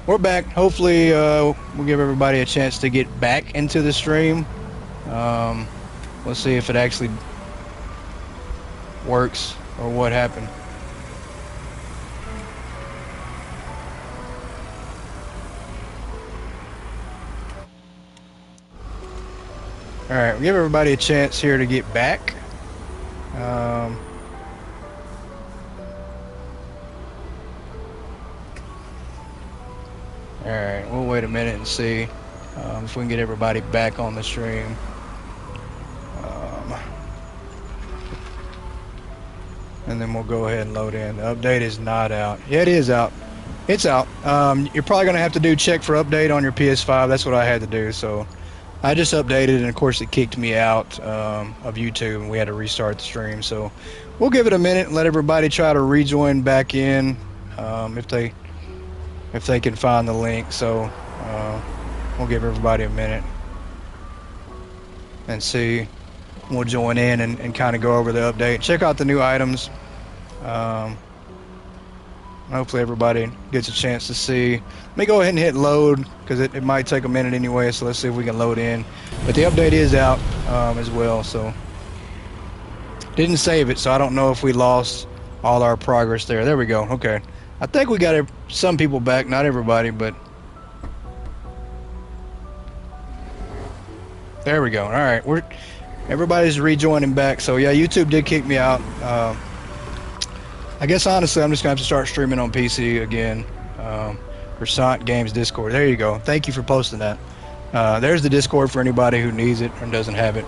we're back. Hopefully, we'll give everybody a chance to get back into the stream. Um, let's see if it actually works or what happened. All right, we'll give everybody a chance here to get back. All right, we'll wait a minute and see if we can get everybody back on the stream. And then we'll go ahead and load in. The update is not out. Yeah, it is out. It's out. You're probably going to have to do check for update on your PS5. That's what I had to do. So I just updated, and of course it kicked me out of YouTube, and we had to restart the stream. So we'll give it a minute and let everybody try to rejoin back in if they can find the link. So we'll give everybody a minute and see. We'll join in and kind of go over the update. Check out the new items. Hopefully everybody gets a chance to see. Let me go ahead and hit load because it might take a minute anyway. So let's see if we can load in. But the update is out as well. So didn't save it, so I don't know if we lost all our progress there. There we go. Okay. I think we got some people back, not everybody, but there we go. All right, everybody's rejoining back. So yeah, YouTube did kick me out. I guess honestly, I'm just gonna have to start streaming on PC again. For Sonic Games Discord. There you go. Thank you for posting that. There's the Discord for anybody who needs it or doesn't have it.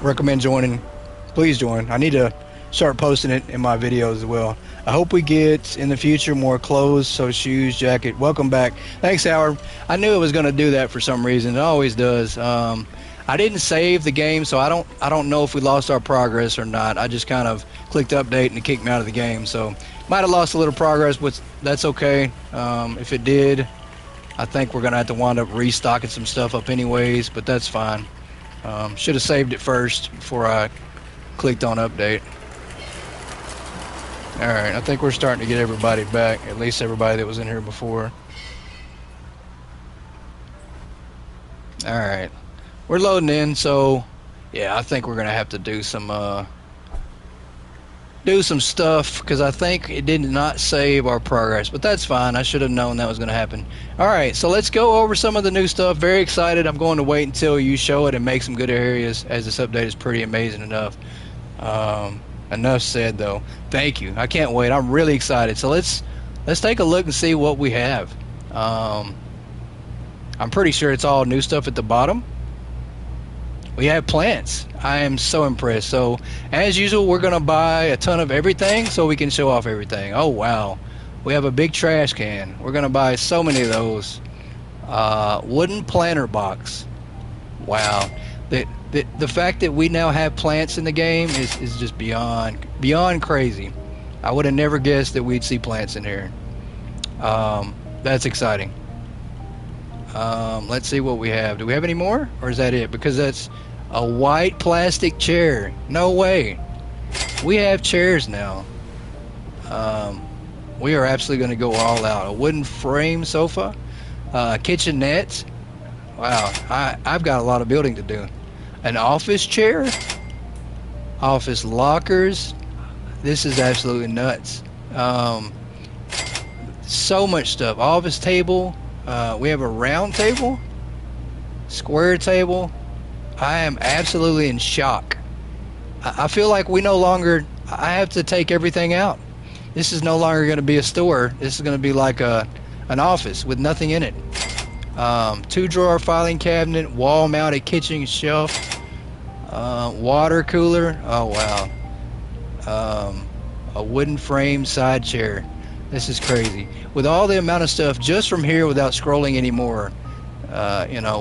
Recommend joining. Please join. I need to start posting it in my videos as well. I hope we get in the future more clothes, so shoes, jacket. Welcome back. Thanks, Howard. I knew it was going to do that for some reason. It always does. I didn't save the game, so I don't know if we lost our progress or not. I just kind of clicked update and it kicked me out of the game. So might have lost a little progress, but that's okay. If it did, I think we're going to have to wind up restocking some stuff up anyways, but that's fine. Should have saved it first before I clicked on update. Alright, I think we're starting to get everybody back, at least everybody that was in here before. Alright, we're loading in, so yeah, I think we're going to have to do some stuff, because I think it did not save our progress, but that's fine. I should have known that was going to happen. Alright, so let's go over some of the new stuff. Very excited. I'm going to wait until you show it and make some good areas, as this update is pretty amazing enough. Enough said, though. Thank you. I can't wait. I'm really excited. So let's take a look and see what we have. I'm pretty sure it's all new stuff at the bottom. We have plants. I am so impressed. So as usual, we're gonna buy a ton of everything so we can show off everything. Oh wow, we have a big trash can. We're gonna buy so many of those. Wooden planter box. Wow. The fact that we now have plants in the game is just beyond crazy. I would have never guessed that we'd see plants in here. That's exciting. Let's see what we have. Do we have any more, or is that it? Because that's a white plastic chair. No way. We have chairs now. We are absolutely going to go all out. A wooden frame sofa, kitchenette. Wow, I've got a lot of building to do. An office chair, office lockers. This is absolutely nuts. So much stuff. Office table. We have a round table, square table. I am absolutely in shock. I feel like I have to take everything out. This is no longer going to be a store. This is going to be like an office with nothing in it. 2-drawer filing cabinet, wall-mounted kitchen shelf, water cooler. Oh wow. A wooden frame side chair. This is crazy. With all the amount of stuff just from here without scrolling anymore,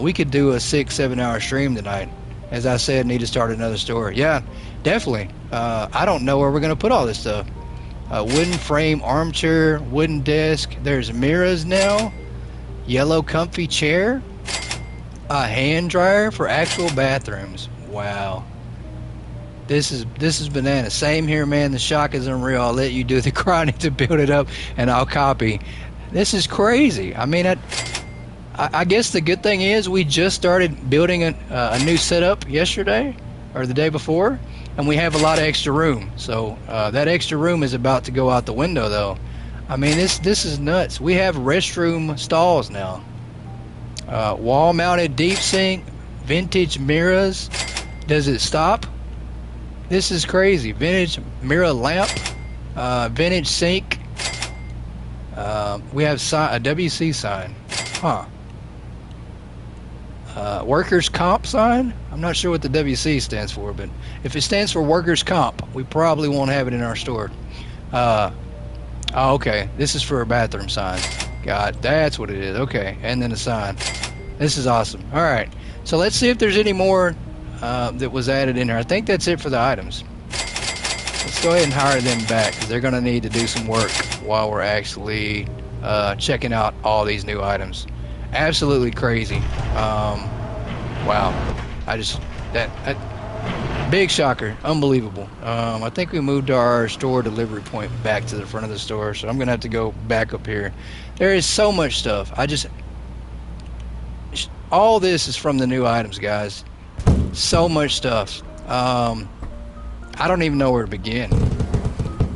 we could do a 6-7 hour stream tonight. As I said, need to start another store. Yeah, definitely. I don't know where we're going to put all this stuff. Wooden frame armchair, wooden desk. There's mirrors now. Yellow comfy chair. A hand dryer for actual bathrooms. Wow. This is bananas. Same here, man. The shock is unreal. I'll let you do the grinding to build it up, and I'll copy. This is crazy. I mean, I guess the good thing is we just started building a new setup yesterday or the day before, and we have a lot of extra room. So that extra room is about to go out the window, though. I mean, this is nuts. We have restroom stalls now. Wall-mounted deep sink, vintage mirrors. Does it stop? This is crazy. Vintage mirror lamp, vintage sink. We have a WC sign. Huh. Workers' comp sign? I'm not sure what the WC stands for, but if it stands for workers' comp, we probably won't have it in our store. Oh, okay. This is for a bathroom sign. God, that's what it is. Okay, and then a sign. This is awesome. All right, so let's see if there's any more that was added in here. I think that's it for the items. Let's go ahead and hire them back because they're going to need to do some work while we're actually checking out all these new items. Absolutely crazy. Wow. That big shocker. Unbelievable. I think we moved our store delivery point back to the front of the store, so I'm going to have to go back up here. There is so much stuff. All this is from the new items, guys. So much stuff. I don't even know where to begin.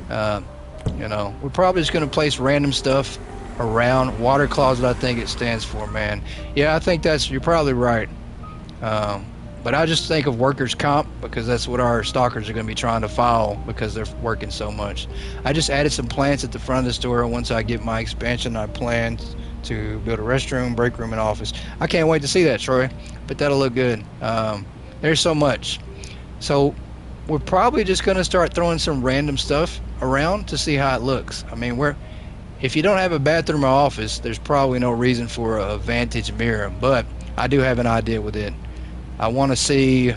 You know, we're probably just going to place random stuff around. Water closet, I think it stands for, man. Yeah, I think you're probably right. But I just think of workers' comp because that's what our stalkers are going to be trying to file because they're working so much. I just added some plants at the front of the store. Once I get my expansion, I plan to build a restroom, break room, and office. I can't wait to see that, Troy, but that'll look good. There's so much. So we're probably just going to start throwing some random stuff around to see how it looks. I mean, if you don't have a bathroom or office, there's probably no reason for a vantage mirror, but I do have an idea with it. I want to see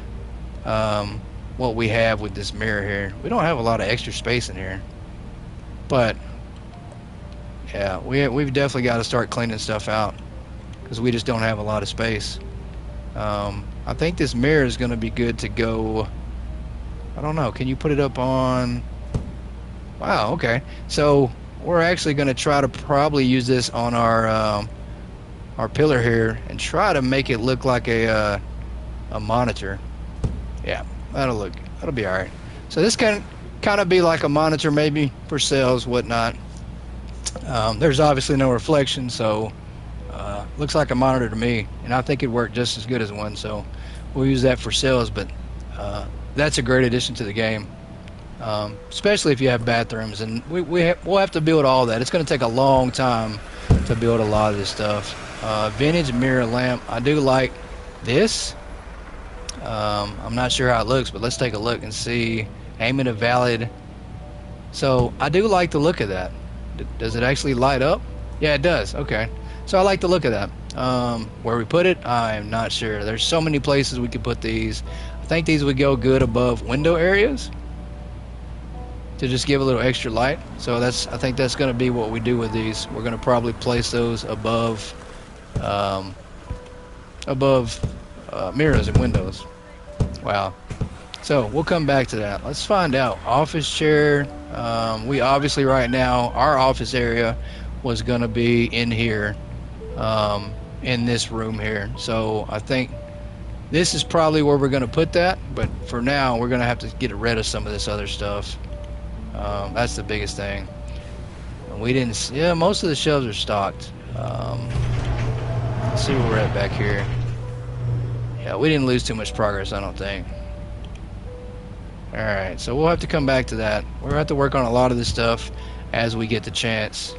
what we have with this mirror here. We don't have a lot of extra space in here, but yeah, we've definitely got to start cleaning stuff out because we just don't have a lot of space. I think this mirror is going to be good to go. I don't know. Can you put it up on? Wow. Okay. So we're actually going to try to probably use this on our pillar here and try to make it look like a monitor. Yeah, that'll be all right. So this can kind of be like a monitor maybe for sales, whatnot. There's obviously no reflection, so looks like a monitor to me, and I think it'd work just as good as one, so we'll use that for sales. But that's a great addition to the game, especially if you have bathrooms, and we'll have to build all that. It's going to take a long time to build a lot of this stuff. Vintage mirror lamp. I do like this. I'm not sure how it looks, but let's take a look and see. Aim at a valid. So I do like the look of that. Does it actually light up? Yeah, it does. Okay. So I like the look of that. Where we put it, I'm not sure. There's so many places we could put these. I think these would go good above window areas to just give a little extra light. So I think that's going to be what we do with these. We're going to probably place those above mirrors and windows. Wow. So we'll come back to that. Let's find out. Office chair. We obviously right now our office area was going to be in here, in this room here. So I think this is probably where we're going to put that. But for now, we're going to have to get rid of some of this other stuff. That's the biggest thing. We didn't. Yeah, most of the shelves are stocked. Let's see where we're at back here. Yeah, we didn't lose too much progress, I don't think. Alright, so we'll have to come back to that. We'll have to work on a lot of this stuff as we get the chance.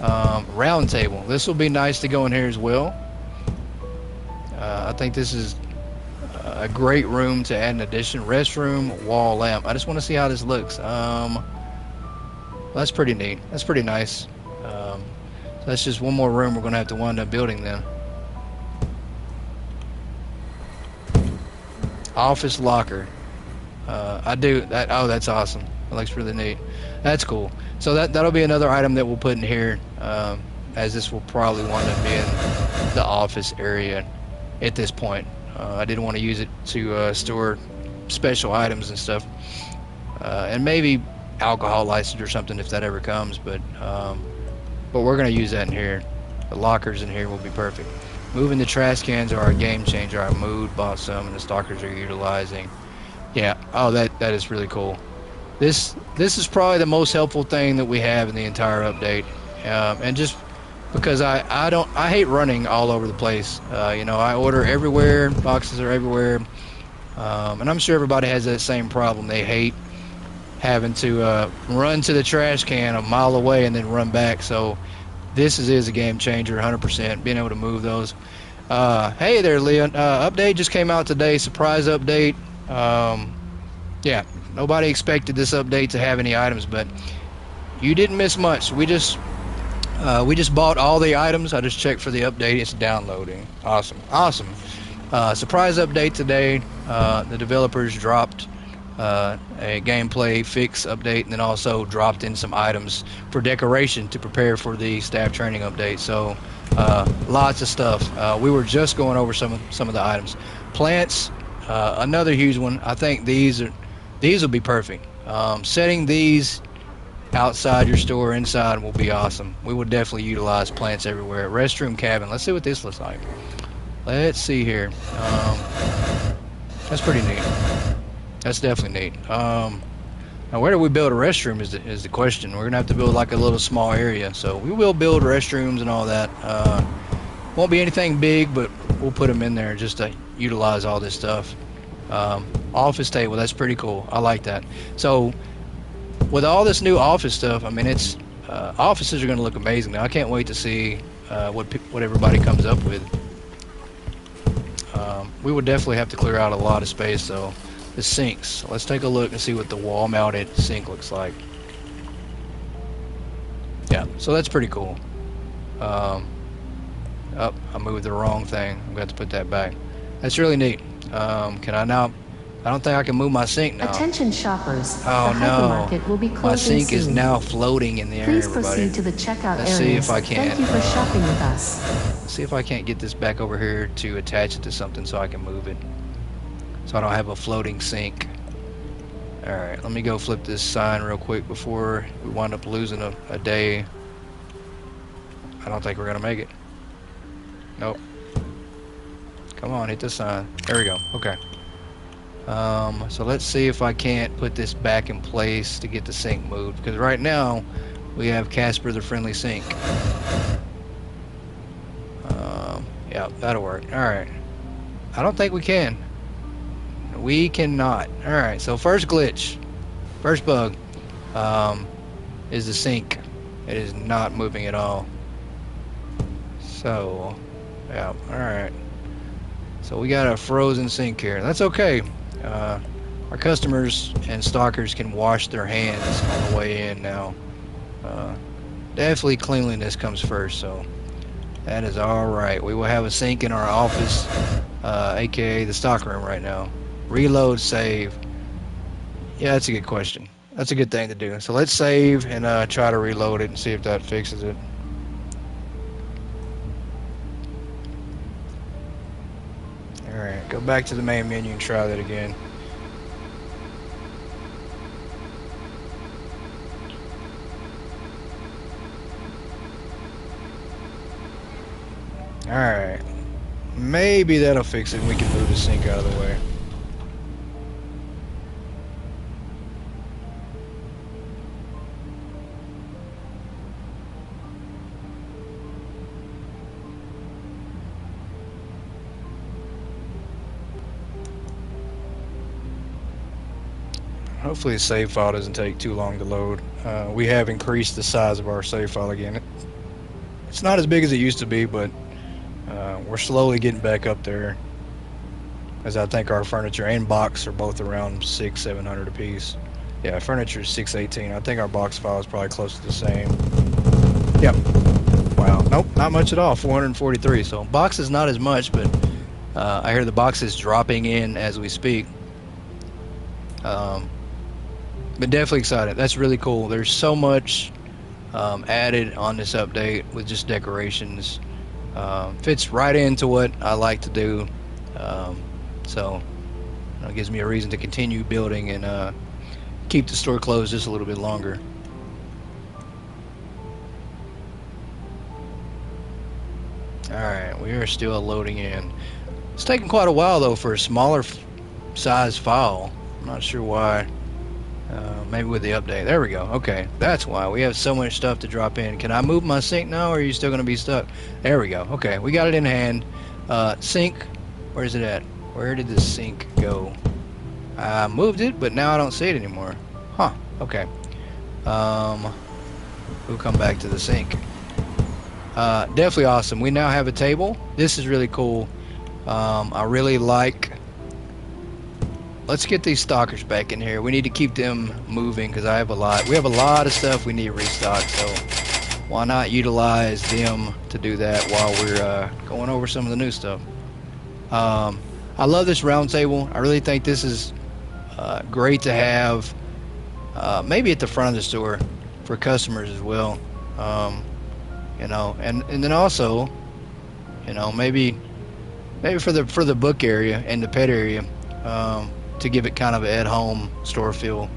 Round table. This will be nice to go in here as well. I think this is a great room to add an addition. Restroom, wall lamp. I just want to see how this looks. That's pretty neat. That's pretty nice. So that's just one more room we're going to have to wind up building then. Office locker. I do that. Oh, that's awesome. That looks really neat. That's cool. So that'll be another item that we'll put in here, as this will probably wind up being the office area at this point. I didn't want to use it to store special items and stuff, and maybe alcohol license or something if that ever comes. But but we're gonna use that in here. The lockers in here will be perfect. Moving the trash cans are a game changer. I moved, bought some, and the stalkers are utilizing. Yeah. Oh, that is really cool. This is probably the most helpful thing that we have in the entire update, and just because I hate running all over the place. You know, I order everywhere, boxes are everywhere, and I'm sure everybody has that same problem. They hate having to run to the trash can a mile away and then run back. So this is a game changer, 100%. Being able to move those. Hey there, Leon. Update just came out today. Surprise update. Yeah, nobody expected this update to have any items, but you didn't miss much. We just bought all the items. I just checked for the update. It's downloading. Awesome. Surprise update today. The developers dropped a gameplay fix update, and then also dropped in some items for decoration to prepare for the staff training update. So lots of stuff. We were just going over some of the items. Plants, another huge one. I think these will be perfect. Setting these outside your store, inside, will be awesome. We will definitely utilize plants everywhere. Restroom cabin. Let's see what this looks like. Let's see here. That's pretty neat. That's definitely neat. Now, where do we build a restroom is the question. We're gonna have to build like a little small area, so we will build restrooms and all that. Won't be anything big, but we'll put them in there just to utilize all this stuff. Office table. That's pretty cool. I like that. So with all this new office stuff, I mean, it's offices are going to look amazing. Now, I can't wait to see what everybody comes up with. We would definitely have to clear out a lot of space, though. The sinks. Let's take a look and see what the wall-mounted sink looks like. Yeah, so that's pretty cool. Oh, I moved the wrong thing. I'm going to have to put that back. That's really neat. Can I now? I don't think I can move my sink now. Attention shoppers. Oh the no. Hypermarket will be closing my sink soon. is now floating in the air, Please everybody. proceed to the checkout Let's areas. see if I can. Thank you for shopping with us. See if I can't get this back over here to attach it to something so I can move it. So I don't have a floating sink. Alright, let me go flip this sign real quick before we wind up losing a day. I don't think we're going to make it. Nope. Come on, hit the sign. There we go. Okay. So let's see if I can't put this back in place to get the sink moved. Because right now, we have Casper the Friendly Sink. Yeah, that'll work. Alright. I don't think we can. We cannot. Alright, so first glitch. First bug. Is the sink. It is not moving at all. So, yeah, alright. So we got a frozen sink here. That's okay. Our customers and stalkers can wash their hands on the way in now. Definitely cleanliness comes first, so that is alright. We will have a sink in our office, aka the stock room right now. Reload, save. Yeah, that's a good question. That's a good thing to do. So let's save and try to reload it and see if that fixes it. Alright, go back to the main menu and try that again. Alright. Maybe that'll fix it and we can move the sink out of the way. Hopefully the save file doesn't take too long to load. We have increased the size of our save file again. It's not as big as it used to be, but we're slowly getting back up there. As I think our furniture and box are both around $600-700 a piece. Yeah, furniture is $618. I think our box file is probably close to the same. Yep. Wow. Nope, not much at all. 443. So box is not as much, but I hear the box is dropping in as we speak. But definitely excited. That's really cool. There's so much added on this update with just decorations. Fits right into what I like to do. So it gives me a reason to continue building and keep the store closed just a little bit longer. Alright, we are still loading in. It's taking quite a while though for a smaller size file. I'm not sure why. Maybe with the update. There we go. Okay, that's why. We have so much stuff to drop in. Can I move my sink now, or are you still going to be stuck? There we go. Okay, we got it in hand. Sink, where's it at? Where did the sink go? I moved it, but now I don't see it anymore. Huh, okay. We'll come back to the sink. Definitely awesome. We now have a table. This is really cool. I really like... Let's get these stockers back in here. We need to keep them moving because I have a lot. We have a lot of stuff we need to restock, so why not utilize them to do that while we're going over some of the new stuff. I love this round table. I really think this is great to have maybe at the front of the store for customers as well. You know, and then also, you know, maybe for the book area and the pet area. To give it kind of an at-home store feel,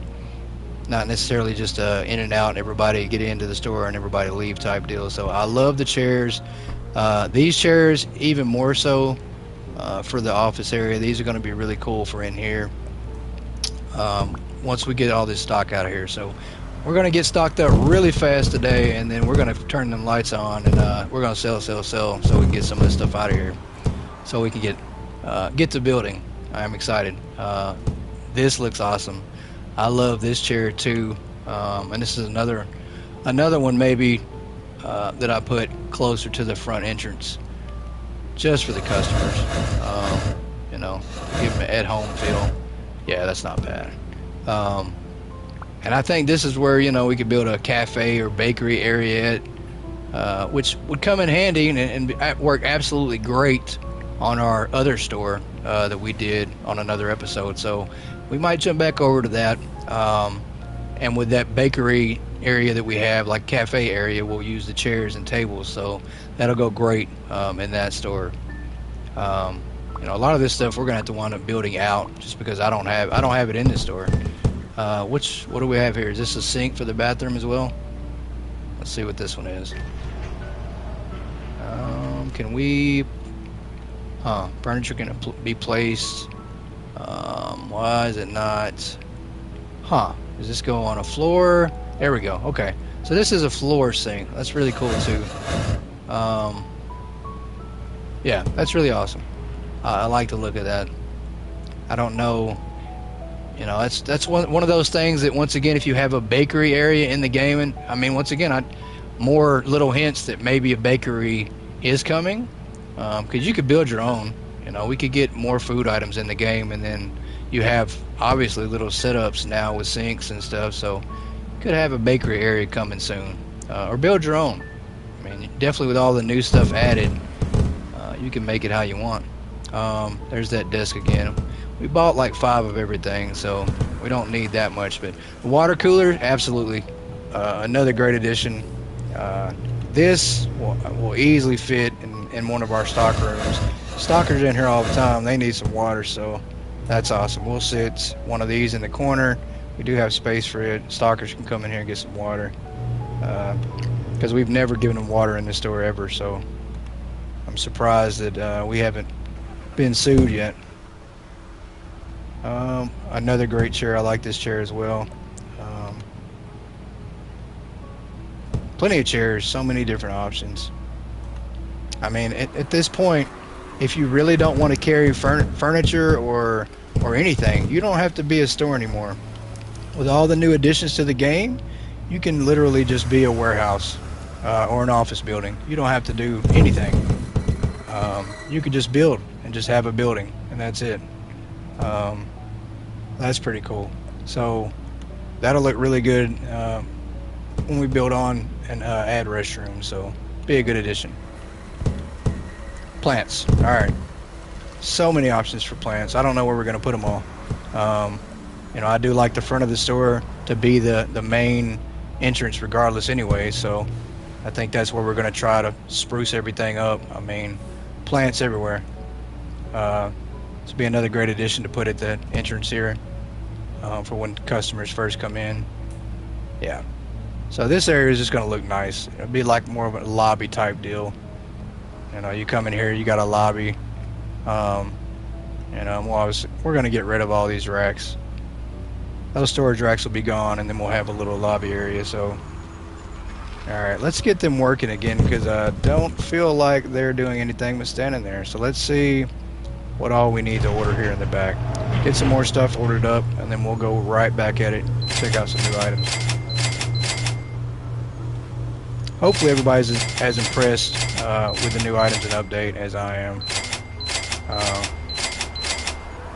not necessarily just in and out and everybody get into the store and everybody leave type deal. So I love the chairs. These chairs even more so for the office area. These are going to be really cool for in here once we get all this stock out of here. So we're going to get stocked up really fast today, and then we're going to turn them lights on, and we're going to sell so we can get some of this stuff out of here so we can get to building. I'm excited. This looks awesome. I love this chair too, and this is another one maybe that I put closer to the front entrance just for the customers. You know, give them an at-home feel. Yeah, that's not bad. And I think this is where, you know, we could build a cafe or bakery area at, which would come in handy and work absolutely great on our other store that we did on another episode. So we might jump back over to that, and with that bakery area that we have, like cafe area, we'll use the chairs and tables, so that'll go great in that store. You know, a lot of this stuff we're gonna have to wind up building out just because I don't have it in this store. What do we have here? Is this a sink for the bathroom as well? Let's see what this one is. Can we... furniture can be placed. Why is it not? Does this go on a floor? There we go. Okay, so this is a floor sink. That's really cool too. Yeah, that's really awesome. I like the look of that. I don't know. You know, that's one of those things that, once again, if you have a bakery area in the game, and I mean, once again, more little hints that maybe a bakery is coming. Because you could build your own. You know, we could get more food items in the game, and then you have obviously little setups now with sinks and stuff. So you could have a bakery area coming soon, or build your own. I mean, definitely with all the new stuff added, you can make it how you want. There's that desk again. We bought like 5 of everything, so we don't need that much. But the water cooler, absolutely, another great addition. This will easily fit in one of our stock rooms. Stockers in here all the time. They need some water, so that's awesome. We'll sit one of these in the corner. We do have space for it. Stockers can come in here and get some water, because we've never given them water in the store ever, so I'm surprised that we haven't been sued yet. Another great chair. I like this chair as well. Plenty of chairs, so many different options. I mean, at this point, if you really don't want to carry furniture or anything, you don't have to be a store anymore. With all the new additions to the game, you can literally just be a warehouse or an office building. You don't have to do anything. You could just build and just have a building, and that's it. That's pretty cool. So that'll look really good when we build on and add restrooms, so be a good addition. Plants. All right, so many options for plants. I don't know where we're going to put them all. You know, I do like the front of the store to be the main entrance regardless anyway, so I think that's where we're going to try to spruce everything up. I mean, plants everywhere. This will be another great addition to put at the entrance here for when customers first come in. Yeah. So this area is just going to look nice. It'll be like more of a lobby type deal. You know, you come in here, you got a lobby. You know, we're going to get rid of all these racks. Those storage racks will be gone, and then we'll have a little lobby area. So, alright, let's get them working again, because I don't feel like they're doing anything but standing there. So let's see what all we need to order here in the back. Get some more stuff ordered up, and then we'll go right back at it, check out some new items. Hopefully everybody's as impressed with the new items and update as I am.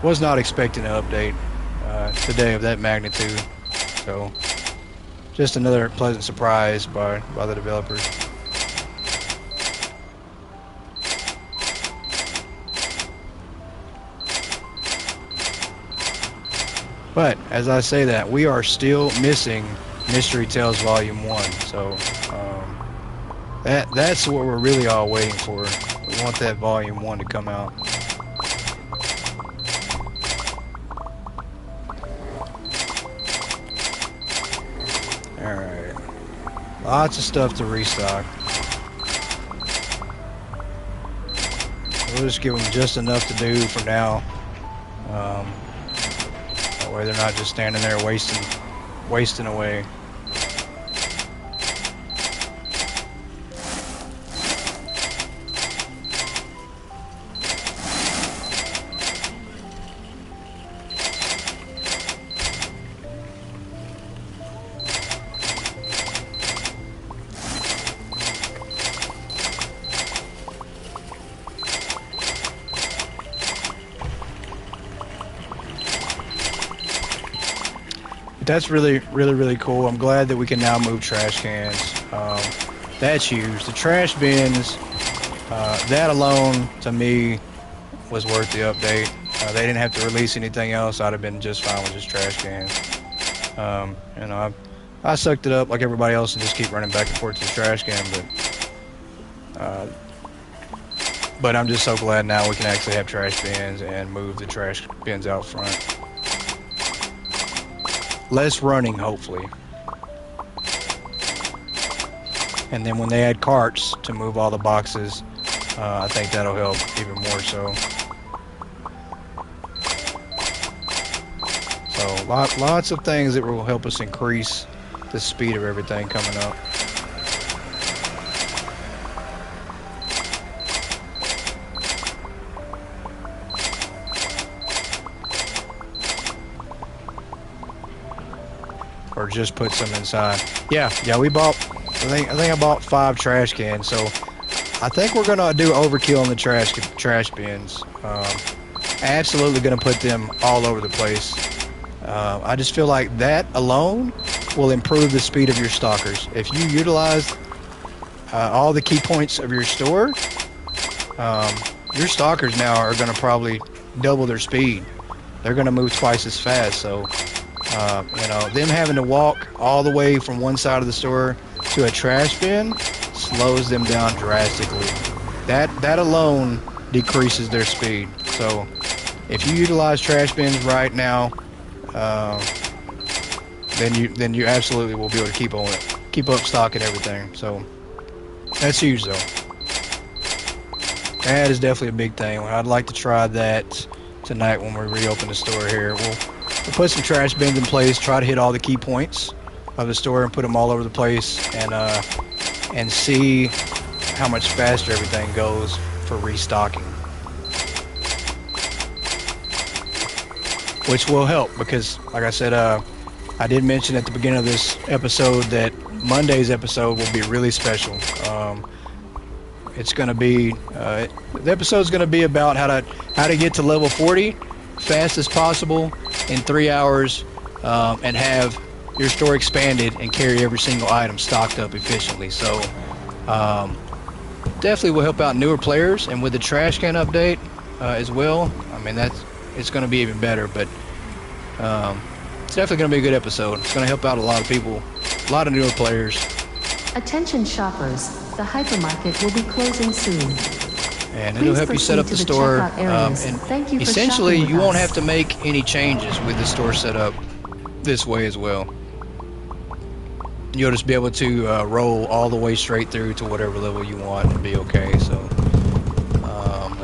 Was not expecting an update today of that magnitude, so just another pleasant surprise by the developers. But as I say that, we are still missing Mystery Tales Volume 1, so that's what we're really all waiting for. We want that Volume 1 to come out. Alright. Lots of stuff to restock. We'll just give them just enough to do for now. That way they're not just standing there wasting away. That's really cool. I'm glad that we can now move trash cans. That's huge. The trash bins, that alone to me was worth the update. They didn't have to release anything else. I'd have been just fine with just trash cans. You know, I sucked it up like everybody else and just keep running back and forth to the trash can. But I'm just so glad now we can actually have trash bins and move the trash bins out front. Less running, hopefully. And then when they add carts to move all the boxes, I think that'll help even more so. So lots of things that will help us increase the speed of everything coming up. Or just put some inside. Yeah, we bought, I think I bought 5 trash cans, so I think we're gonna do overkill in the trash bins. Absolutely gonna put them all over the place. I just feel like that alone will improve the speed of your stalkers. If you utilize all the key points of your store, your stalkers now are gonna probably double their speed. They're gonna move twice as fast, so you know, them having to walk all the way from one side of the store to a trash bin slows them down drastically. That alone decreases their speed. So if you utilize trash bins right now, then you absolutely will be able to keep up stocking everything. So that's huge, though. That is definitely a big thing. I'd like to try that tonight when we reopen the store here. We'll put some trash bins in place, try to hit all the key points of the store and put them all over the place, and see how much faster everything goes for restocking. Which will help because, like I said, I did mention at the beginning of this episode that Monday's episode will be really special. It's going to be the episode's going to be about how to get to level 40 fast as possible in 3 hours, and have your store expanded and carry every single item stocked up efficiently. So definitely will help out newer players, and with the trash can update as well, I mean it's going to be even better. But it's definitely going to be a good episode. It's going to help out a lot of people, a lot of newer players. Attention shoppers, the hypermarket will be closing soon. And it'll help you set up the store, and essentially you won't have to make any changes with the store set up this way as well. You'll just be able to roll all the way straight through to whatever level you want and be okay. So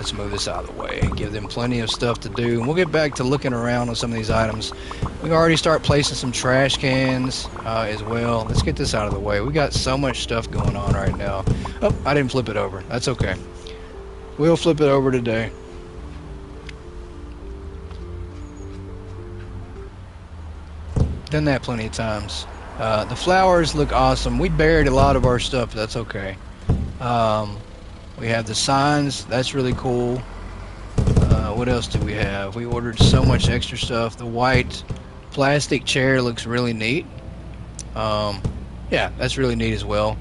let's move this out of the way. Give them plenty of stuff to do. And we'll get back to looking around on some of these items. We can already start placing some trash cans as well. Let's get this out of the way. We got so much stuff going on right now. Oh, I didn't flip it over. That's okay. We'll flip it over today. Done that plenty of times. The flowers look awesome. We buried a lot of our stuff. That's okay. We have the signs. That's really cool. What else do we have? We ordered so much extra stuff. The white plastic chair looks really neat. Yeah, that's really neat as well.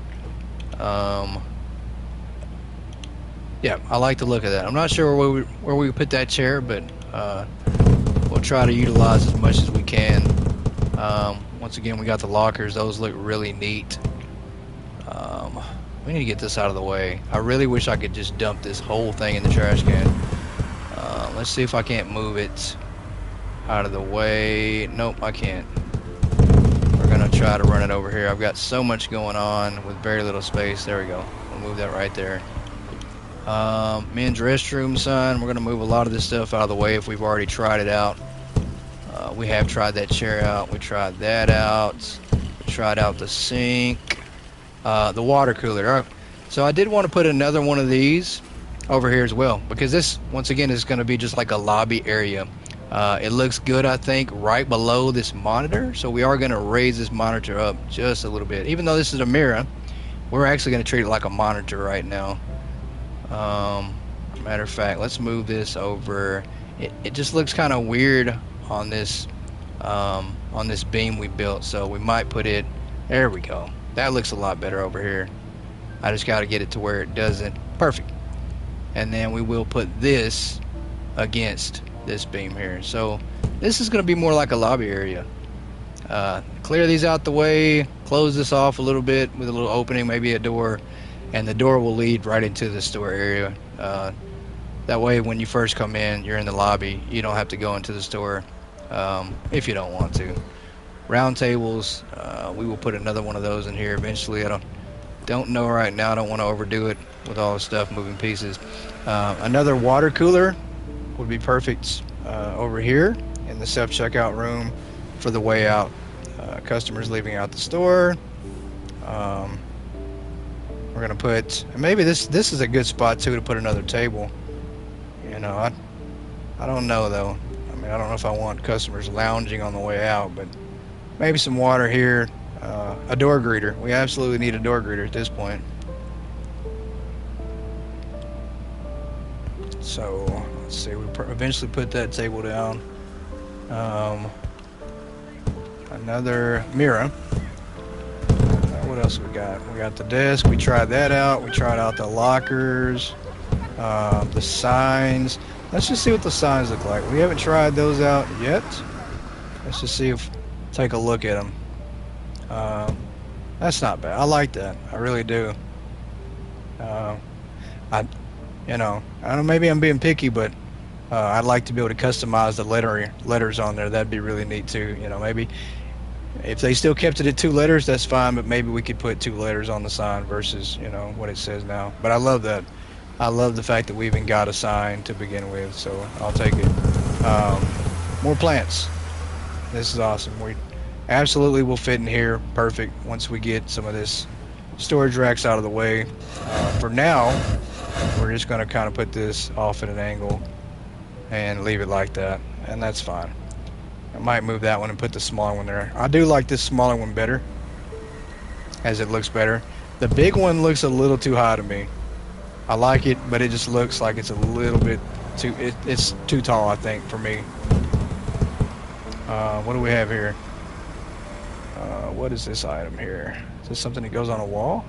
Yeah, I like the look of that. I'm not sure where we put that chair, but we'll try to utilize as much as we can. Once again, we got the lockers. Those look really neat. We need to get this out of the way. I really wish I could just dump this whole thing in the trash can. Let's see if I can't move it out of the way. Nope, I can't. We're gonna try to run it over here. I've got so much going on with very little space. There we go. We'll move that right there. Men's restroom sign. We're gonna move a lot of this stuff out of the way if we've already tried it out. We have tried that chair out. We tried that out. We tried out the sink. The water cooler. So I did want to put another one of these over here as well, because this, once again, is going to be just like a lobby area. It looks good, I think, right below this monitor. So we are going to raise this monitor up just a little bit. Even though this is a mirror, we're actually going to treat it like a monitor right now. Matter of fact, let's move this over. It just looks kind of weird on this beam we built, so we might put it, there we go. That looks a lot better over here. I just got to get it to where it doesn't. Perfect. And then we will put this against this beam here. So this is going to be more like a lobby area. Clear these out the way, close this off a little bit with a little opening, maybe a door, and the door will lead right into the store area. That way when you first come in, you're in the lobby. You don't have to go into the store if you don't want to. Round tables, we will put another one of those in here eventually. I don't know right now. I don't want to overdo it with all the stuff, moving pieces. Another water cooler would be perfect over here in the self-checkout room for the way out. Customers leaving out the store. We're gonna put, maybe this is a good spot too to put another table. You know, I don't know though. I mean, I don't know if I want customers lounging on the way out, but maybe some water here. A door greeter. We absolutely need a door greeter at this point. So let's see. We eventually put that table down. Another mirror. What else we got? We got the desk. We tried that out. We tried out the lockers, the signs. Let's just see what the signs look like. We haven't tried those out yet. Let's just see if take a look at them. That's not bad. I like that. I really do. I don't know, maybe I'm being picky, but I'd like to be able to customize the letters on there. That'd be really neat too. You know, maybe if they still kept it at 2 letters, that's fine, but maybe we could put 2 letters on the sign versus, you know, what it says now. But I love that. I love the fact that we even got a sign to begin with, so I'll take it. More plants. This is awesome. We absolutely will fit in here perfect once we get some of this storage racks out of the way. For now, we're just going to kind of put this off at an angle and leave it like that, and that's fine. I might move that one and put the smaller one there. I do like this smaller one better, as it looks better. The big one looks a little too high to me. I like it, but it just looks like it's a little bit too, it's too tall, I think, for me. What do we have here? What is this item here? Is this something that goes on a wall?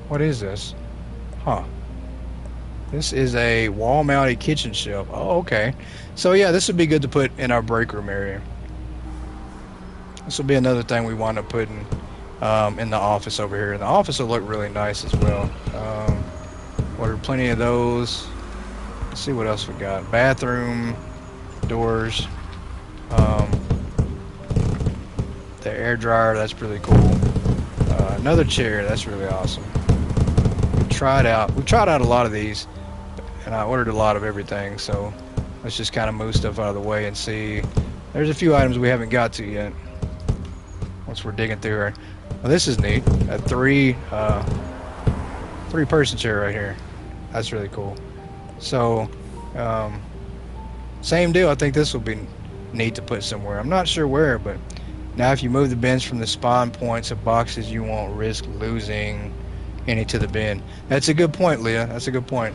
What is this? Huh. This is a wall-mounted kitchen shelf. Oh, okay. So yeah, this would be good to put in our break room area. This will be another thing we wind up putting in the office over here. And the office will look really nice as well. Ordered plenty of those. Let's see what else we got. Bathroom doors. The air dryer, that's really cool. Another chair, that's really awesome. try it out. We've tried out a lot of these, and I ordered a lot of everything, so let's just kind of move stuff out of the way and see. There's a few items we haven't got to yet once we're digging through here. Well, this is neat. A three-person chair right here. That's really cool. So, same deal. I think this will be neat to put somewhere. I'm not sure where, but now if you move the bins from the spawn points of boxes, you won't risk losing any to the bin. That's a good point, Leah. That's a good point.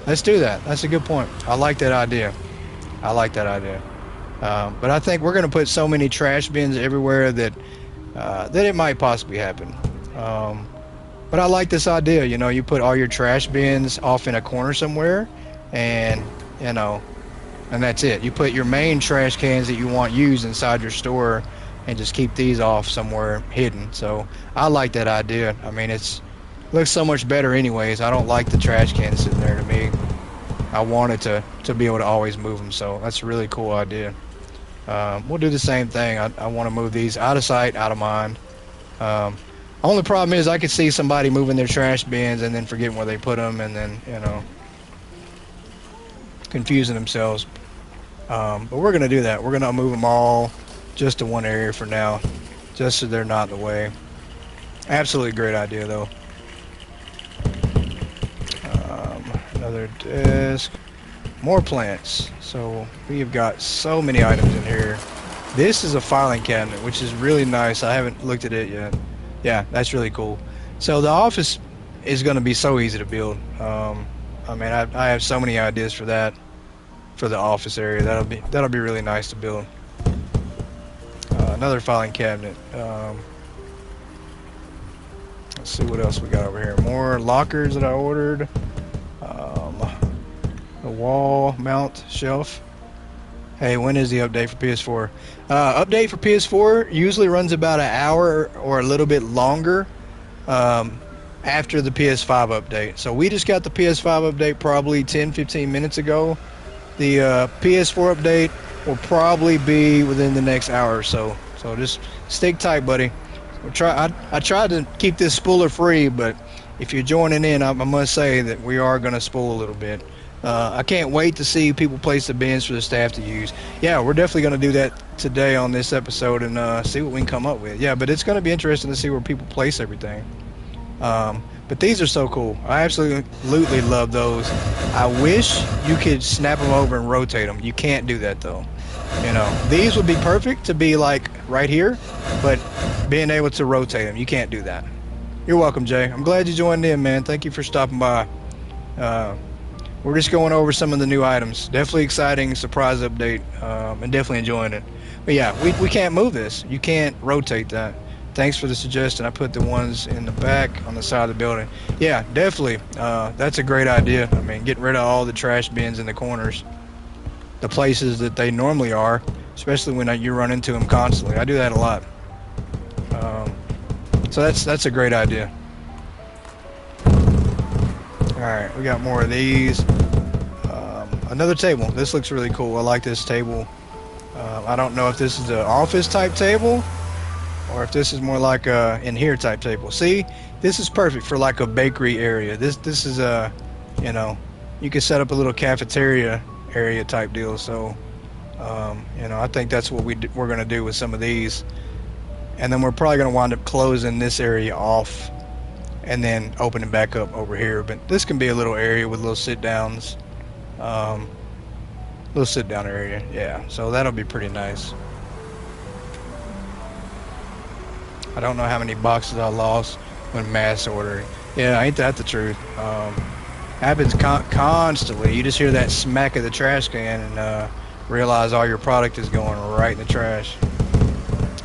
Let's do that. That's a good point. I like that idea. I like that idea. But I think we're going to put so many trash bins everywhere that that it might possibly happen. But I like this idea. You know, you put all your trash bins off in a corner somewhere, and you know, and that's it. You put your main trash cans that you want used inside your store, and just keep these off somewhere hidden. So I like that idea. I mean, it looks so much better anyways. I don't like the trash cans sitting there. To me, I wanted to be able to always move them. So that's a really cool idea. We'll do the same thing. I want to move these out of sight, out of mind. Only problem is I could see somebody moving their trash bins and then forgetting where they put them, and then, you know, confusing themselves. But we're going to do that. We're going to move them all just to one area for now, just so they're not in the way. Absolutely great idea, though. Another desk. More plants. So we have got so many items in here. This is a filing cabinet, which is really nice. I haven't looked at it yet. Yeah, that's really cool. So the office is going to be so easy to build. I mean, I have so many ideas for that, for the office area. That'll be really nice to build. Another filing cabinet. Let's see what else we got over here. More lockers that I ordered. A wall mount shelf. Hey, when is the update for PS4? Update for PS4 usually runs about an hour or a little bit longer after the PS5 update. So we just got the PS5 update probably 10-15 minutes ago. The PS4 update will probably be within the next hour or so. So just stick tight, buddy. I tried to keep this spooler free, but if you're joining in, I must say that we are going to spool a little bit. I can't wait to see people place the bins for the staff to use. Yeah, we're definitely going to do that today on this episode and see what we can come up with. Yeah, but it's going to be interesting to see where people place everything. But these are so cool. I absolutely love those. I wish you could snap them over and rotate them. You can't do that, though. You know, these would be perfect to be like right here, but being able to rotate them, you can't do that. You're welcome, Jay. I'm glad you joined in, man. Thank you for stopping by. We're just going over some of the new items. Definitely exciting surprise update, and definitely enjoying it. But yeah, we can't move this. You can't rotate that. Thanks for the suggestion. I put the ones in the back on the side of the building. Yeah, definitely. That's a great idea. I mean, getting rid of all the trash bins in the corners, the places that they normally are, especially when you run into them constantly. I do that a lot. So that's a great idea. Alright, we got more of these. Another table. This looks really cool. I like this table. I don't know if this is an office type table or if this is more like a in here type table. See, this is perfect for like a bakery area. This is a, you know, you can set up a little cafeteria area type deal. So, you know, I think that's what we're going to do with some of these. And then we're probably going to wind up closing this area off and then opening back up over here. But this can be a little area with little sit downs. Little sit down area. Yeah, so that'll be pretty nice. I don't know how many boxes I lost when mass ordering. Yeah, ain't that the truth? Happens constantly. You just hear that smack of the trash can and realize all your product is going right in the trash.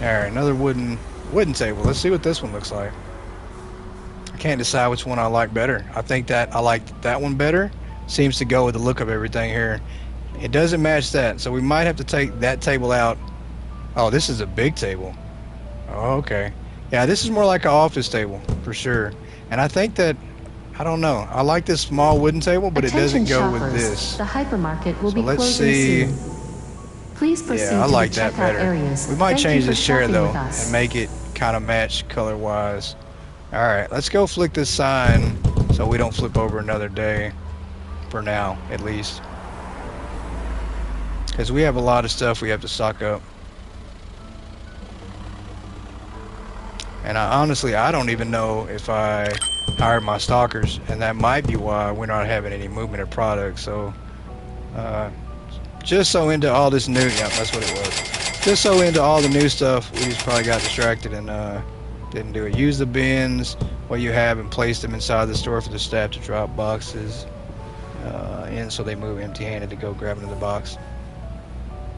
Alright, another wooden table. Let's see what this one looks like. I can't decide which one I like better. I think that I like that one better. Seems to go with the look of everything here. It doesn't match that, so we might have to take that table out. Oh, this is a big table. Oh, okay. Yeah, this is more like an office table for sure. And I think that, I don't know, I like this small wooden table, but Attention it doesn't go shoppers, with this. The hypermarket will So be let's closing see. soon. Please proceed Yeah, I to like the that checkout better. areas. We might Thank change you for this chair shopping though with us. and make it kind of match color wise. Alright, let's go flick this sign so we don't flip over another day, for now at least, because we have a lot of stuff we have to stock up. And honestly, I don't even know if I hired my stalkers, and that might be why we're not having any movement of products. So just so into all this new, yeah, that's what it was. Just so into all the new stuff, we just probably got distracted and didn't do it. Use the bins, what you have, and place them inside the store for the staff to drop boxes in, so they move empty-handed to go grab another box.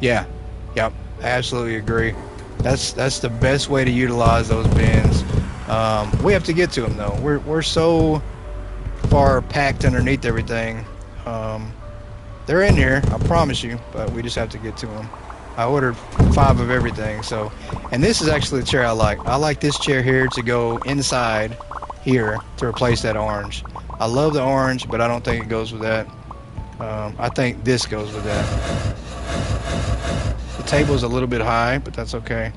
Yeah, yep, absolutely agree. That's the best way to utilize those bins. We have to get to them though. We're so far packed underneath everything. They're in here, I promise you, but we just have to get to them. I ordered 5 of everything, so, and this is actually the chair I like. I like this chair here to go inside here to replace that orange. I love the orange, but I don't think it goes with that. I think this goes with that. The table's a little bit high, but that's okay.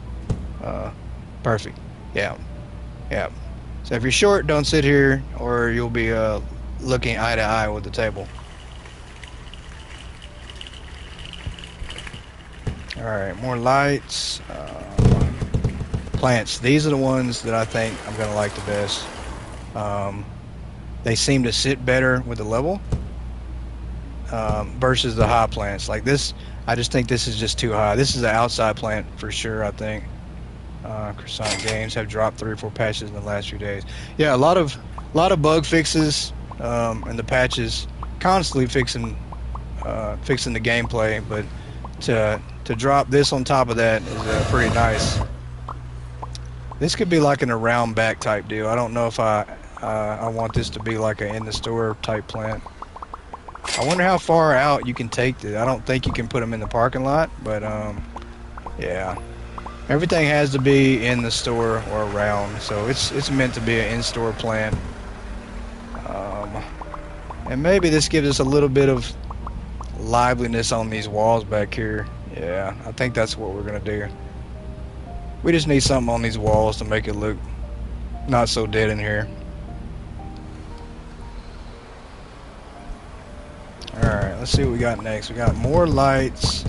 Perfect. Yeah. Yeah. So if you're short, don't sit here, or you'll be looking eye to eye with the table. Alright, more lights. Plants. These are the ones that I think I'm going to like the best. They seem to sit better with the level versus the high plants. Like this, I just think this is just too high. This is an outside plant for sure, I think. Croissant Games have dropped 3 or 4 patches in the last few days. Yeah, a lot of bug fixes and the patches constantly fixing the gameplay, but to drop this on top of that is pretty nice. This could be like an around back type deal. I don't know if I want this to be like an in the store type plant. I wonder how far out you can take this. I don't think you can put them in the parking lot, but yeah, everything has to be in the store or around, so it's meant to be an in-store plant. And maybe this gives us a little bit of liveliness on these walls back here. Yeah, I think that's what we're gonna do. We just need something on these walls to make it look not so dead in here. Alright, let's see what we got next. We got more lights.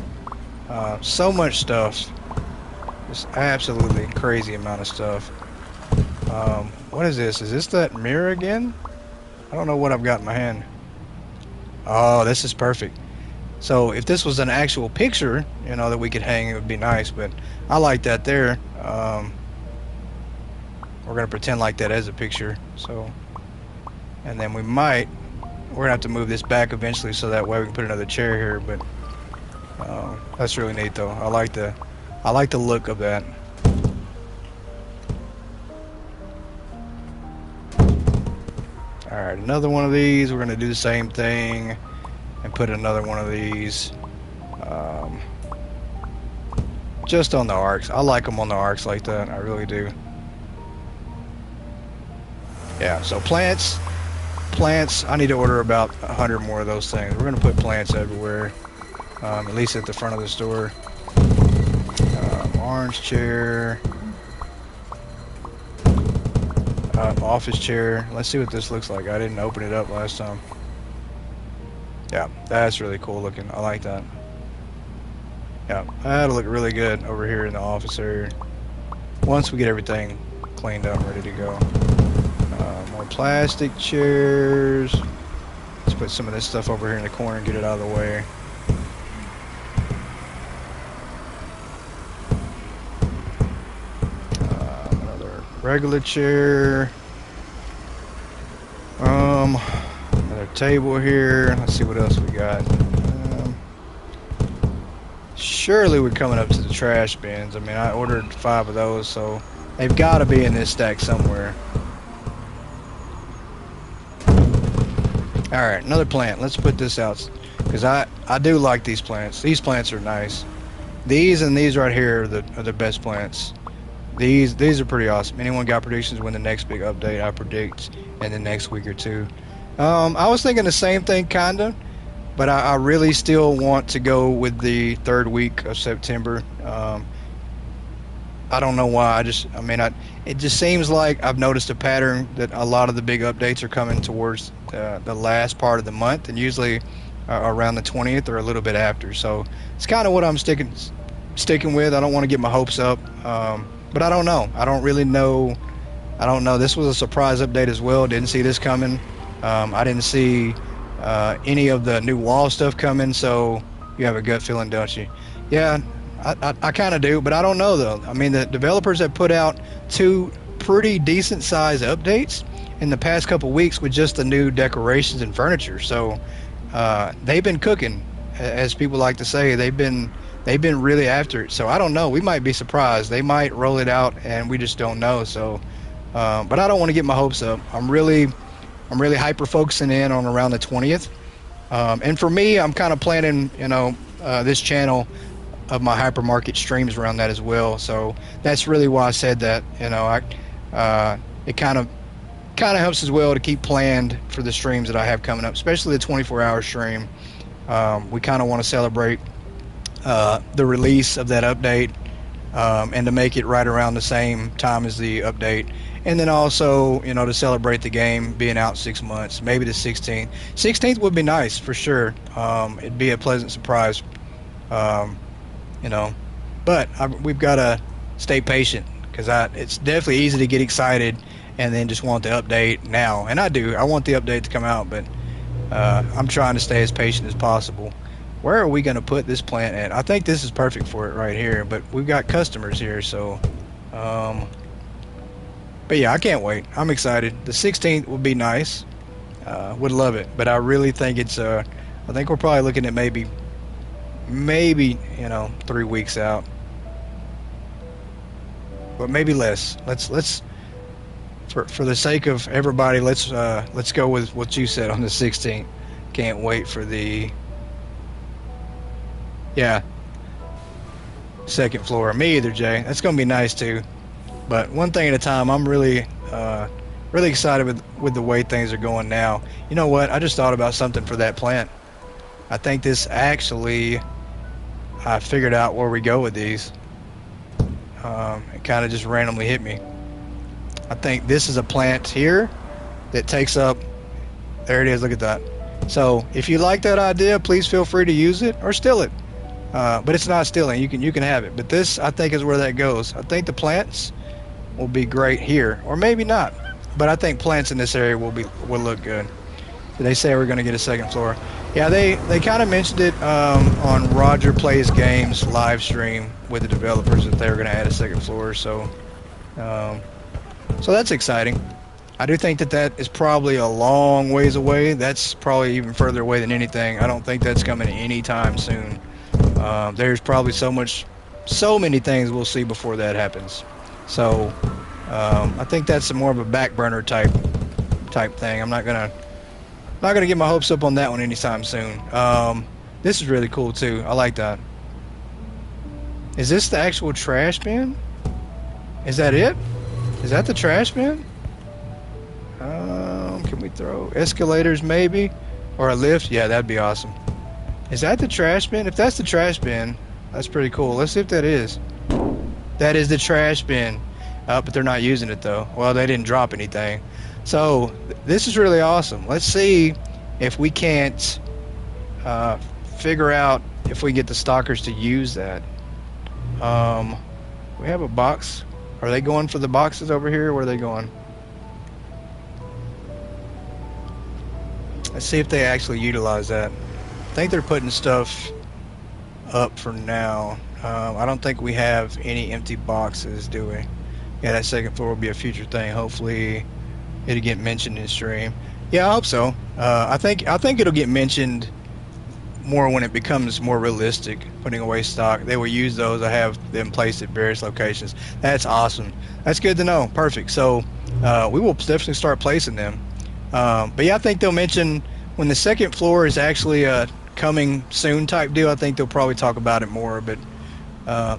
So much stuff. Just absolutely crazy amount of stuff. What is this? Is this that mirror again? I don't know what I've got in my hand. Oh, this is perfect. So if this was an actual picture, you know, that we could hang, it would be nice, but I like that there. We're gonna pretend like that as a picture. So, and then we're gonna have to move this back eventually, so that way we can put another chair here. But that's really neat, though. I like the look of that. All right, another one of these. We're gonna do the same thing and put another one of these just on the arcs. I like them on the arcs like that. I really do. Yeah. So plants. I need to order about 100 more of those things. We're gonna put plants everywhere, at least at the front of the store. Orange chair, office chair. Let's see what this looks like. I didn't open it up last time. Yeah, that's really cool looking. I like that. Yeah, that'll look really good over here in the office area once we get everything cleaned up, ready to go. More plastic chairs. Let's put some of this stuff over here in the corner and get it out of the way. Another regular chair. Another table here. Let's see what else we got. Surely we're coming up to the trash bins. I mean, I ordered 5 of those, so they've got to be in this stack somewhere. Alright, another plant. Let's put this out, because I do like these plants. These plants are nice. These and these right here are the best plants. These are pretty awesome. Anyone got predictions when the next big update? I predict in the next week or 2. I was thinking the same thing, kinda, but I really still want to go with the 3rd week of September. I don't know why. I mean, it just seems like I've noticed a pattern that a lot of the big updates are coming towards the last part of the month, and usually around the 20th or a little bit after. So it's kind of what I'm sticking with. I don't want to get my hopes up, but I don't know. I don't really know. I don't know. This was a surprise update as well. Didn't see this coming. I didn't see any of the new wall stuff coming. So you have a gut feeling, don't you? Yeah, I kind of do, but I don't know though. I mean, the developers have put out two pretty decent size updates in the past couple weeks with just the new decorations and furniture. So they've been cooking, as people like to say. They've been really after it. So I don't know. We might be surprised. They might roll it out, and we just don't know. So, but I don't want to get my hopes up. I'm really hyper focusing in on around the 20th. And for me, I'm kind of planning, this channel of my hypermarket streams around that as well. So that's really why I said that. It kind of helps as well to keep planned for the streams that I have coming up, especially the 24-hour stream. We kind of want to celebrate the release of that update, and to make it right around the same time as the update, and then also to celebrate the game being out 6 months, maybe the 16th. 16th would be nice for sure. It'd be a pleasant surprise, but we've got to stay patient, because it's definitely easy to get excited and then just want the update now, and I do. I want the update to come out, but I'm trying to stay as patient as possible. Where are we going to put this plant at? I think this is perfect for it right here, but we've got customers here, so but yeah, I can't wait. I'm excited. The 16th would be nice. Would love it, but I really think I think we're probably looking at maybe 3 weeks out, but maybe less. Let's for the sake of everybody, let's go with what you said on the 16th. Can't wait for the second floor. Me either, Jay. That's gonna be nice too. But one thing at a time. I'm really excited with the way things are going now. You know what? I just thought about something for that plant. I think this actually, I figured out where we go with these. It kind of just randomly hit me. I think this is a plant here that takes up. There it is. Look at that. So if you like that idea, please feel free to use it or steal it. But it's not stealing. You can have it. But this, I think, is where that goes. I think the plants will be great here, or maybe not. But I think plants in this area will look good. They say we're going to get a second floor. Yeah, they kind of mentioned it on Roger Plays Games live stream with the developers that they were going to add a second floor. So that's exciting. I do think that is probably a long ways away. That's probably even further away than anything. I don't think that's coming anytime soon. There's probably so many things we'll see before that happens. So I think that's more of a back burner type thing. I'm not gonna get my hopes up on that one anytime soon. This is really cool too. I like that. Is this the actual trash bin? Is that it? Is that the trash bin? Can we throw escalators maybe? Or a lift? Yeah, that'd be awesome. Is that the trash bin? If that's the trash bin, that's pretty cool. Let's see if that is. That is the trash bin. But they're not using it though. Well, they didn't drop anything. So this is really awesome. Let's see if we can't figure out if we get the stalkers to use that. We have a box. Are they going for the boxes over here? Where are they going? Let's see if they actually utilize that. I think they're putting stuff up for now. I don't think we have any empty boxes, do we? Yeah, that second floor will be a future thing. Hopefully it'll get mentioned in stream. Yeah, I hope so. I think it'll get mentioned more when it becomes more realistic, putting away stock. They will use those. I have them placed at various locations. That's awesome. That's good to know. Perfect. So we will definitely start placing them. But yeah, I think they'll mention when the second floor is actually a coming soon type deal. I think they'll probably talk about it more, but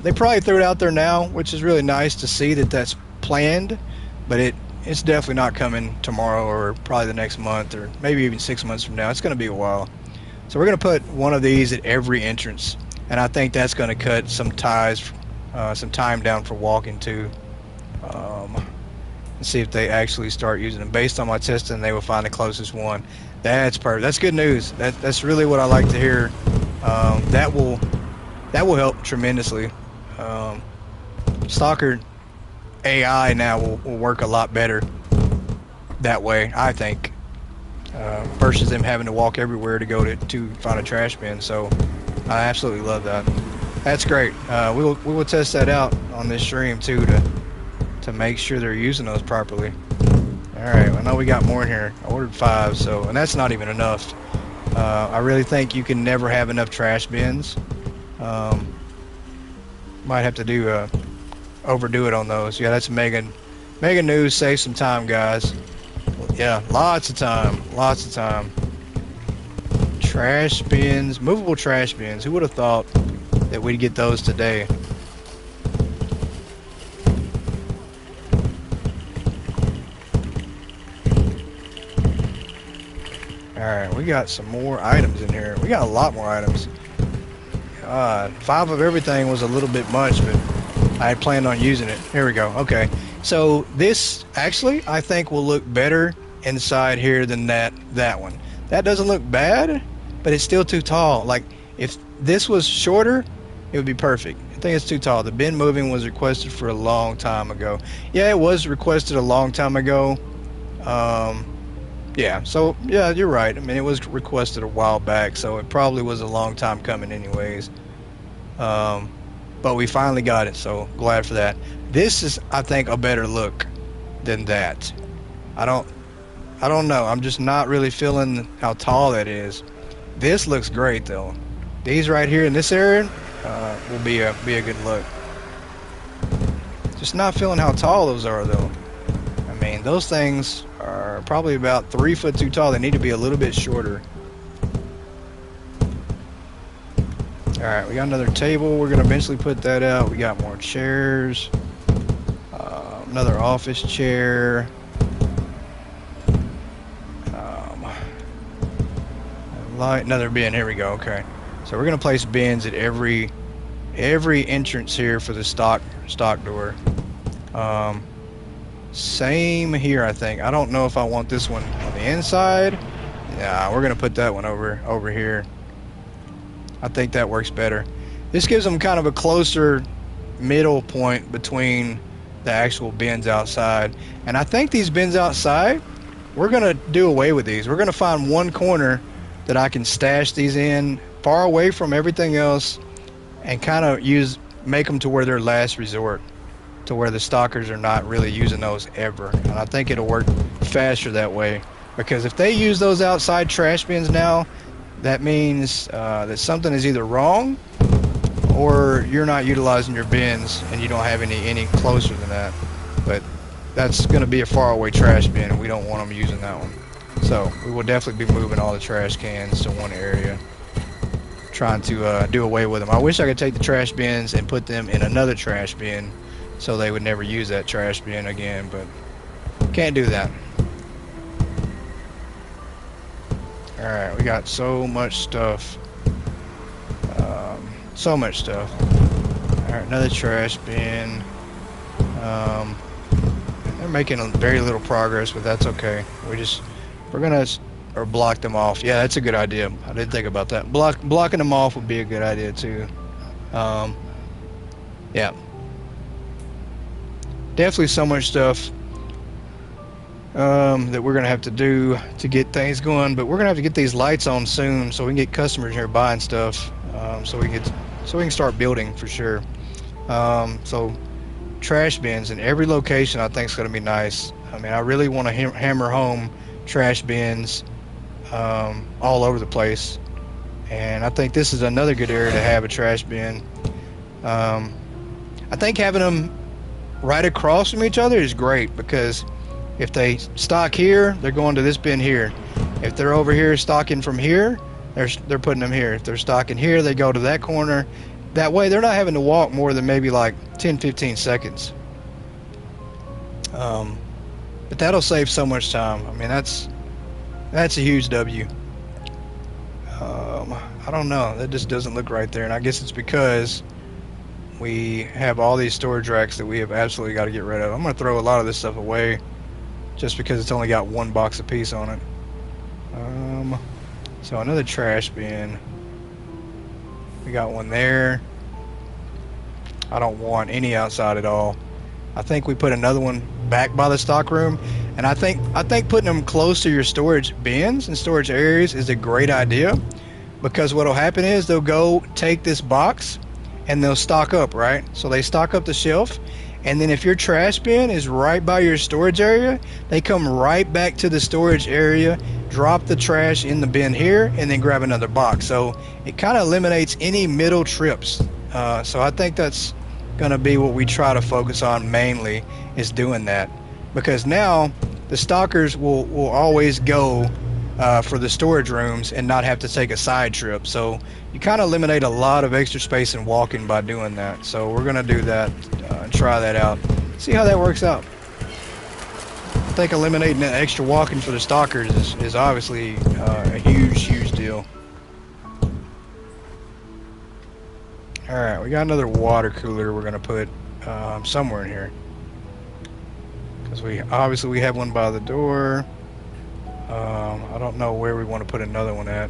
they probably threw it out there now, which is really nice to see that that's planned, but it's definitely not coming tomorrow or probably the next month or maybe even 6 months from now. It's going to be a while. So we're going to put one of these at every entrance, and I think that's going to cut some ties some time down for walking too. And see if they actually start using them. Based on my testing, they will find the closest one. That's perfect. That's good news. That's really what I like to hear. That will help tremendously. Stalker AI now will work a lot better that way, I think, versus them having to walk everywhere to go to find a trash bin. So I absolutely love that. That's great. We will test that out on this stream too to make sure they're using those properly. All right, I know we got more in here. I ordered 5, and that's not even enough. I really think you can never have enough trash bins. Might have to overdo it on those. Yeah, that's mega news. Save some time, guys. Yeah, lots of time. Trash bins, movable trash bins. Who would have thought that we'd get those today? Alright, we got some more items in here. We got a lot more items. God, 5 of everything was a little bit much, but I had planned on using it. Here we go. Okay. So this actually, I think, will look better inside here than that one. That doesn't look bad, but it's still too tall. Like, if this was shorter, it would be perfect. I think it's too tall. The bin moving was requested for a long time ago. Yeah, it was requested a long time ago. Yeah, so, yeah, you're right. I mean, it was requested a while back, so it probably was a long time coming anyways. But we finally got it, so glad for that. This is, I think, a better look than that. I don't know. I'm just not really feeling how tall that is. This looks great, though. These right here in this area will be a good look. Just not feeling how tall those are, though. I mean, those things are probably about 3 foot too tall. They need to be a little bit shorter. Alright, we got another table. We're going to eventually put that out. We got more chairs. Another office chair. Another bin. Here we go. Okay. So we're going to place bins at every entrance here for the stock door. Same here, I think. I don't know if I want this one on the inside. Yeah, we're going to put that one over here. I think that works better. This gives them kind of a closer middle point between the actual bins outside. And I think these bins outside, we're going to do away with these. We're going to find one corner that I can stash these in far away from everything else and kind of make them to where they're last resort, to where the stalkers are not really using those ever. And I think it'll work faster that way, because if they use those outside trash bins now, that means that something is either wrong or you're not utilizing your bins and you don't have any closer than that. But that's going to be a faraway trash bin, and we don't want them using that one. So we will definitely be moving all the trash cans to one area, trying to do away with them. I wish I could take the trash bins and put them in another trash bin so they would never use that trash bin again, but can't do that. Alright, we got so much stuff. So much stuff. Alright, another trash bin. They're making very little progress, but that's okay. We're gonna block them off. Yeah, that's a good idea. I didn't think about that. Blocking them off would be a good idea too. Yeah. Definitely so much stuff that we're gonna have to do to get things going, but we're gonna have to get these lights on soon so we can get customers here buying stuff, so we can start building for sure. So trash bins in every location, I think, is gonna be nice. I mean, I really want to hammer home trash bins all over the place, and I think this is another good area to have a trash bin. I think having them right across from each other is great, because if they stock here, they're going to this bin here. If they're over here stocking from here, they're putting them here. If they're stocking here, they go to that corner. That way they're not having to walk more than maybe like 10-15 seconds. But that'll save so much time. I mean, that's a huge W. I don't know, that just doesn't look right there, and I guess it's because we have all these storage racks that we have absolutely got to get rid of. I'm going to throw a lot of this stuff away just because it's only got one box apiece on it. So another trash bin. We got one there. I don't want any outside at all. I think we put another one back by the stock room, and I think putting them close to your storage bins and storage areas is a great idea, because what'll happen is they'll go take this box and they'll stock up, right? So they stock up the shelf, and then if your trash bin is right by your storage area, they come right back to the storage area, drop the trash in the bin here, and then grab another box. So it kind of eliminates any middle trips. So I think that's going to be what we try to focus on mainly, is doing that, because now the stockers will always go for the storage rooms and not have to take a side trip. So you kind of eliminate a lot of extra space and walking by doing that. So we're going to do that and try that out, see how that works out. I think eliminating that extra walking for the stockers is obviously a huge deal. Alright, we got another water cooler we're going to put somewhere in here, because we have one by the door. I don't know where we want to put another one at.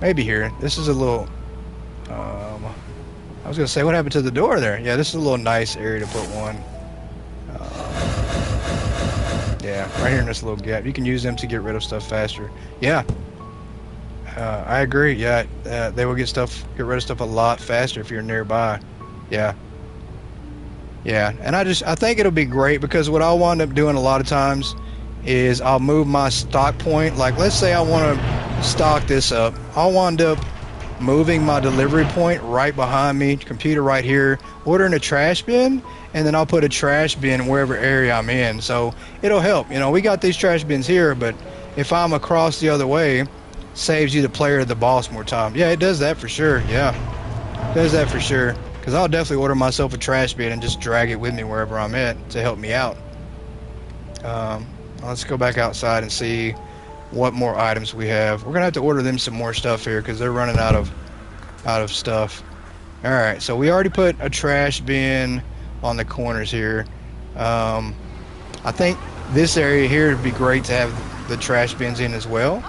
Maybe here. This is a little I was going to say, what happened to the door there? Yeah, this is a little nice area to put one. Yeah, right here in this little gap. You can use them to get rid of stuff faster. Yeah, I agree. Yeah, they will get rid of stuff a lot faster if you're nearby. Yeah, and I think it'll be great, because what I'll wind up doing a lot of times is I'll move my stock point. Like, let's say I want to stock this up, I'll wind up moving my delivery point right behind me, computer right here, ordering a trash bin, and then I'll put a trash bin wherever area I'm in. So it'll help. You know, we got these trash bins here, but if I'm across the other way, saves you the player the boss more time. Yeah, it does that for sure. Yeah, it does that for sure, because I'll definitely order myself a trash bin and just drag it with me wherever I'm at to help me out. Let's go back outside and see what more items we have. We're gonna have to order them some more stuff here, because they're running out of stuff. All right, so we already put a trash bin on the corners here. I think this area here would be great to have the trash bins in as well.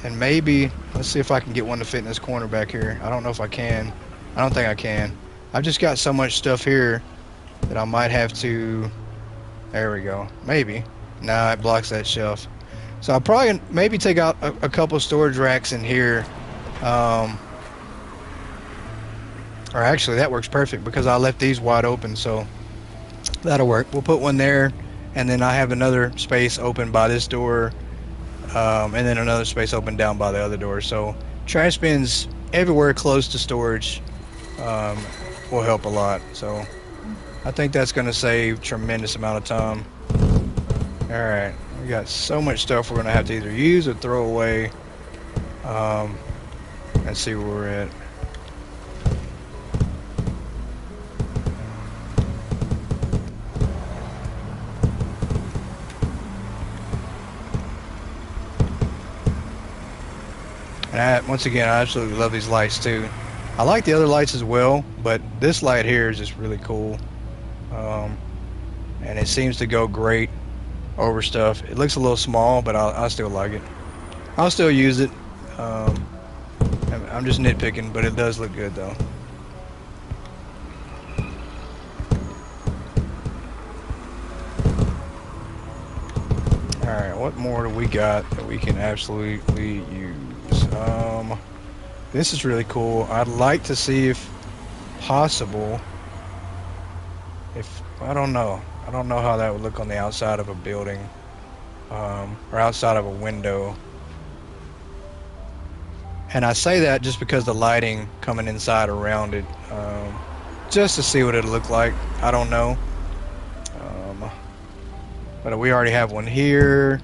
And maybe, let's see if I can get one to fit in this corner back here. I don't know if I can. I don't think I can. I've just got so much stuff here that I might have to... There we go. Maybe. Nah, it blocks that shelf. So I'll probably maybe take out a couple storage racks in here. Or actually, that works perfect, because I left these wide open, so that'll work. We'll put one there, and then I have another space open by this door, and then another space open down by the other door. So trash bins everywhere close to storage will help a lot. So I think that's going to save a tremendous amount of time. Alright, we got so much stuff we're going to have to either use or throw away. Let's see where we're at. And once again, I absolutely love these lights too. I like the other lights as well, but this light here is just really cool. And it seems to go great over stuff. It looks a little small, but I still like it. I'll still use it. I'm just nitpicking, but it does look good though. Alright, what more do we got that we can absolutely use? This is really cool. I'd like to see, if possible, I don't know how that would look on the outside of a building, or outside of a window. And I say that just because the lighting coming inside around it, just to see what it'll look like. I don't know. But we already have one here.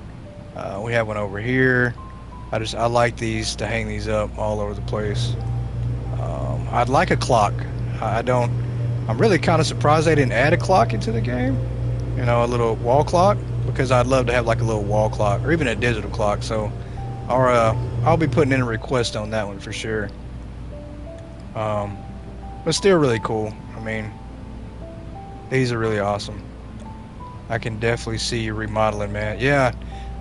We have one over here. I like these, to hang these up all over the place. I'd like a clock. I'm really kind of surprised they didn't add a clock into the game. You know, a little wall clock, because I'd love to have like a little wall clock, or even a digital clock. So I'll be putting in a request on that one for sure. But but still really cool. I mean, these are really awesome. I can definitely see you remodeling, man. Yeah,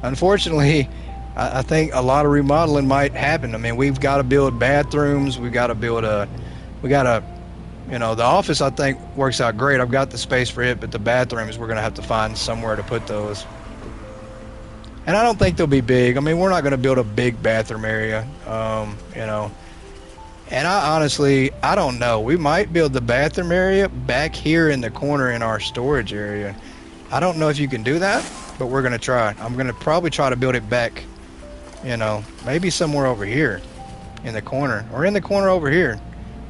unfortunately, I think a lot of remodeling might happen. I mean, we've got to build bathrooms. We've got to build we got to, you know, the office I think works out great. I've got the space for it, but the bathrooms, we're going to have to find somewhere to put those. And I don't think they'll be big. I mean, we're not going to build a big bathroom area, you know. And I don't know. We might build the bathroom area back here in the corner in our storage area. I don't know if you can do that, but we're going to try. I'm going to probably try to build it back, you know, maybe somewhere over here in the corner or in the corner over here.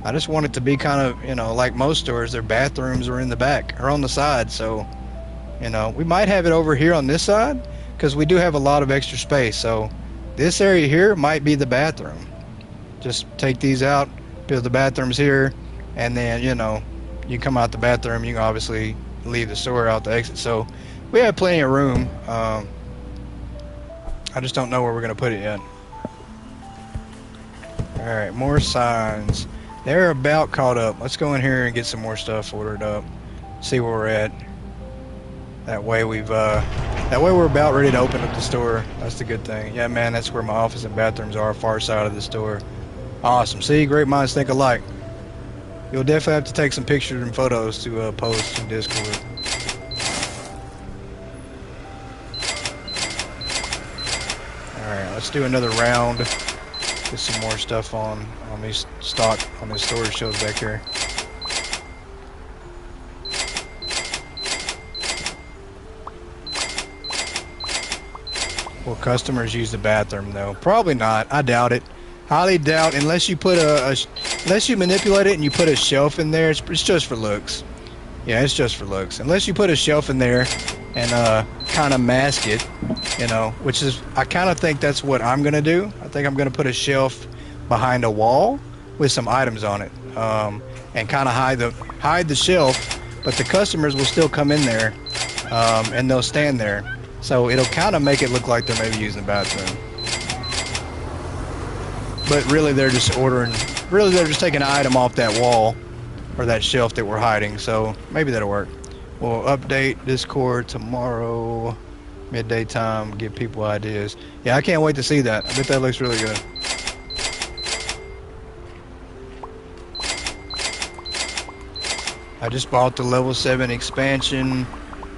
I just want it to be kind of, you know, like most stores, their bathrooms are in the back or on the side. So, you know, we might have it over here on this side because we do have a lot of extra space. So this area here might be the bathroom. Just take these out, build the bathrooms here, and then, you know, you come out the bathroom, you can obviously leave the store out the exit. So we have plenty of room. I just don't know where we're going to put it yet. Alright, more signs. They're about caught up. Let's go in here and get some more stuff ordered up. See where we're at. That way we're about ready to open up the store. That's the good thing. Yeah, man, that's where my office and bathrooms are, far side of the store. Awesome. See, great minds think alike. You'll definitely have to take some pictures and photos to post in Discord. Alright, let's do another round. Get some more stuff on these on these storage shelves back here. Will customers use the bathroom though? Probably not. I doubt it. Highly doubt, unless you put unless you manipulate it and you put a shelf in there. It's just for looks. Yeah, it's just for looks. Unless you put a shelf in there and kind of mask it, you know, which is, I kind of think that's what I'm gonna do. I think I'm gonna put a shelf behind a wall with some items on it, and kind of hide the shelf, but the customers will still come in there, and they'll stand there. So it'll kind of make it look like they're maybe using the bathroom. But really they're just taking an item off that wall or that shelf that we're hiding. So maybe that'll work. We'll update Discord tomorrow, midday time, give people ideas. Yeah, I can't wait to see that. I bet that looks really good. I just bought the level 7 expansion.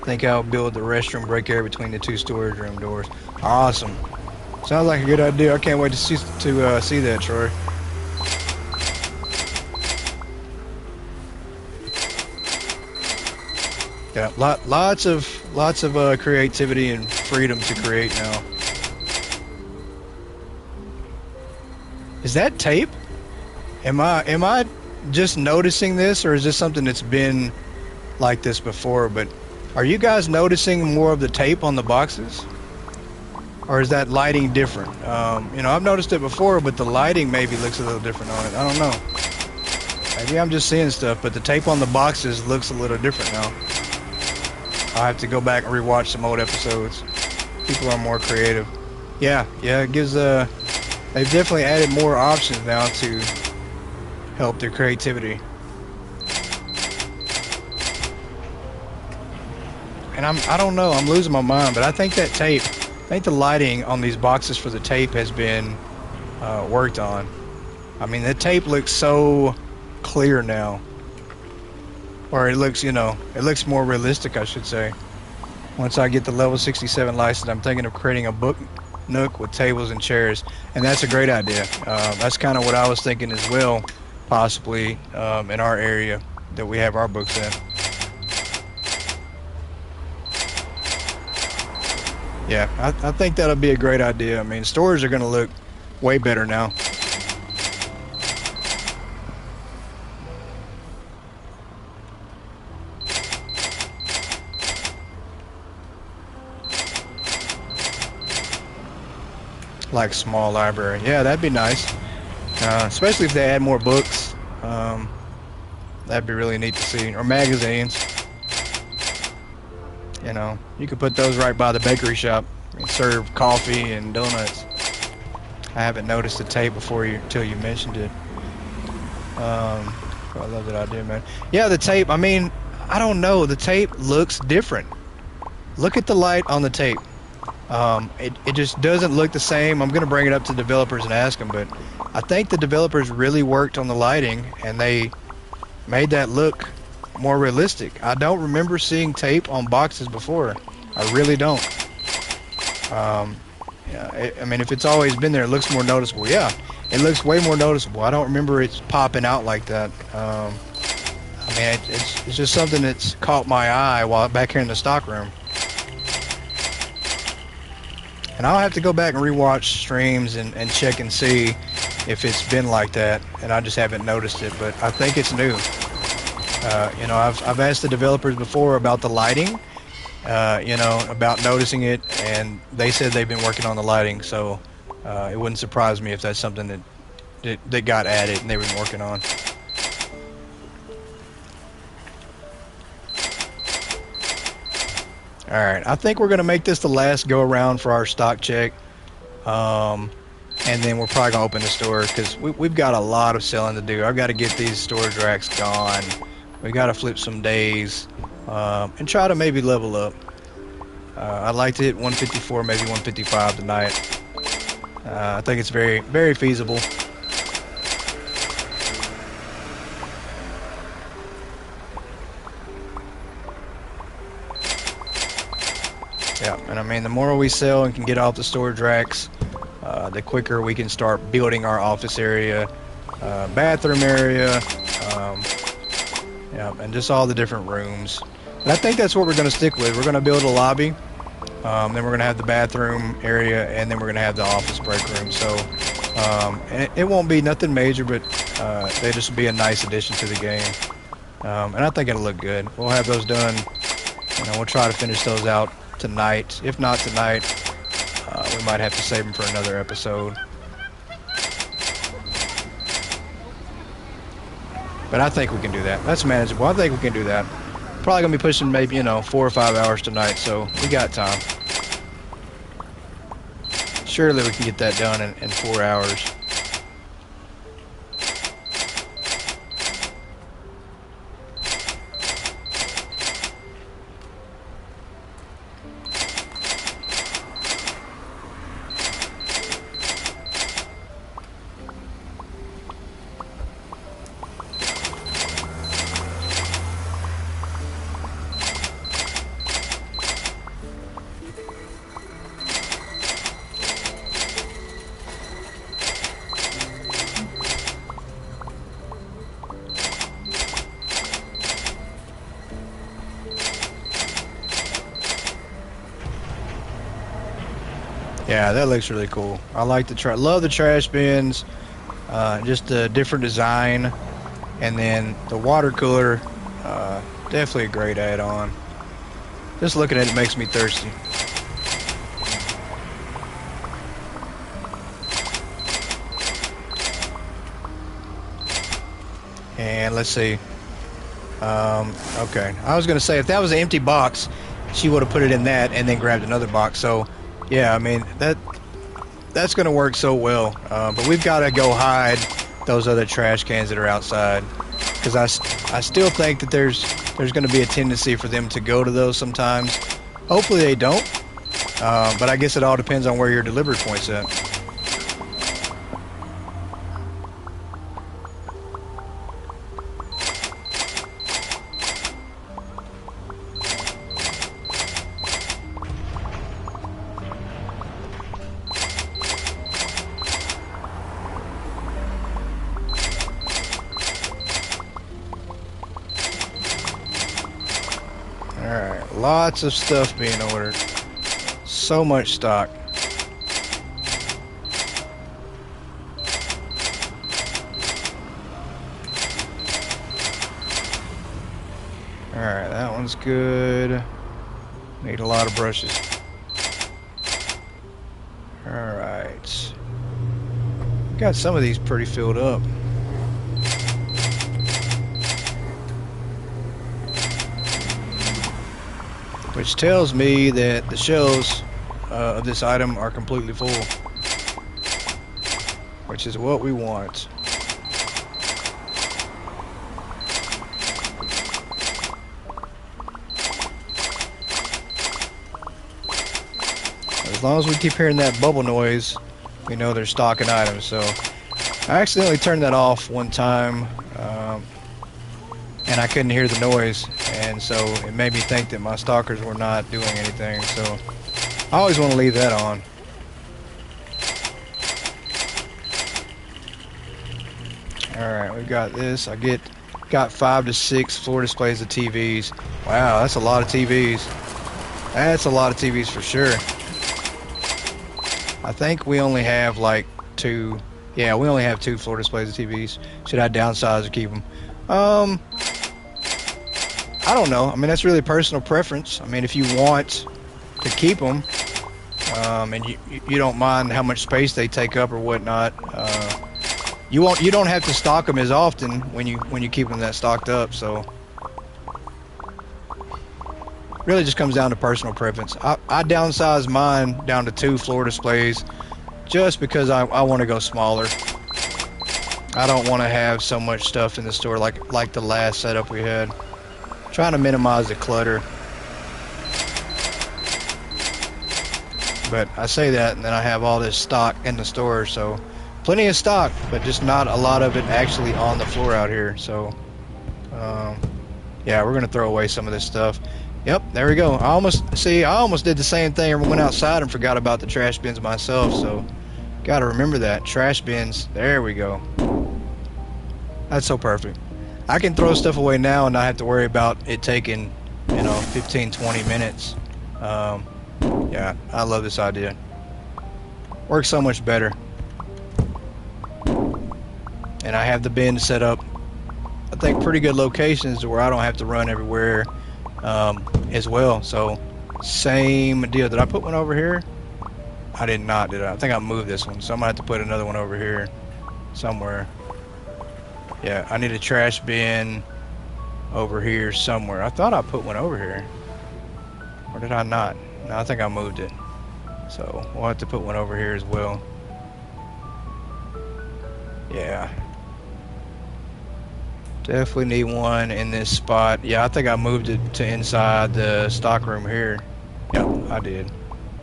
Think I'll build the restroom break area between the two storage room doors. Awesome. Sounds like a good idea. I can't wait to see that, Troy. Yeah, lots of creativity and freedom to create now. Is that tape? Am I just noticing this, or is this something that's been like this before? But are you guys noticing more of the tape on the boxes? Or is that lighting different? You know, I've noticed it before, but the lighting maybe looks a little different on it. I don't know. Maybe I'm just seeing stuff, but the tape on the boxes looks a little different now. I'll have to go back and rewatch some old episodes. People are more creative. Yeah, it gives, they've definitely added more options now to help their creativity. And I don't know, I'm losing my mind, but I think that tape, I think the lighting on these boxes for the tape has been worked on. I mean, the tape looks so clear now. Or it looks, you know, it looks more realistic, I should say. Once I get the level 67 license, I'm thinking of creating a book nook with tables and chairs. And that's a great idea. That's kind of what I was thinking as well, possibly in our area that we have our books in. Yeah, I think that'll be a great idea. I mean, stores are going to look way better now. Like small library. Yeah, that'd be nice. Especially if they add more books. That'd be really neat to see. Or magazines. You know, you could put those right by the bakery shop and serve coffee and donuts. I haven't noticed the tape before until you mentioned it. I love that idea, man. Yeah, the tape. I mean, I don't know. The tape looks different. Look at the light on the tape. It just doesn't look the same. I'm gonna bring it up to developers and ask them, but I think the developers really worked on the lighting and they made that look more realistic. I don't remember seeing tape on boxes before. I really don't. Yeah, I mean, if it's always been there, it looks more noticeable. Yeah, it looks way more noticeable. I don't remember it popping out like that. I mean, it's just something that's caught my eye while back here in the stock room. And I'll have to go back and rewatch streams and check and see if it's been like that, and I just haven't noticed it. But I think it's new. You know, I've asked the developers before about the lighting. You know, about noticing it, and they said they've been working on the lighting, so it wouldn't surprise me if that's something that got added and they've been working on. Alright, I think we're going to make this the last go around for our stock check, and then we're probably going to open the store, because we've got a lot of selling to do. I've got to get these storage racks gone. We got to flip some days, and try to maybe level up. I'd like to hit 154, maybe 155 tonight. I think it's very, very feasible. Yeah, and I mean, the more we sell and can get off the storage racks, the quicker we can start building our office area, bathroom area, yeah, and just all the different rooms. And I think that's what we're going to stick with. We're going to build a lobby, then we're going to have the bathroom area, and then we're going to have the office break room. So and it won't be nothing major, but they just be a nice addition to the game. And I think it'll look good. We'll have those done. You know, we'll try to finish those out tonight. If not tonight, we might have to save them for another episode. But I think we can do that. That's manageable. I think we can do that. Probably gonna be pushing maybe, you know, 4 or 5 hours tonight, so we got time. Surely we can get that done in 4 hours. Yeah, that looks really cool. I like the love the trash bins, just the different design, and then the water cooler, definitely a great add-on. Just looking at it makes me thirsty. And let's see. Okay, I was gonna say if that was an empty box, she would have put it in that and then grabbed another box. So. Yeah, I mean, that's going to work so well. But we've got to go hide those other trash cans that are outside. Because I still think that there's going to be a tendency for them to go to those sometimes. Hopefully they don't. But I guess it all depends on where your delivery point's at. Alright, lots of stuff being ordered. So much stock. Alright, that one's good. Need a lot of brushes. Alright. Got some of these pretty filled up. Which tells me that the shelves of this item are completely full, which is what we want. As long as we keep hearing that bubble noise, we know they're stocking items. So I accidentally turned that off one time, and I couldn't hear the noise, and so it made me think that my stalkers were not doing anything. So I always want to leave that on. Alright, we've got this. Got 5 to 6 floor displays of TVs. Wow, that's a lot of TVs. That's a lot of TVs for sure. I think we only have like 2. Yeah, we only have 2 floor displays of TVs. Should I downsize or keep them? I don't know. I mean, that's really personal preference. I mean, if you want to keep them, and you don't mind how much space they take up or whatnot, you don't have to stock them as often when you keep them that stocked up. So really just comes down to personal preference. I downsize mine down to 2 floor displays just because I want to go smaller. I don't want to have so much stuff in the store like the last setup we had. Trying to minimize the clutter. But I say that and then I have all this stock in the store, so plenty of stock, but just not a lot of it actually on the floor out here. So yeah, we're gonna throw away some of this stuff. Yep, there we go. I almost did the same thing and went outside and forgot about the trash bins myself. So gotta remember that. Trash bins, there we go. That's so perfect. I can throw stuff away now and not have to worry about it taking 15-20 minutes. Yeah, I love this idea. Works so much better. And I have the bin set up, I think, pretty good locations where I don't have to run everywhere as well. So same deal. Did I put one over here? I did not, did I? I think I moved this one, so I'm gonna have to put another one over here somewhere. Yeah, I need a trash bin over here somewhere. I thought I put one over here, or did I not? No, I think I moved it. So we'll have to put one over here as well. Yeah, definitely need one in this spot. Yeah, I think I moved it to inside the stock room here. Yep, I did.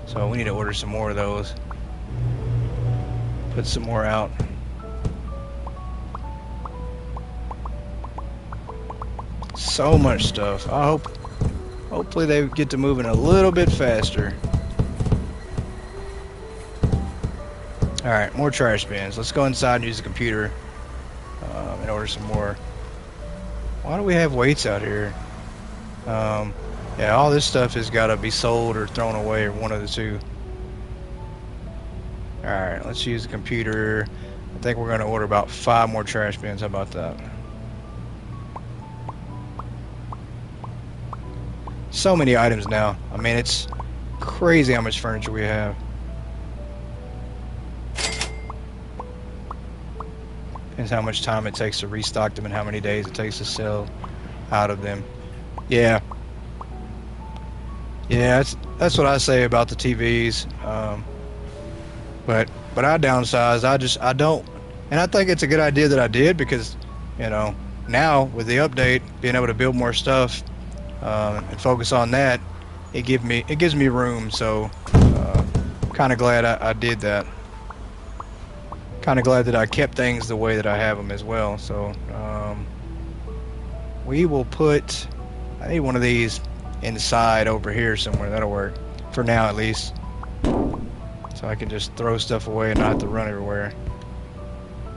So we need to order some more of those. Put some more out. So much stuff. Hopefully they get to moving a little bit faster. Alright, more trash bins. Let's go inside and use the computer and order some more. Why do we have weights out here? Yeah, all this stuff has got to be sold or thrown away, or one of the two. Alright, let's use the computer. I think we're going to order about 5 more trash bins. How about that? So many items now. I mean, it's crazy how much furniture we have. Depends how much time it takes to restock them and how many days it takes to sell out of them. Yeah. Yeah, that's what I say about the TVs. But I downsize. I don't, and I think it's a good idea that I did, because now with the update, being able to build more stuff and focus on that, it gives me room. So kind of glad I did that. Kind of glad that I kept things the way that I have them as well. So we will put, I need one of these inside over here somewhere. That'll work for now, at least, so I can just throw stuff away and not have to run everywhere.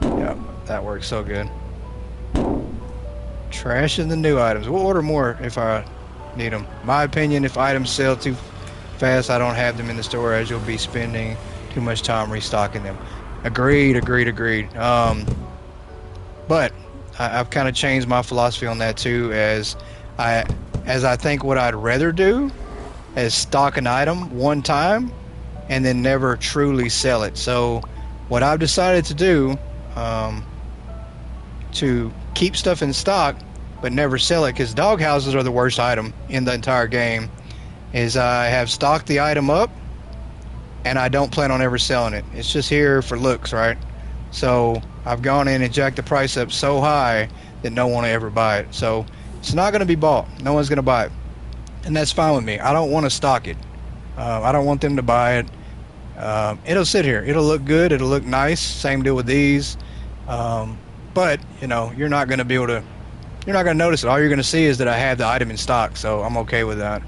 Yeah, that works so good. Trash and the new items. We'll order more if I need them. My opinion, if items sell too fast, I don't have them in the store, as you'll be spending too much time restocking them. Agreed. But I've kind of changed my philosophy on that too, as I think what I'd rather do is stock an item one time and then never truly sell it. So what I've decided to do, to keep stuff in stock but never sell it, because dog houses are the worst item in the entire game, is I have stocked the item up and I don't plan on ever selling it. It's just here for looks, right? So I've gone in and jacked the price up so high that no one will ever buy it. So it's not going to be bought. No one's going to buy it, and that's fine with me. I don't want to stock it. I don't want them to buy it. It'll sit here. It'll look good. It'll look nice. Same deal with these. But you know, you're not going to be able to. You're not going to notice it. All you're going to see is that I have the item in stock, so I'm okay with that.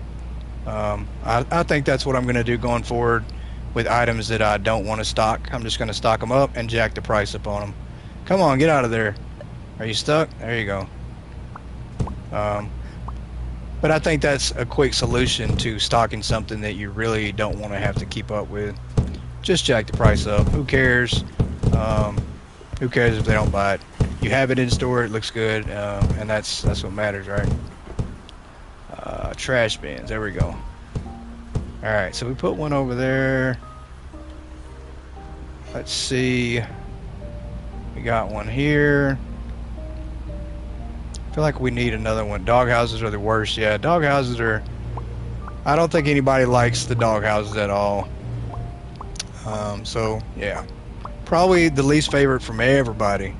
I think that's what I'm going to do going forward with items that I don't want to stock. I'm just going to stock them up and jack the price up on them. Come on, get out of there. Are you stuck? There you go. But I think that's a quick solution to stocking something that you really don't want to have to keep up with. Just jack the price up. Who cares? Who cares if they don't buy it? You have it in store, it looks good, and that's what matters, right? Trash bins, there we go. Alright, so we put one over there. Let's see. We got one here. I feel like we need another one. Dog houses are the worst. Yeah, dog houses are... I don't think anybody likes the dog houses at all. So, yeah. Probably the least favorite from everybody.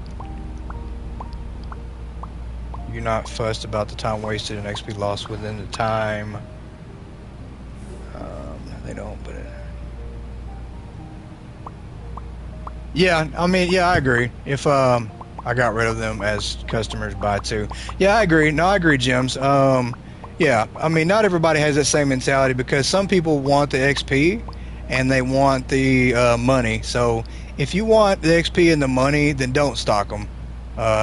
You're not fussed about the time wasted and XP lost within the time. They don't, but... Yeah, I mean, yeah, I agree. If I got rid of them as customers buy too. Yeah, I agree. No, I agree, Jims. Yeah, I mean, not everybody has that same mentality because some people want the XP and they want the money. So if you want the XP and the money, then don't stock them.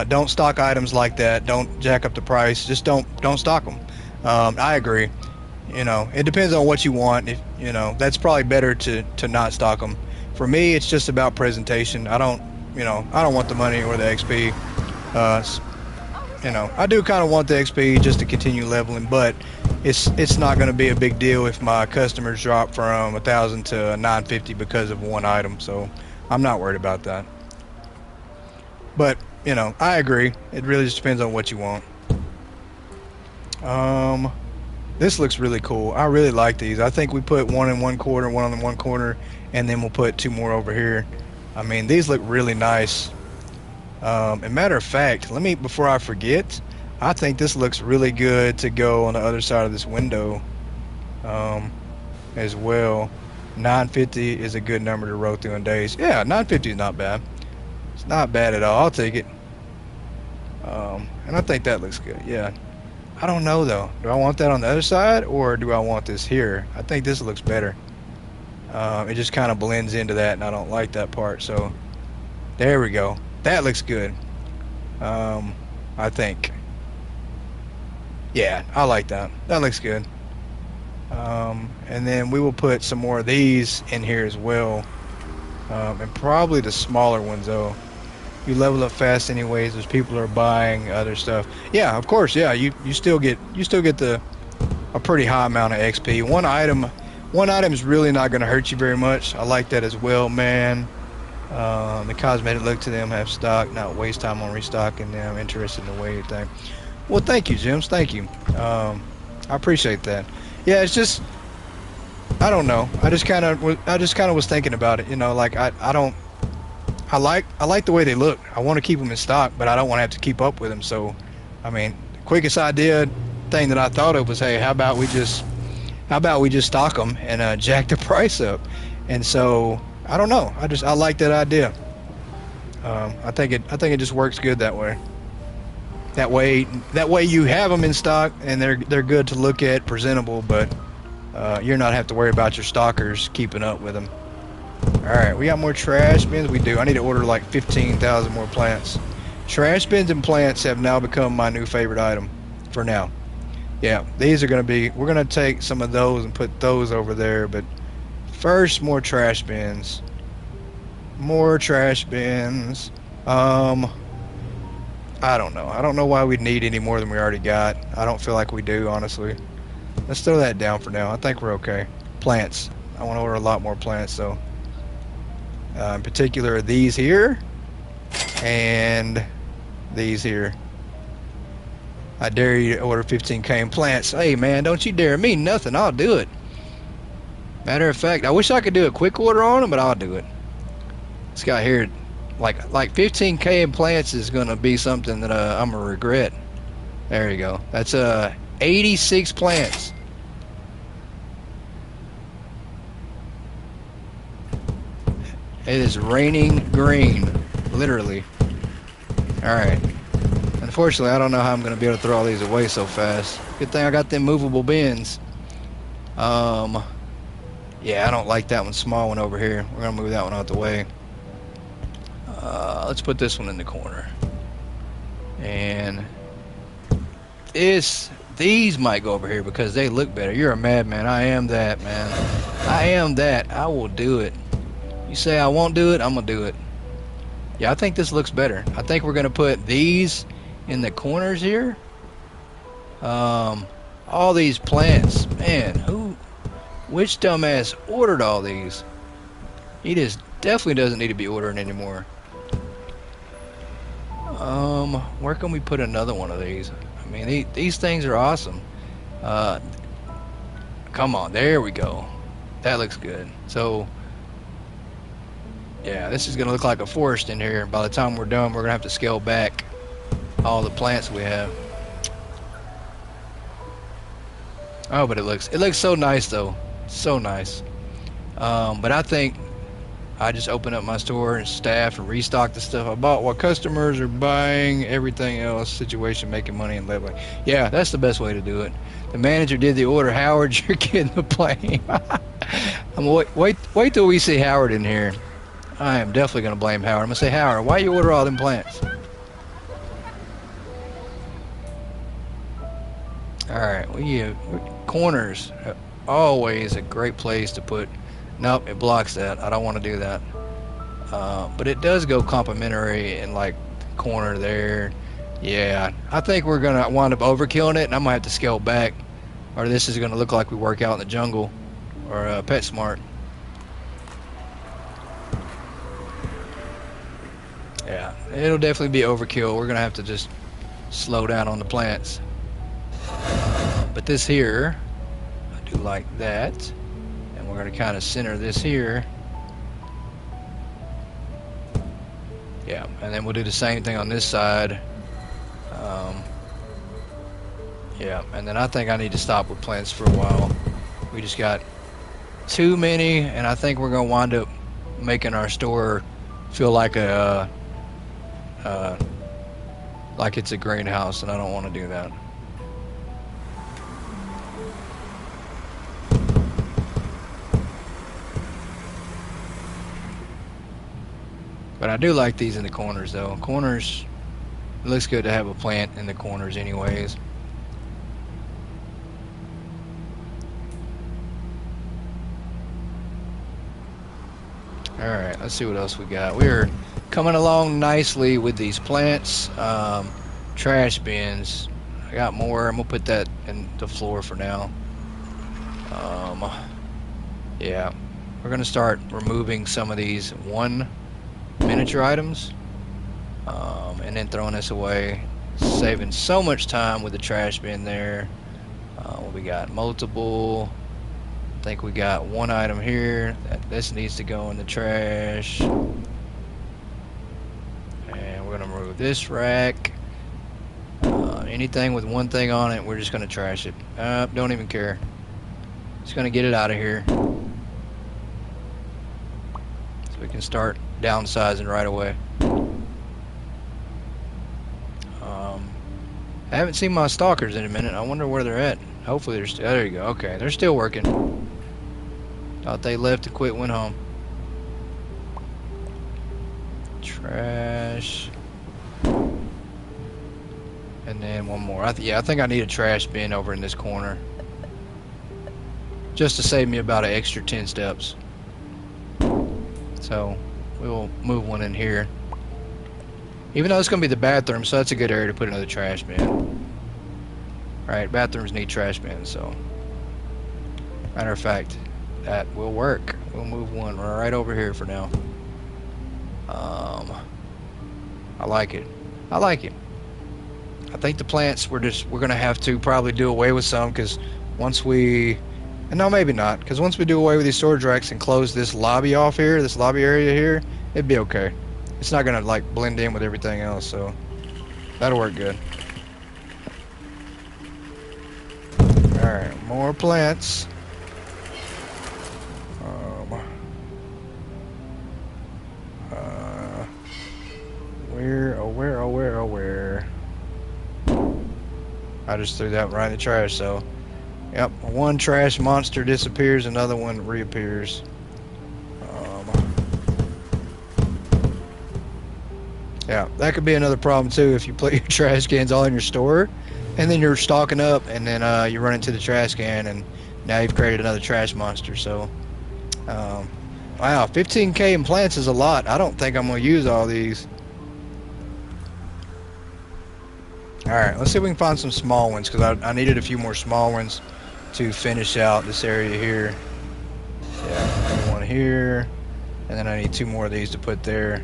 Don't stock items like that. Don't jack up the price. Just don't stock them. I agree. You know, it depends on what you want. If you know, that's probably better to not stock them. For me, it's just about presentation. I don't want the money or the XP. You know, I do kind of want the XP just to continue leveling, but it's not going to be a big deal if my customers drop from 1,000 to 950 because of one item. So I'm not worried about that. But you know, I agree. It really just depends on what you want. This looks really cool. I really like these. I think we put one in one corner, one on the one corner, and then we'll put two more over here. I mean, these look really nice. And matter of fact, before I forget, I think this looks really good to go on the other side of this window as well. 950 is a good number to roll through in days. Yeah, 950 is not bad. It's not bad at all. I'll take it. And I think that looks good. Yeah. I don't know though. Do I want that on the other side or do I want this here? I think this looks better. It just kind of blends into that and I don't like that part. So there we go. That looks good. I think. Yeah, I like that. That looks good. And then we will put some more of these in here as well. And probably the smaller ones though. You level up fast anyways as people are buying other stuff. Yeah, of course. Yeah, you still get a pretty high amount of XP. One item is really not going to hurt you very much. I like that as well, man. The cosmetic look to them, have stock, not waste time on restocking them. Interested in the way you think. Well, thank you, Jims. Thank you. I appreciate that. Yeah, it's just I don't know. I just kind of was thinking about it. You know, like I like the way they look. I want to keep them in stock, but I don't want to have to keep up with them. So, I mean, the quickest thing that I thought of was, hey, how about we just stock them and jack the price up? And so I don't know. I like that idea. I think it just works good that way. That way you have them in stock and they're good to look at, presentable, but you're not have to worry about your stockers keeping up with them. Alright, we got more trash bins. We do. I need to order like 15,000 more plants. Trash bins and plants have now become my new favorite item for now. Yeah, these are going to be... We're going to take some of those and put those over there, but first, more trash bins. More trash bins. I don't know. I don't know why we'd need any more than we already got. I don't feel like we do, honestly. Let's throw that down for now. I think we're okay. Plants. I want to order a lot more plants, though. In particular, these here and these here. I dare you to order 15K in plants. Hey, man, don't you dare me nothing. I'll do it. Matter of fact, I wish I could do a quick order on them, but I'll do it. This guy here, like 15K in plants is going to be something that I'm going to regret. There you go. That's 86 plants. It is raining green, literally. Alright. Unfortunately, I don't know how I'm going to be able to throw all these away so fast. Good thing I got them movable bins. Yeah, I don't like that one, small one over here. We're going to move that one out the way. Let's put this one in the corner. And these might go over here because they look better. You're a madman. I am that, man. I am that. I will do it. You say I won't do it, I'm going to do it. Yeah, I think this looks better. I think we're going to put these in the corners here. All these plants. Man, which dumbass ordered all these? He just definitely doesn't need to be ordering anymore. Where can we put another one of these? I mean, these things are awesome. Come on, there we go. That looks good. So, yeah, this is going to look like a forest in here. By the time we're done, we're going to have to scale back all the plants we have. Oh, but it looks so nice, though. So nice. But I think I just open up my store and staff and restock the stuff I bought while customers are buying everything else. Situation, making money, and leveling. Yeah, that's the best way to do it. The manager did the order. Howard, you're getting the blame. Wait till we see Howard in here. I am definitely going to blame Howard. I'm going to say, Howard, why you order all them plants? Alright, corners. Always a great place to put. Nope, it blocks that. I don't want to do that. But it does go complimentary in like the corner there. Yeah, I think we're going to wind up overkilling it, and I'm going to have to scale back. Or this is going to look like we work out in the jungle. Or PetSmart. Yeah, it'll definitely be overkill. We're going to have to just slow down on the plants. But this here, I do like that. And we're going to kind of center this here. Yeah, and then we'll do the same thing on this side. Yeah, and then I think I need to stop with plants for a while. We just got too many, and I think we're going to wind up making our store feel like like it's a greenhouse, and I don't want to do that. But I do like these in the corners, though. Corners, it looks good to have a plant in the corners anyways. Alright, let's see what else we got. We're coming along nicely with these plants. Trash bins. I got more. I'm going to put that in the floor for now. Yeah, we're going to start removing some of these miniature items, and then throwing this away, saving so much time with the trash bin there. We got multiple. I think we got one item here this needs to go in the trash, and we're gonna remove this rack. Anything with one thing on it, we're just gonna trash it. Don't even care. Just gonna get it out of here so we can start downsizing right away. I haven't seen my stalkers in a minute. I wonder where they're at. Hopefully they're still. There you go. Okay, they're still working. Thought they left and quit, went home. Trash. And then one more. I think I need a trash bin over in this corner, just to save me about an extra 10 steps. So we'll move one in here. Even though it's going to be the bathroom, so that's a good area to put another trash bin. Right, bathrooms need trash bins, so. Matter of fact, that will work. We'll move one right over here for now. I like it. I like it. I think the plants, we're going to have to probably do away with some, because once we... And no, maybe not, because once we do away with these storage racks and close this lobby off here, this lobby area here, it'd be okay. It's not gonna like blend in with everything else, so that'll work good. Alright, more plants. I just threw that right in the trash. So, yep, one trash monster disappears, another one reappears. Yeah, that could be another problem too if you put your trash cans all in your store, and then you're stocking up, and then you run into the trash can, and now you've created another trash monster. So, wow, 15K in plants is a lot. I don't think I'm gonna use all these. All right, let's see if we can find some small ones because I needed a few more small ones to finish out this area here. Yeah, one here, and then I need 2 more of these to put there.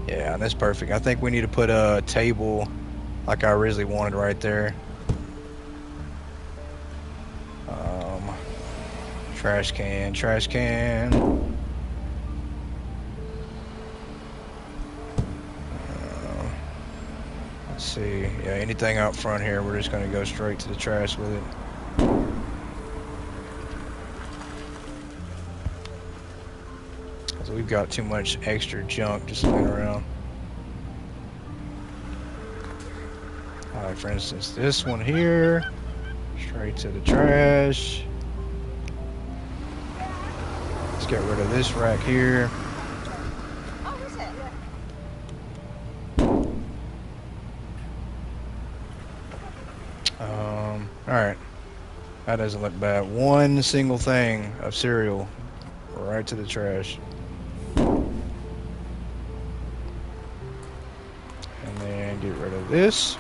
Yeah, that's perfect. I think we need to put a table like I originally wanted right there. Trash can, trash can. Let's see. Yeah, anything out front here, we're just going to go straight to the trash with it. So we've got too much extra junk just laying around. Alright, for instance, this one here, straight to the trash. Let's get rid of this rack here. Alright, that doesn't look bad. One single thing of cereal right to the trash. And then get rid of this.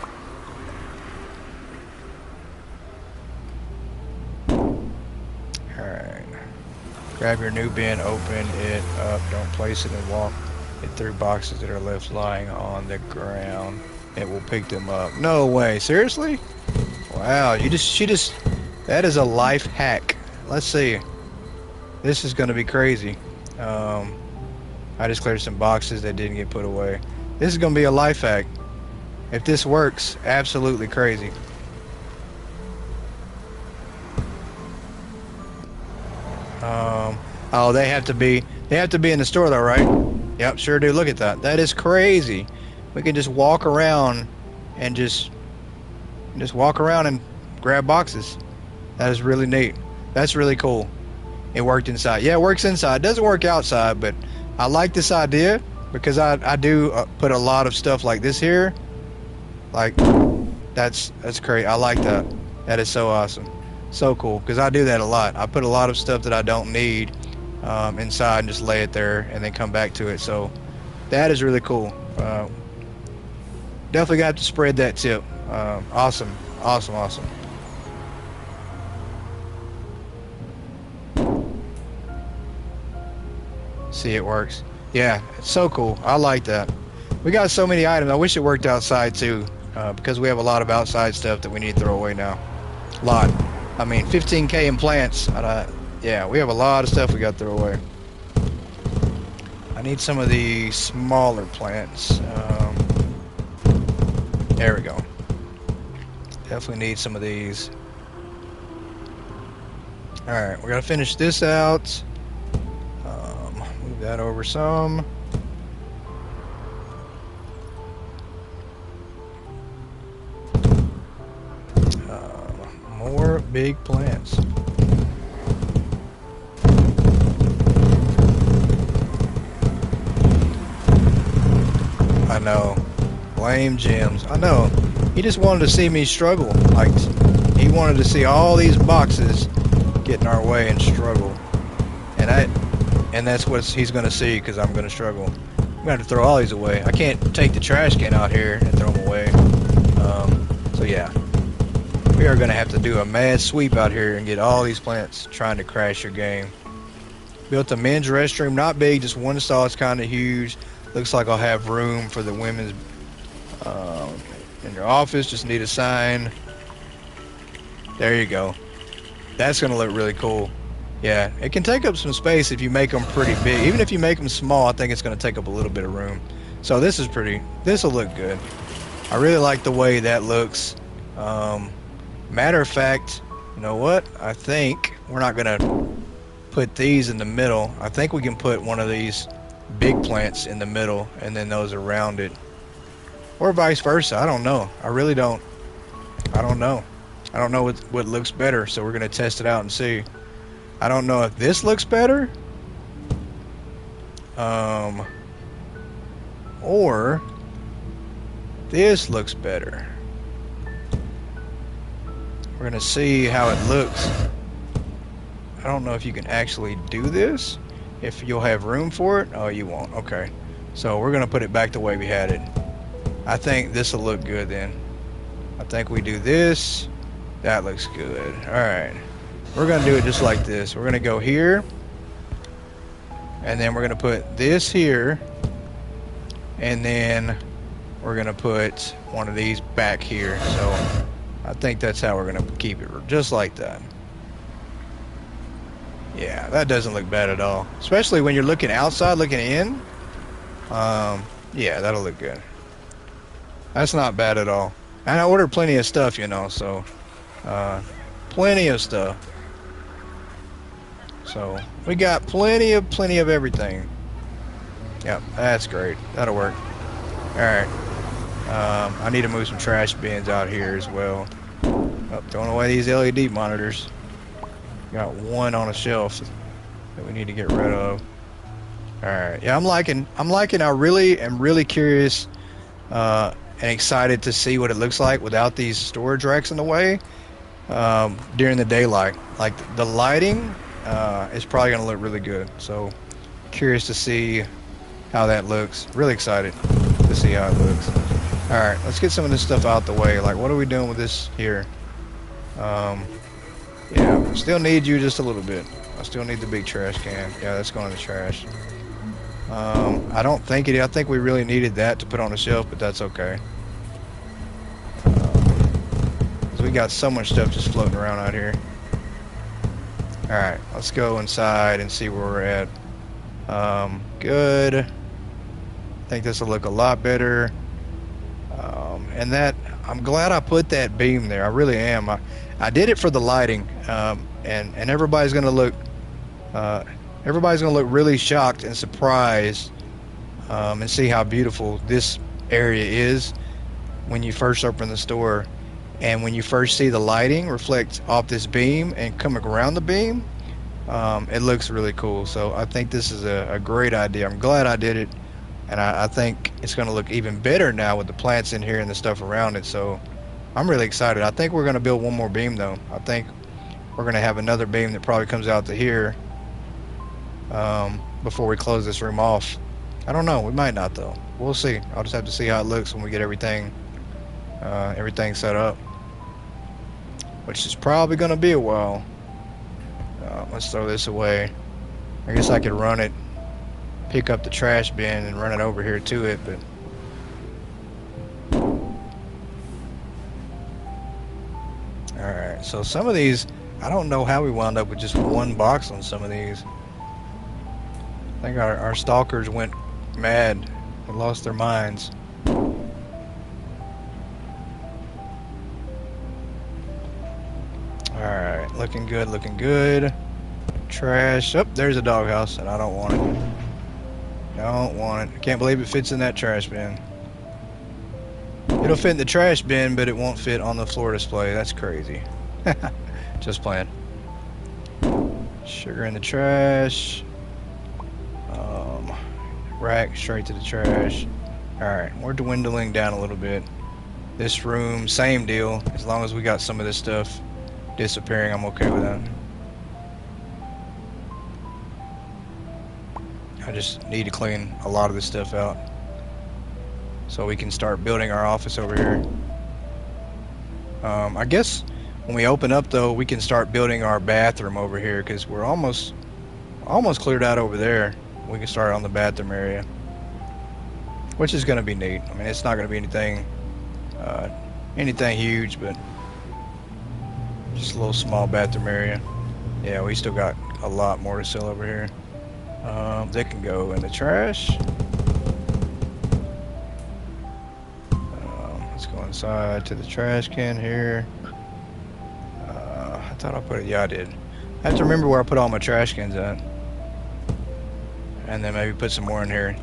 Alright. Grab your new bin, open it up, don't place it and walk it through boxes that are left lying on the ground. It will pick them up. No way, seriously? Wow, that is a life hack. Let's see. This is gonna be crazy. I just cleared some boxes that didn't get put away. This is gonna be a life hack. If this works, absolutely crazy. Oh, they have to be in the store though, right? Yep, sure do. Look at that. That is crazy. We can just walk around and just walk around and grab boxes. That is really neat. That's really cool. It worked inside. Yeah, it works inside. It doesn't work outside, but I like this idea because I do put a lot of stuff like this here. Like, that's great. I like that. That is so awesome. So cool, because I do that a lot. I put a lot of stuff that I don't need inside and just lay it there and then come back to it. So that is really cool. Definitely got to spread that tip. Awesome. See, it works. Yeah, it's so cool. I like that. We got so many items. I wish it worked outside too, because we have a lot of outside stuff that we need to throw away now. A lot. I mean, 15K in plants. Yeah, we have a lot of stuff we got to throw away. I need some of the smaller plants. There we go. Definitely need some of these. Alright, we're going to finish this out. Move that over some. More big plants. I know. Lame Jims. I know. He just wanted to see me struggle. Like, he wanted to see all these boxes get in our way and struggle. And that's what he's going to see, because I'm going to struggle. I'm going to have to throw all these away. I can't take the trash can out here and throw them away. So yeah. We are going to have to do a mad sweep out here and get all these plants trying to crash your game. Built a men's restroom. Not big, just one stall. It's kind of huge. Looks like I'll have room for the women's in your office. Just need a sign. There you go. That's going to look really cool. Yeah, it can take up some space if you make them pretty big. Even if you make them small, I think it's going to take up a little bit of room. So this will look good. I really like the way that looks. Matter of fact, you know what? I think we're not going to put these in the middle. I think we can put one of these big plants in the middle and then those around it. Or vice versa. I don't know. I really don't. I don't know. I don't know what looks better, so we're gonna test it out and see. I don't know if this looks better, or this looks better. We're gonna see how it looks. I don't know if you can actually do this, if you'll have room for it. Oh, you won't. Okay, so we're gonna put it back the way we had it. I think this will look good then. I think we do this. That looks good. Alright, we're gonna do it just like this. We're gonna go here, and then we're gonna put this here, and then we're gonna put one of these back here. So I think that's how we're gonna keep it, just like that. Yeah, that doesn't look bad at all, especially when you're looking outside, looking in. Yeah, that'll look good. That's not bad at all. And I ordered plenty of stuff, you know, so plenty of stuff. So we got plenty of everything. Yep, that's great. That'll work. All right. I need to move some trash bins out here as well. Oh, throwing away these LED monitors. Got one on a shelf that we need to get rid of. All right. Yeah, I'm liking. I really am really curious and excited to see what it looks like without these storage racks in the way during the daylight. Like the lighting is probably gonna look really good. So curious to see how that looks. Really excited to see how it looks. All right, let's get some of this stuff out the way. Like, what are we doing with this here? Yeah, still need you just a little bit. I still need the big trash can. Yeah, that's going in the trash. I don't think it. I think we really needed that to put on the shelf, but that's okay. 'Cause we got so much stuff just floating around out here. All right, let's go inside and see where we're at. Good. I think this will look a lot better. And that, I'm glad I put that beam there. I really am. I did it for the lighting, and everybody's gonna look really shocked and surprised and see how beautiful this area is when you first open the store, and when you first see the lighting reflect off this beam and coming around the beam. It looks really cool. So I think this is a great idea. I'm glad I did it, and I think it's going to look even better now with the plants in here and the stuff around it. So I'm really excited. I think we're going to build one more beam though. I think we're going to have another beam that probably comes out to here before we close this room off. I don't know. We might not though. We'll see. I'll just have to see how it looks when we get everything set up, which is probably going to be a while. Let's throw this away. I guess I could run it, pick up the trash bin and run it over here to it, but alright, so some of these, I don't know how we wound up with just one box on some of these. I think our stalkers went mad and lost their minds. Alright, looking good, looking good. Trash. Oh, there's a doghouse, and I don't want it. Don't want it. I can't believe it fits in that trash bin. It'll fit in the trash bin, but it won't fit on the floor display. That's crazy. Just playing. Sugar in the trash. Rack straight to the trash. Alright, we're dwindling down a little bit. This room, same deal. As long as we got some of this stuff disappearing, I'm okay with that. I just need to clean a lot of this stuff out so we can start building our office over here. I guess when we open up though, we can start building our bathroom over here, because we're almost cleared out over there. We can start on the bathroom area, which is going to be neat. I mean, it's not going to be anything huge, but just a little small bathroom area. Yeah, we still got a lot more to sell over here. They can go in the trash. Let's go inside to the trash can here. I thought I put it. Yeah, I did. I have to remember where I put all my trash cans at, and then maybe put some more in here.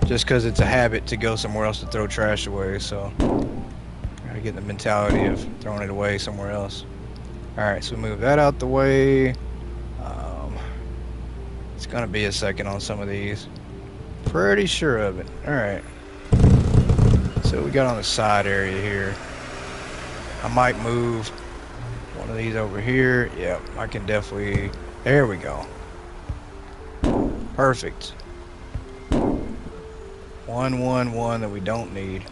Just because it's a habit to go somewhere else to throw trash away. So gotta get the mentality of throwing it away somewhere else. Alright, so move that out the way. It's gonna be a second on some of these. Pretty sure of it. Alright. So we got on the side area here. I might move one of these over here. Yep, I can definitely... There we go. Perfect. 111 that we don't need.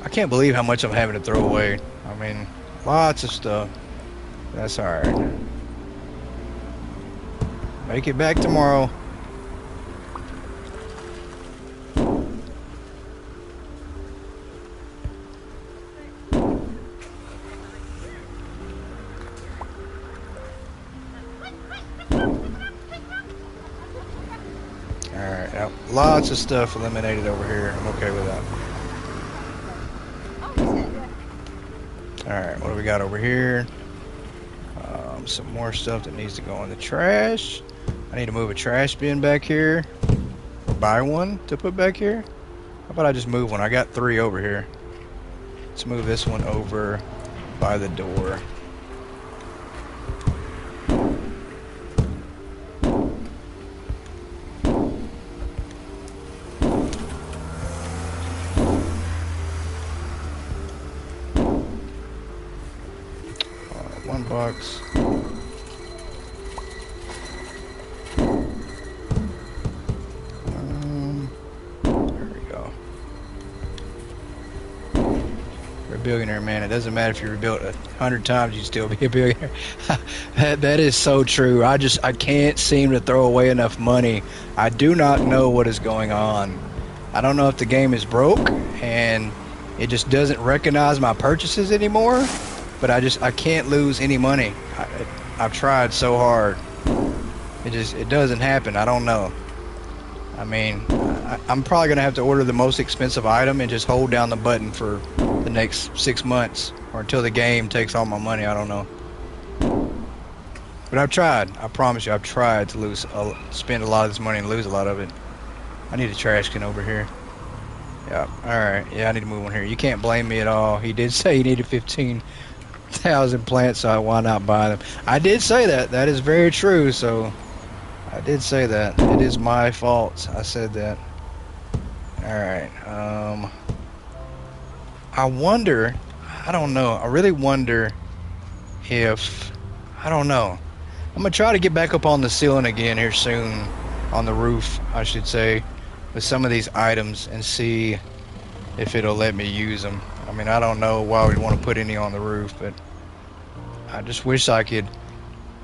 I can't believe how much I'm having to throw away. I mean, lots of stuff. That's alright. Make it back tomorrow. Alright, now lots of stuff eliminated over here. I'm okay with that. Alright, what do we got over here? Some more stuff that needs to go in the trash. I need to move a trash bin back here. Or buy one to put back here. How about I just move one? I got 3 over here. Let's move this one over by the door. $1. There we go. You're a billionaire, man. It doesn't matter if you rebuilt 100 times, you'd still be a billionaire. that is so true. I can't seem to throw away enough money. I do not know what is going on. I don't know if the game is broke and it just doesn't recognize my purchases anymore. But I can't lose any money. I've tried so hard. It doesn't happen. I don't know. I mean, I'm probably gonna have to order the most expensive item and just hold down the button for the next 6 months or until the game takes all my money. I don't know. But I've tried. I promise you, I've tried to spend a lot of this money and lose a lot of it. I need a trash can over here. Yeah. All right. Yeah, I need to move on here. You can't blame me at all. He did say he needed 15,000 plants, so why not buy them? I did say that. That is very true. So I did say that. It is my fault. I said that. All right. I wonder. I don't know. I really wonder if. I don't know. I'm gonna try to get back up on the ceiling again here soon, on the roof, I should say, with some of these items and see if it'll let me use them. I mean, I don't know why we'd want to put any on the roof, but I just wish I could.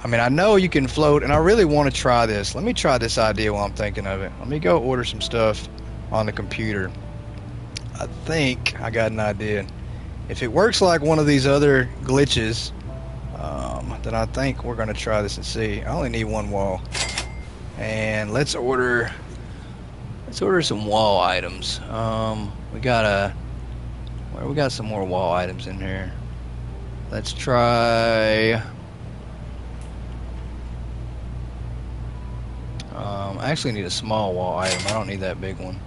I mean, I know you can float, and I really want to try this. Let me try this idea while I'm thinking of it. Let me go order some stuff on the computer. I think I got an idea. If it works like one of these other glitches, then I think we're going to try this and see. I only need one wall. And let's order some wall items. We got some more wall items in here. Let's try. I actually need a small wall item. I don't need that big one.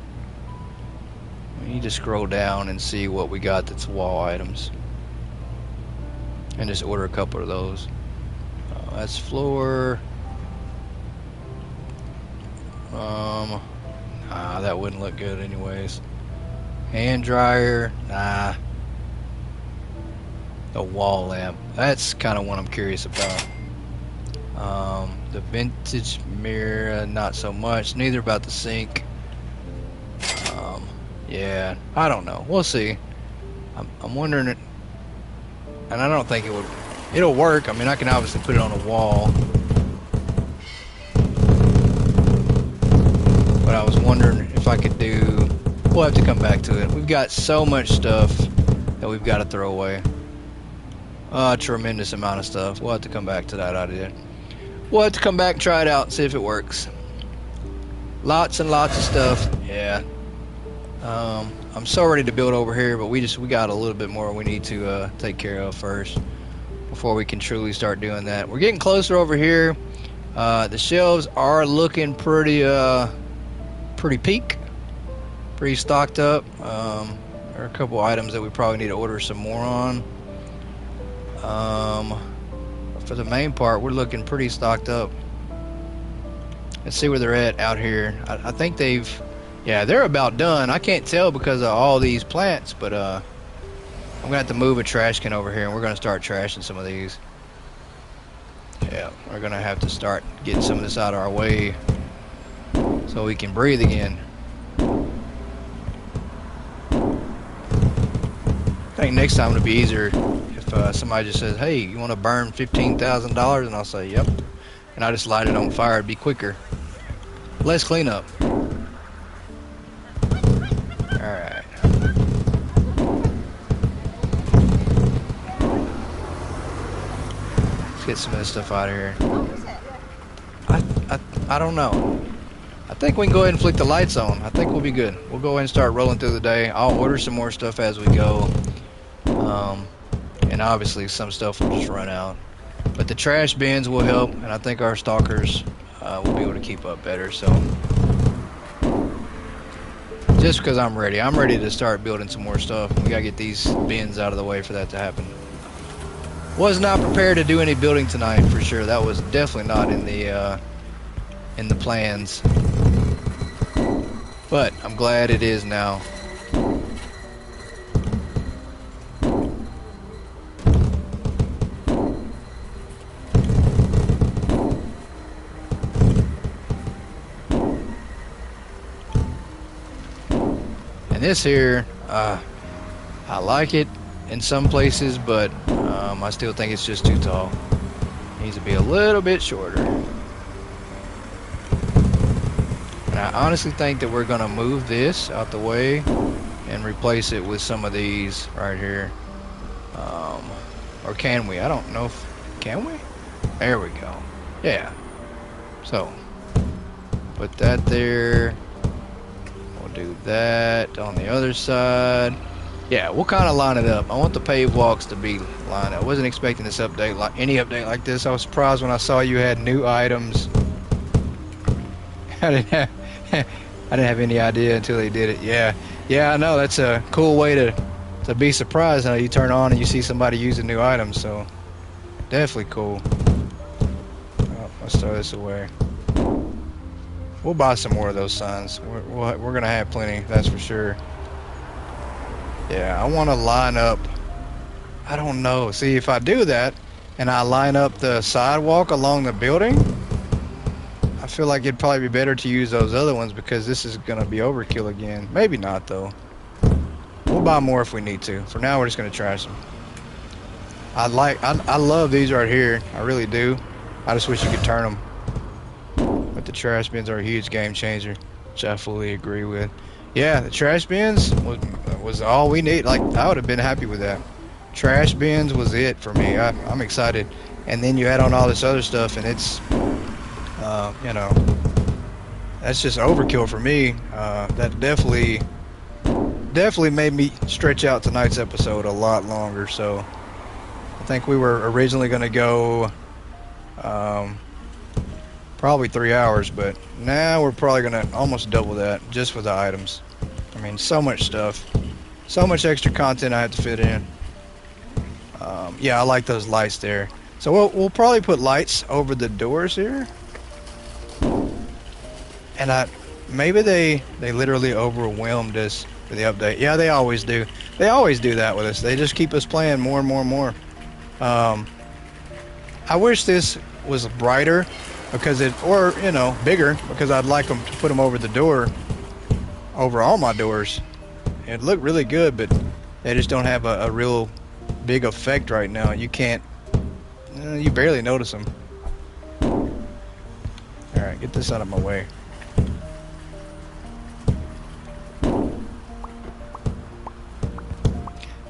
We need to scroll down and see what we got that's wall items, and just order a couple of those. That's floor. That wouldn't look good anyways. Hand dryer, nah. A wall lamp, that's kind of what I'm curious about. The vintage mirror, not so much. Neither about the sink. Yeah, I don't know. We'll see. I'm wondering it, and I don't think it'll work. I mean, I can obviously put it on a wall, but I was wondering if I could do. We'll have to come back to it. We've got so much stuff that we've got to throw away. A tremendous amount of stuff. We'll have to come back to that idea. We'll have to come back and try it out and see if it works. Lots and lots of stuff. Yeah. I'm so ready to build over here, but we got a little bit more we need to take care of first before we can truly start doing that. We're getting closer over here. The shelves are looking pretty peak. pretty stocked up. There are a couple items that we probably need to order some more on. For the main part, we're looking pretty stocked up. Let's see where they're at out here. I think yeah, they're about done. I can't tell because of all these plants, but I'm gonna have to move a trash can over here, and we're gonna start trashing some of these. Yeah, we're gonna have to start getting some of this out of our way so we can breathe again. I think next time it'll be easier if somebody just says, "Hey, you want to burn $15,000?" and I'll say, "Yep," and I just light it on fire. It'd be quicker, less cleanup. All right. Let's get some of this stuff out of here. I don't know. I think we can go ahead and flick the lights on. I think we'll be good. We'll go ahead and start rolling through the day. I'll order some more stuff as we go. And obviously some stuff will just run out. But the trash bins will help, and I think our stalkers will be able to keep up better. So just because I'm ready to start building some more stuff. We gotta get these bins out of the way for that to happen. Was not prepared to do any building tonight for sure. That was definitely not in the plans. But I'm glad it is now. And this here, I like it in some places, but I still think it's just too tall. It needs to be a little bit shorter. And I honestly think that we're going to move this out the way and replace it with some of these right here. Or can we? I don't know if... Can we? There we go. Yeah. So, put that there. We'll do that on the other side. Yeah, we'll kind of line it up. I want the paved walks to be lined up. I wasn't expecting this update, like any update like this. I was surprised when I saw you had new items. I didn't have any idea until they did it. Yeah, I know. That's a cool way to be surprised. How you turn on and you see somebody using new items. So definitely cool. Oh, let's throw this away. We'll buy some more of those signs. We're gonna have plenty, that's for sure. Yeah, I want to line up. I don't know. See, if I do that and I line up the sidewalk along the building, I feel like it'd probably be better to use those other ones because this is gonna be overkill again. Maybe not though. We'll buy more if we need to. For now, we're just gonna trash them. I love these right here. I really do. I just wish you could turn them. But the trash bins are a huge game changer, which I fully agree with. Yeah, the trash bins was all we need. Like, I would have been happy with that. Trash bins was it for me. I'm excited. And then you add on all this other stuff, and it's, you know, that's just overkill for me. That definitely made me stretch out tonight's episode a lot longer. So I think we were originally going to go probably 3 hours, but now we're probably going to almost double that just with the items. I mean, so much stuff, so much extra content I have to fit in. Yeah, I like those lights there. So we'll probably put lights over the doors here. And maybe they literally overwhelmed us with the update. Yeah, they always do. They always do that with us. They just keep us playing more and more and more. I wish this was brighter because or you know, bigger, because I'd like them to put them over the door, over all my doors. It'd look really good, but they just don't have a real big effect right now. You can't, you barely notice them. Alright, get this out of my way.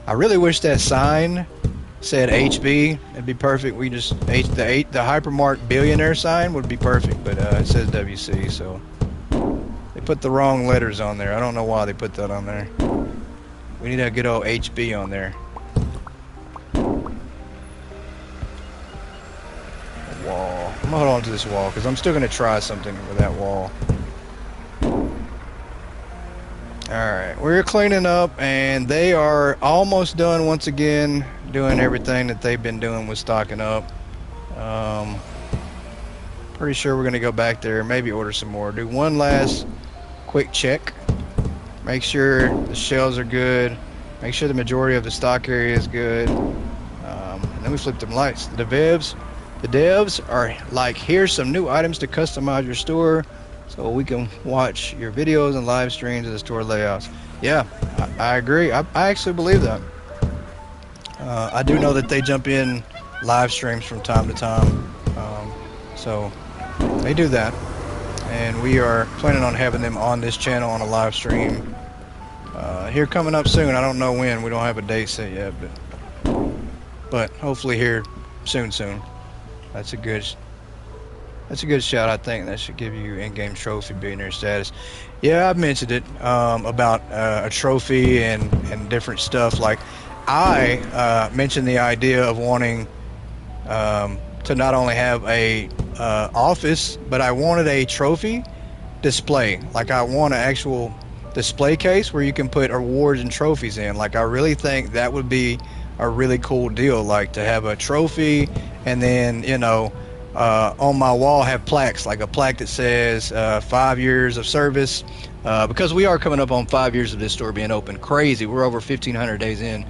I really wish that sign said HB. It'd be perfect. We just the Hypermarket Billionaire sign would be perfect, but it says WC, so they put the wrong letters on there. I don't know why they put that on there. We need a good old HB on there. Wall. I'm gonna hold on to this wall because I'm still gonna try something with that wall. Alright, we're cleaning up, and they are almost done once again, doing everything that they've been doing with stocking up. Pretty sure we're going to go back there, maybe order some more. Do one last quick check. Make sure the shelves are good. Make sure the majority of the stock area is good. And then we flip them lights. The devs are like, here's some new items to customize your store, so we can watch your videos and live streams of the store layouts. Yeah, I agree. I actually believe that. I do know that they jump in live streams from time to time, so they do that, and we are planning on having them on this channel on a live stream here coming up soon. I don't know when. We don't have a date set yet, but hopefully here soon. That's a good shout. I think that should give you in-game trophy billionaire status. Yeah, I've mentioned it about a trophy and different stuff. Like, I mentioned the idea of wanting to not only have a office, but I wanted a trophy display. Like, I want an actual display case where you can put awards and trophies in. Like, I really think that would be a really cool deal, like to have a trophy, and then, you know, on my wall have plaques, like a plaque that says 5 years of service, because we are coming up on 5 years of this store being open. Crazy. We're over 1,500 days in.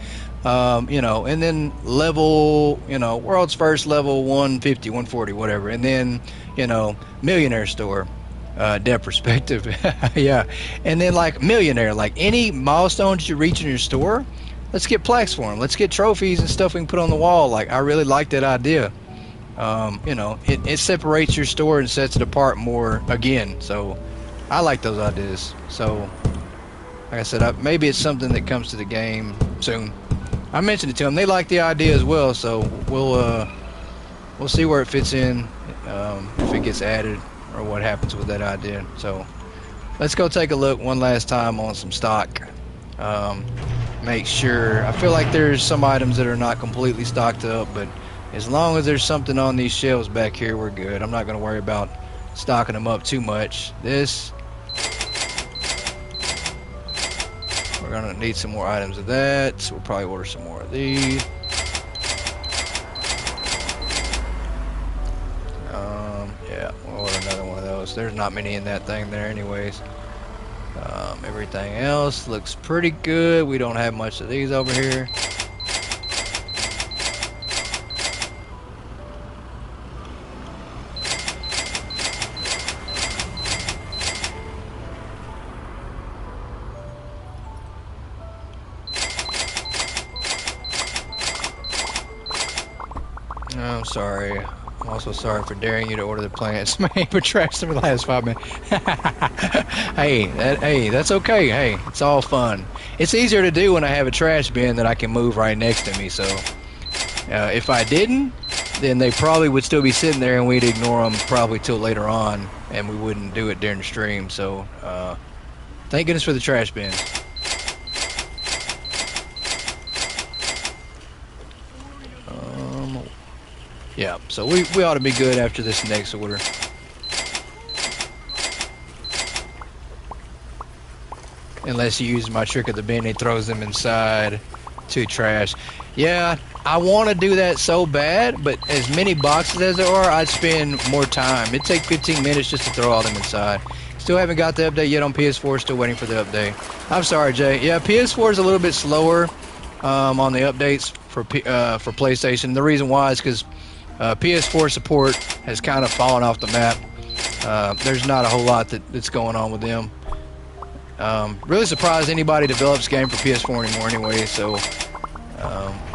You know, and then level, you know, world's first level 150, 140, whatever. And then, you know, millionaire store, debt perspective. Yeah. And then, like, millionaire, like any milestones you reach in your store, let's get plaques for them. Let's get trophies and stuff we can put on the wall. Like, I really like that idea. You know, it separates your store and sets it apart more again. So I like those ideas. So, like I said, maybe it's something that comes to the game soon. I mentioned it to them. They like the idea as well, so we'll see where it fits in, if it gets added or what happens with that idea. So let's go take a look one last time on some stock. Make sure. I feel like there's some items that are not completely stocked up, but as long as there's something on these shelves back here, we're good. I'm not going to worry about stocking them up too much. We're going to need some more items of that, so we'll probably order some more of these. Yeah, we'll order another one of those. There's not many in that thing there anyways. Everything else looks pretty good. We don't have much of these over here. I'm sorry. I'm also sorry for daring you to order the plants. Man, but trashed them in the last 5 minutes. Hey, that's okay. Hey, it's all fun. It's easier to do when I have a trash bin that I can move right next to me. So, if I didn't, then they probably would still be sitting there, and we'd ignore them probably till later on, and we wouldn't do it during the stream. So, thank goodness for the trash bins. Yeah, so we ought to be good after this next order. Unless you use my trick of the bin, it throws them inside to trash. Yeah, I want to do that so bad, but as many boxes as there are, I'd spend more time. It'd take 15 minutes just to throw all them inside. Still haven't got the update yet on PS4, still waiting for the update. I'm sorry, Jay. Yeah, PS4 is a little bit slower on the updates for PlayStation. The reason why is because PS4 support has kind of fallen off the map. There's not a whole lot that's going on with them. Really surprised anybody develops game for PS4 anymore anyway, so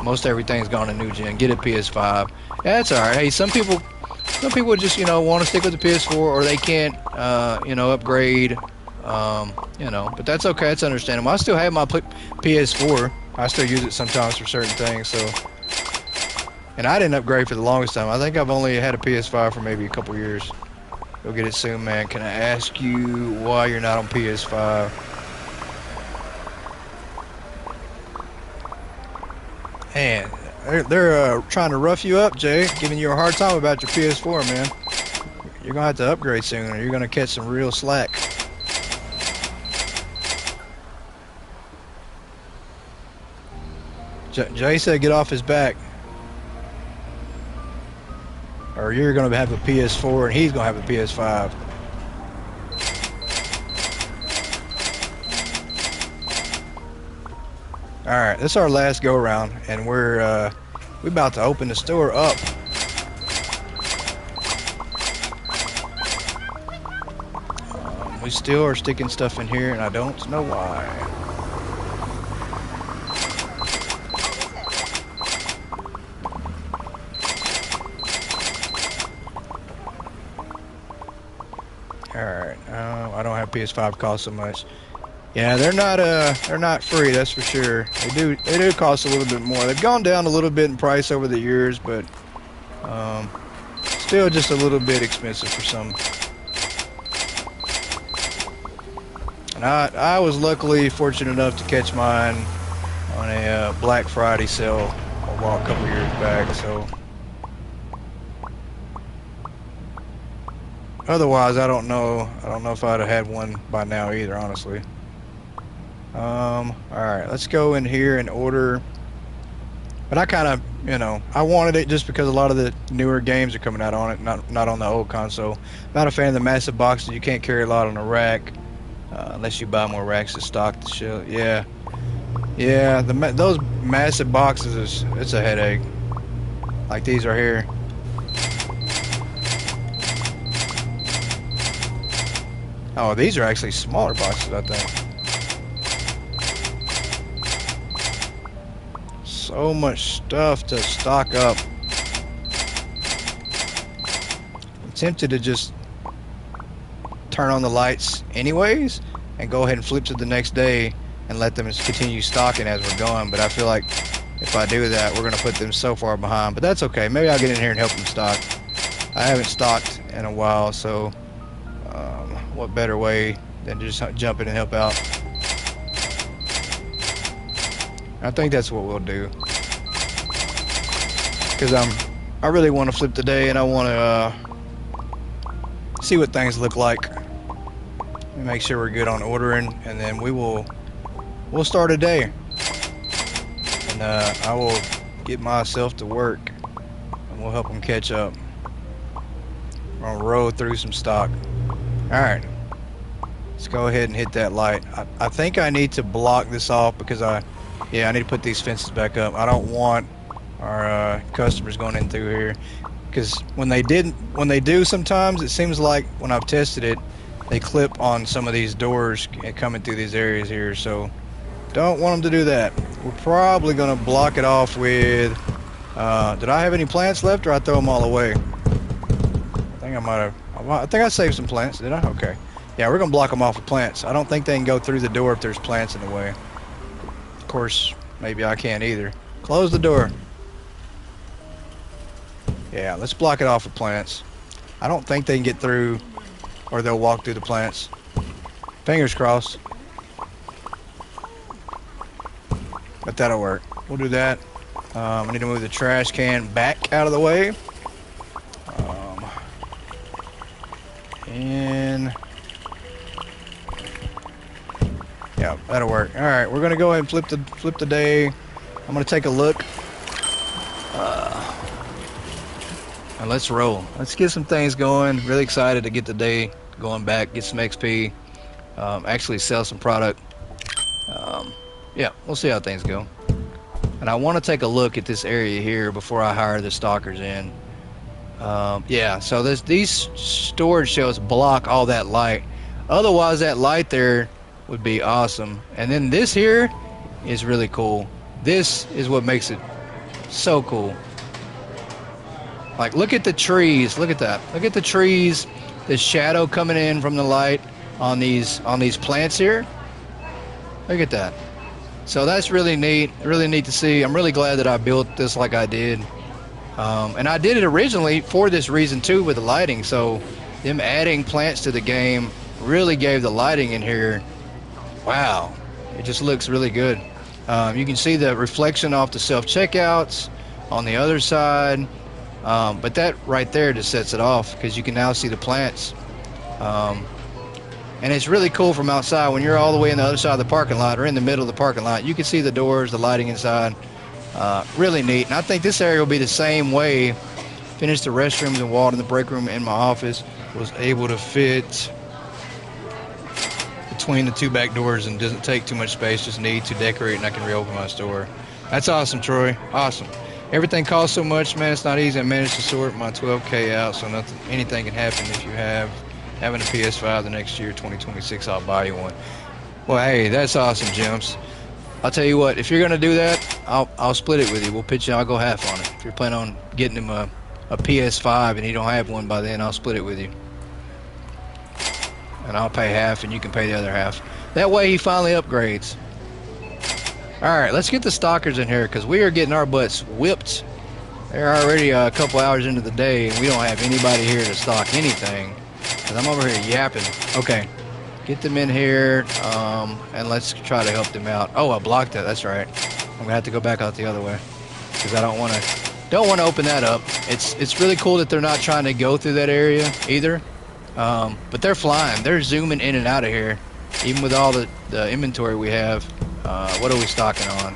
most everything's gone to new gen. Get a PS5. Yeah, that's alright. Hey, some people just, you know, want to stick with the PS4, or they can't, you know, upgrade, you know, but that's okay. That's understandable. I still have my PS4. I still use it sometimes for certain things, so. And I didn't upgrade for the longest time. I think I've only had a PS5 for maybe a couple years. Go get it soon, man. Can I ask you why you're not on PS5? Man, they're trying to rough you up, Jay. Giving you a hard time about your PS4, man. You're going to have to upgrade soon, or you're going to catch some real slack. Jay said get off his back. Or you're going to have a PS4 and he's going to have a PS5. Alright, this is our last go around, and we're about to open the store up. We still are sticking stuff in here, and I don't know why. Alright, I don't have PS5 cost so much. Yeah, they're not free, that's for sure. They do cost a little bit more. They've gone down a little bit in price over the years, but still just a little bit expensive for some. And I was luckily fortunate enough to catch mine on a Black Friday sale a couple years back, so otherwise I don't know if I'd have had one by now either, honestly. Alright, let's go in here and order. But I kind of, I wanted it just because a lot of the newer games are coming out on it, not on the old console. Not a fan of the massive boxes. You can't carry a lot on a rack unless you buy more racks to stock the shelf. Yeah, those massive boxes it's a headache. Like these right here. Oh, these are actually smaller boxes, I think. So much stuff to stock up. I'm tempted to just turn on the lights anyways and go ahead and flip to the next day and let them continue stocking as we're going, but I feel like if I do that, we're going to put them so far behind, but that's okay. Maybe I'll get in here and help them stock. I haven't stocked in a while, so what better way than to just jump in and help out. I think that's what we'll do, because I really want to flip today and I want to see what things look like and make sure we're good on ordering, and then we'll start a day, and I will get myself to work and we'll help them catch up. We're gonna roll through some stock. Alright, let's go ahead and hit that light. I think I need to block this off because I need to put these fences back up. I don't want our customers going in through here, because when they do sometimes, it seems like when I've tested it, they clip on some of these doors coming through these areas here, so don't want them to do that. We're probably going to block it off with did I have any plants left, or I throw them all away? I think I saved some plants, did I? Okay. Yeah, we're going to block them off with plants. I don't think they can go through the door if there's plants in the way. Of course, maybe I can't either. Close the door. Yeah, let's block it off with plants. I don't think they can get through, or they'll walk through the plants. Fingers crossed. But that'll work. We'll do that. I need to move the trash can back out of the way. And yeah, that'll work. All right, we're gonna go ahead and flip the day. I'm gonna take a look. And let's roll. Let's get some things going. Really excited to get the day going back, get some XP, actually sell some product. Yeah, we'll see how things go. And I want to take a look at this area here before I hire the stalkers in. Yeah, so these storage shelves block all that light. Otherwise, that light there would be awesome. And then this here is really cool. This is what makes it so cool. Like, look at the trees. Look at that. Look at the trees. The shadow coming in from the light on these plants here. Look at that. So that's really neat. Really neat to see. I'm really glad that I built this like I did. And I did it originally for this reason too, with the lighting. So them adding plants to the game really gave the lighting in here. Wow, it just looks really good. You can see the reflection off the self-checkouts on the other side. But that right there just sets it off, because you can now see the plants. And it's really cool from outside when you're all the way on the other side of the parking lot or in the middle of the parking lot. You can see the doors, the lighting inside. Really neat. And I think this area will be the same way. Finished the restrooms and walled in the break room in my office. Was able to fit between the two back doors and doesn't take too much space. Just need to decorate and I can reopen my store. That's awesome, Troy. Awesome. Everything costs so much, man. It's not easy. I managed to sort my 12K out, so anything can happen. If you having a PS5 the next year, 2026, I'll buy you one. Well, hey, that's awesome, Gems. I'll tell you what. If you're gonna do that, I'll split it with you. We'll pitch. I'll go half on it. If you're planning on getting him a PS5 and he don't have one by then, I'll split it with you. And I'll pay half and you can pay the other half. That way he finally upgrades. Alright, let's get the stalkers in here because we are getting our butts whipped. They're already a couple hours into the day and we don't have anybody here to stock anything. Because I'm over here yapping. Okay, get them in here and let's try to help them out. Oh, I blocked that. That's right. I'm going to have to go back out the other way because I don't want to open that up. It's really cool that they're not trying to go through that area either. But they're flying. They're zooming in and out of here. Even with all the inventory we have. What are we stocking on?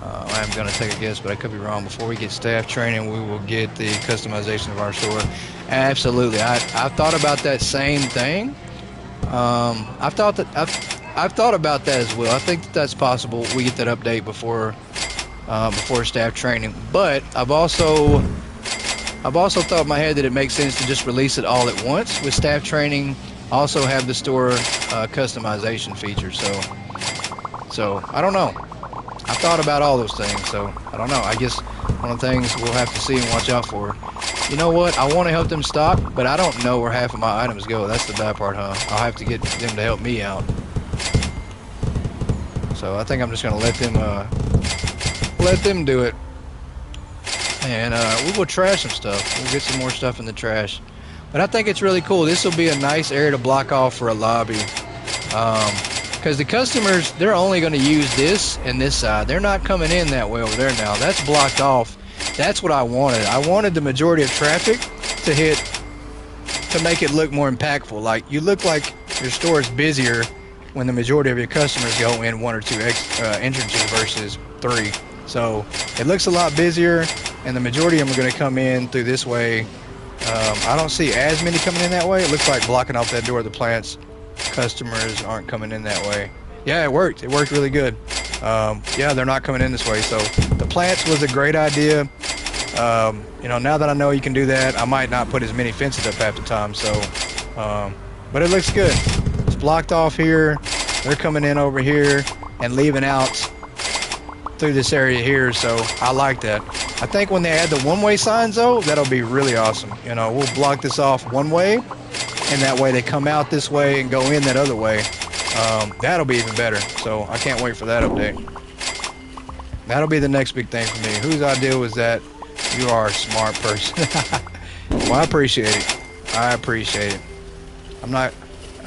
I'm going to take a guess, but I could be wrong. Before we get staff training, we will get the customization of our store. Absolutely. I've thought about that same thing. I've thought about that as well. I think that's possible. We get that update before staff training. But I've also thought in my head that it makes sense to just release it all at once with staff training. Also have the store customization feature. So I don't know. I thought about all those things. So I don't know. I guess one of the things we'll have to see and watch out for. You know what? I want to help them stock, but I don't know where half of my items go. That's the bad part, huh? I'll have to get them to help me out. So I think I'm just gonna let them do it. And we will trash some stuff. We'll get some more stuff in the trash. But I think it's really cool. This will be a nice area to block off for a lobby. Because the customers, they're only going to use this and this side. They're not coming in that way over there now. That's blocked off. That's what I wanted. I wanted the majority of traffic to hit, to make it look more impactful. Like, you look like your store is busier when the majority of your customers go in one or two entrances versus three. So it looks a lot busier, and the majority of them are going to come in through this way. I don't see as many coming in that way. It looks like blocking off that door. The plants customers aren't coming in that way. Yeah, it worked. It worked really good. Yeah, they're not coming in this way. So the plants was a great idea. You know, now that I know you can do that, I might not put as many fences up half the time. So, but it looks good. It's blocked off here. They're coming in over here and leaving out through this area here. So I like that. I think when they add the one-way signs, though, that'll be really awesome. You know, we'll block this off one way, and that way they come out this way and go in that other way. That'll be even better. So I can't wait for that update. That'll be the next big thing for me. Whose idea was that? You are a smart person. Well, I appreciate it. I appreciate it. I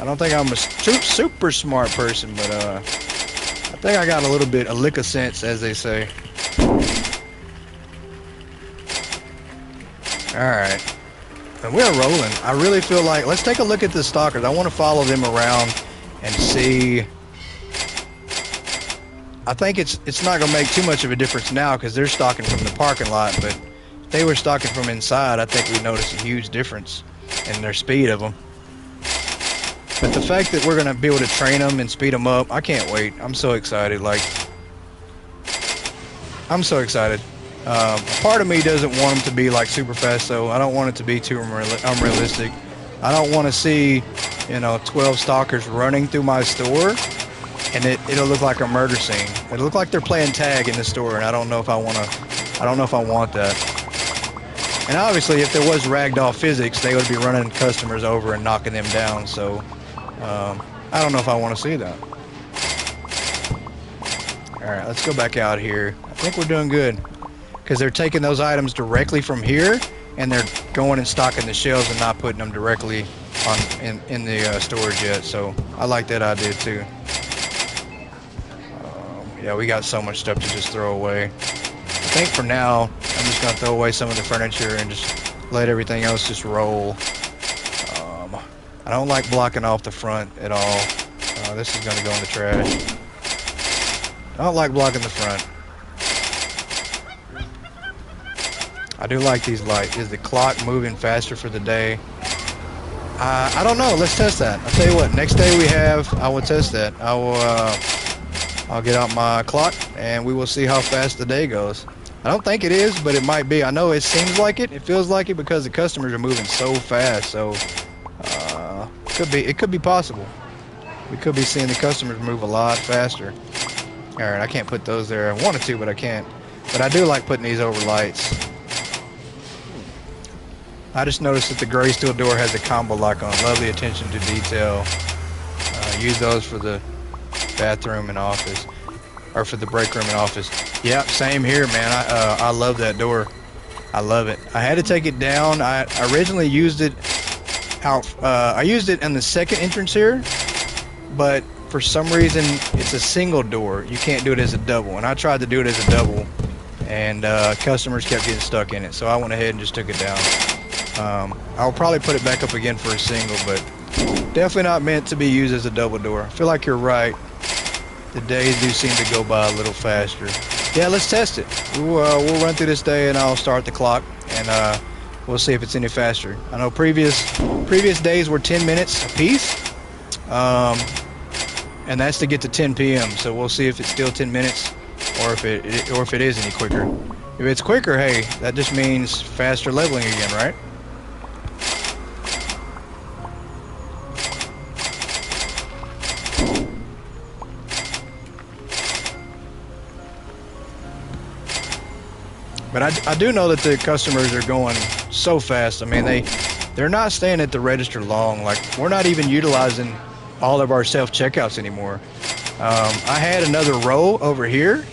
don't think I'm a super smart person, but I think I got a lick of sense, as they say. Alright. And we're rolling. I really feel like, let's take a look at the stalkers. I want to follow them around and see. I think it's not going to make too much of a difference now because they're stalking from the parking lot, but if they were stalking from inside, I think we'd notice a huge difference in their speed of them. But the fact that we're going to be able to train them and speed them up, I can't wait. I'm so excited. Like, I'm so excited. A part of me doesn't want them to be like super fast, so I don't want it to be too unrealistic. I don't want to see, 12 stalkers running through my store, and it'll look like a murder scene. It'll look like they're playing tag in the store, and I don't know if I want that. And obviously, if there was ragdoll physics, they would be running customers over and knocking them down. So I don't know if I want to see that. All right, let's go back out here. I think we're doing good because they're taking those items directly from here, and they're going and stocking the shelves and not putting them directly in the storage yet. So I like that idea too. Yeah, we got so much stuff to just throw away. I think for now, I'm just going to throw away some of the furniture and just let everything else just roll. I don't like blocking off the front at all. This is going to go in the trash. I don't like blocking the front. I do like these lights. Is the clock moving faster for the day? I don't know. Let's test that. I'll tell you what. Next day I will test that. I'll get out my clock and we will see how fast the day goes. I don't think it is, but it might be. I know it seems like it. It feels like it because the customers are moving so fast. So it could be possible. We could be seeing the customers move a lot faster. All right, I can't put those there. I wanted to, but I can't. But I do like putting these over lights. I just noticed that the gray steel door has a combo lock on it. Love the attention to detail. Use those for the bathroom and office, or for the break room and office. Yep, same here, man. I love that door. I love it. I had to take it down. I originally used it out. I used it in the second entrance here, but for some reason it's a single door. You can't do it as a double, and I tried to do it as a double, and customers kept getting stuck in it. So I went ahead and just took it down. I'll probably put it back up again for a single, but definitely not meant to be used as a double door. I feel like you're right. The days do seem to go by a little faster. Yeah, let's test it. We'll run through this day and I'll start the clock and we'll see if it's any faster. I know previous days were 10 minutes a piece, and that's to get to 10 p.m. So we'll see if it's still 10 minutes or if it is any quicker. If it's quicker, hey, that just means faster leveling again, right? But I do know that the customers are going so fast. I mean, they're not staying at the register long. Like, we're not even utilizing all of our self-checkouts anymore. I had another row over here,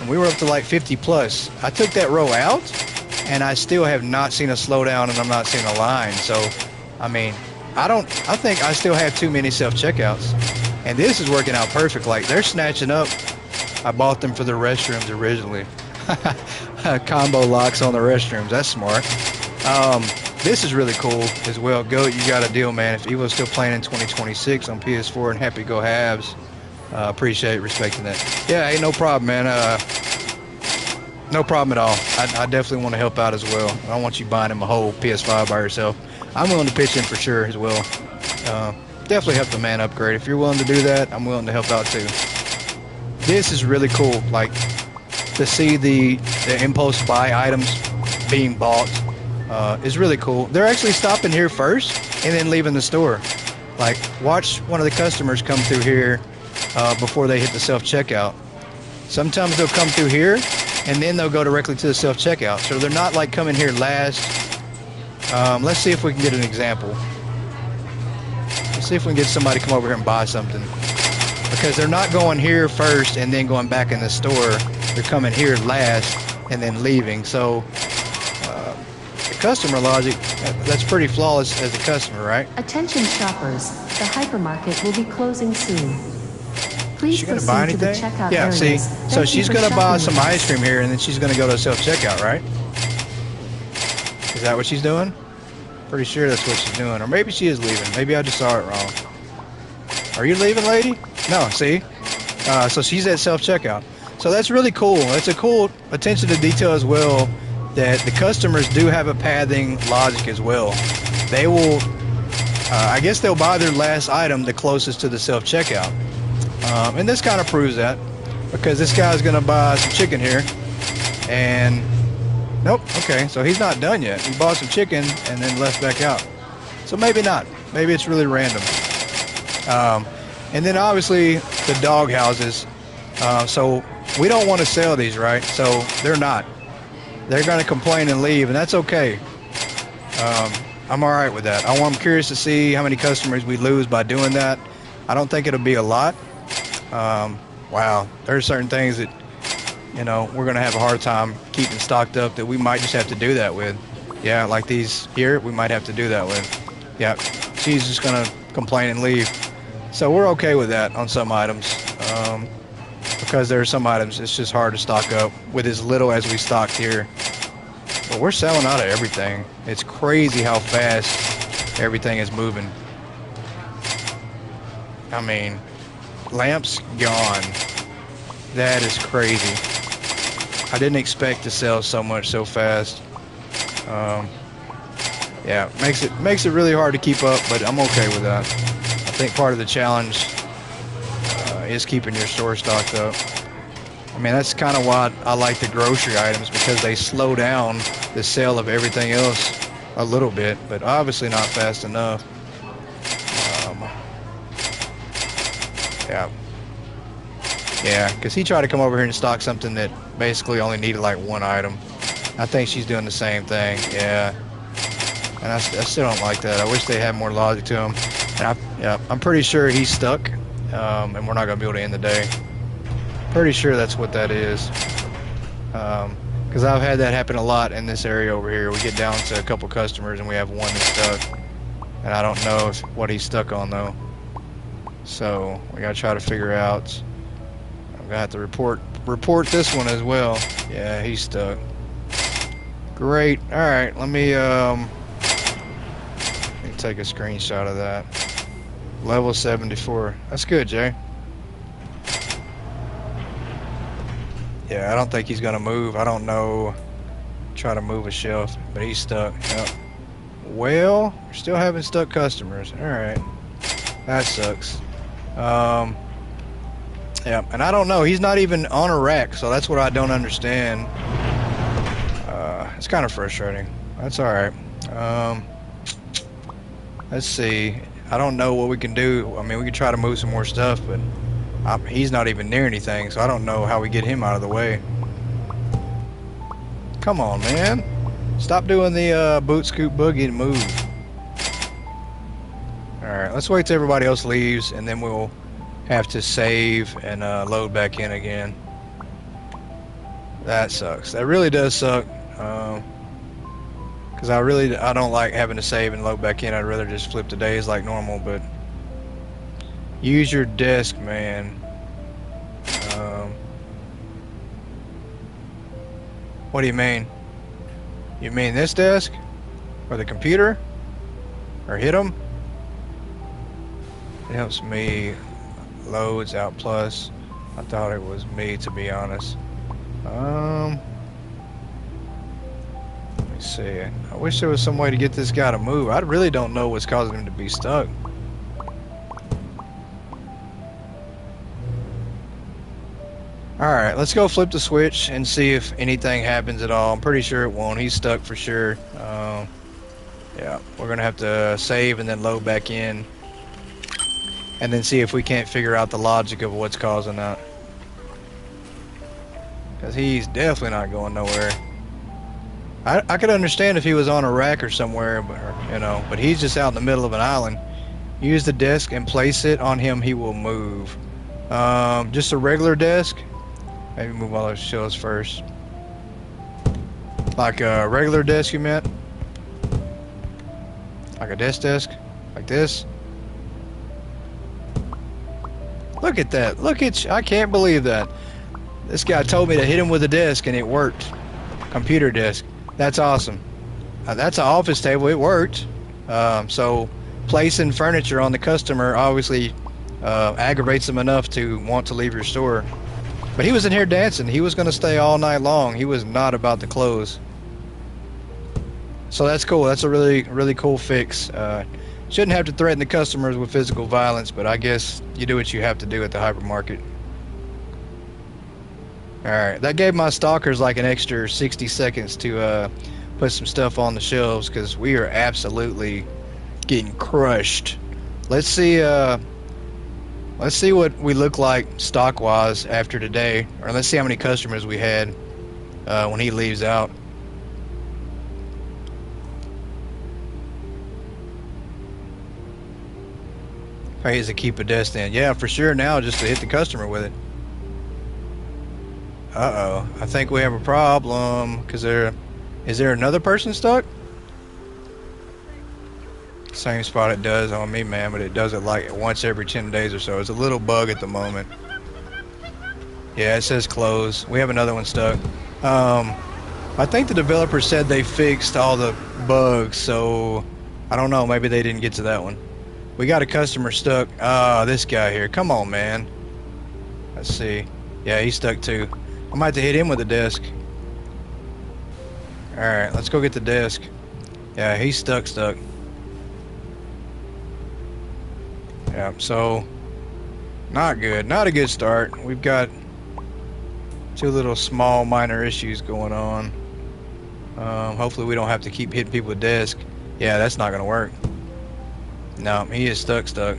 and we were up to like 50 plus. I took that row out, and I still have not seen a slowdown, and I'm not seeing a line. So, I mean, I think I still have too many self-checkouts. And this is working out perfect. Like, they're snatching up. I bought them for the restrooms originally. Combo locks on the restrooms. That's smart. This is really cool as well. Goat, you got a deal, man. If Evo's still playing in 2026 on PS4 and happy go halves, appreciate respecting that. Yeah, hey, no problem, man. No problem at all. I definitely want to help out as well. I don't want you buying him a whole PS5 by yourself. I'm willing to pitch in for sure as well. Definitely help the man upgrade. If you're willing to do that, I'm willing to help out too. This is really cool. Like, to see the impulse buy items being bought is really cool. They're actually stopping here first and then leaving the store. Like, watch one of the customers come through here before they hit the self-checkout. Sometimes they'll come through here and then they'll go directly to the self-checkout. So they're not like coming here last. Let's see if we can get an example. Let's see if we can get somebody to come over here and buy something. Because they're not going here first and then going back in the store. They're coming here last and then leaving. So the customer logic, that's pretty flawless as a customer, right? Attention shoppers, the hypermarket will be closing soon. Please She's gonna buy proceed to the anything? checkout Yeah, areas. see, Thank so you she's for gonna buy shopping some with us. ice cream here and then she's gonna go to self-checkout, right? Is that what she's doing? Pretty sure that's what she's doing. Or maybe she is leaving. Maybe I just saw it wrong. Are you leaving, lady? No, see? So she's at self-checkout. So that's really cool. That's a cool attention to detail as well, that the customers do have a pathing logic as well. They will, I guess they'll buy their last item the closest to the self-checkout. And this kind of proves that, because this guy's going to buy some chicken here. And, nope, okay, so he's not done yet. He bought some chicken and then left back out. So maybe not. Maybe it's really random. And then obviously the dog houses. So we don't want to sell these, right? So they're not. They're going to complain and leave, and that's okay. I'm all right with that. I'm curious to see how many customers we lose by doing that. I don't think it'll be a lot. Wow, there are certain things that, you know, we're going to have a hard time keeping stocked up that we might just have to do that with. Yeah, like these here, we might have to do that with. Yeah, she's just going to complain and leave. So we're okay with that on some items. Because there are some items it's just hard to stock up with as little as we stocked here. But we're selling out of everything. It's crazy how fast everything is moving. I mean, lamps gone. That is crazy. I didn't expect to sell so much so fast. Yeah, makes it really hard to keep up, but I'm okay with that. I think part of the challenge is keeping your store stocked up. I mean, that's kind of why I like the grocery items, because they slow down the sale of everything else a little bit, but obviously not fast enough. Yeah. Yeah, because he tried to come over here and stock something that basically only needed like one item. I think she's doing the same thing. Yeah. And I still don't like that. I wish they had more logic to him. And I'm pretty sure he's stuck, and we're not going to be able to end the day. Pretty sure that's what that is. Because I've had that happen a lot in this area over here. We get down to a couple customers and we have one that's stuck. And I don't know what he's stuck on, though. So we got to try to figure out. I'm going to have to report this one as well. Yeah, he's stuck. Great. All right, let me take a screenshot of that. Level 74. That's good, Jay. Yeah, I don't think he's gonna move. I don't know. Try to move a shelf, but he's stuck. Yep. Well, we're still having stuck customers. All right, that sucks. Yeah, and I don't know. He's not even on a rack, so that's what I don't understand. It's kind of frustrating. That's all right. Let's see. I don't know what we can do. I mean, we can try to move some more stuff, but he's not even near anything, so I don't know how we get him out of the way. Come on, man. Stop doing the boot scoop boogie and move. Alright, let's wait till everybody else leaves, and then we'll have to save and load back in again. That sucks. That really does suck. Because I don't like having to save and load back in. I'd rather just flip the days like normal, but use your desk, man. What do you mean? You mean this desk? Or the computer? Or hit them? It helps me. Loads out plus. I thought it was me, to be honest. Let me see. I wish there was some way to get this guy to move. I really don't know what's causing him to be stuck. Alright, let's go flip the switch and see if anything happens at all. I'm pretty sure it won't. He's stuck for sure. Yeah, we're going to have to save and then load back in. And then see if we can't figure out the logic of what's causing that. Because he's definitely not going nowhere. I could understand if he was on a rack or somewhere, but he's just out in the middle of an island. Use the desk and place it on him, he will move. Just a regular desk. Maybe move all those shelves first. Like a regular desk, you meant? Like a desk? Like this? Look at that. I can't believe that. This guy told me to hit him with a desk and it worked. Computer desk. That's awesome. That's an office table. It worked. So placing furniture on the customer obviously aggravates them enough to want to leave your store. But he was in here dancing. He was going to stay all night long. He was not about to close. So that's cool. That's a really, really cool fix. Shouldn't have to threaten the customers with physical violence, but I guess you do what you have to do at the hypermarket. Alright, that gave my stalkers like an extra 60 seconds to put some stuff on the shelves, because we are absolutely getting crushed. Let's see what we look like stock-wise after today, or let's see how many customers we had when he leaves out. Pays to keep a desk in. Yeah, for sure now, just to hit the customer with it. Uh-oh. I think we have a problem. Is there another person stuck? Same spot it does on me, man, but it does it like once every 10 days or so. It's a little bug at the moment. Yeah, it says close. We have another one stuck. I think the developer said they fixed all the bugs, so I don't know. Maybe they didn't get to that one. We got a customer stuck. This guy here. Come on, man. Let's see. Yeah, he's stuck too. I might have to hit him with a desk. Alright, let's go get the desk. Yeah, he's stuck. Yeah, so not good. Not a good start. We've got two little small minor issues going on. Hopefully we don't have to keep hitting people with desk. Yeah, that's not gonna work. No, he is stuck.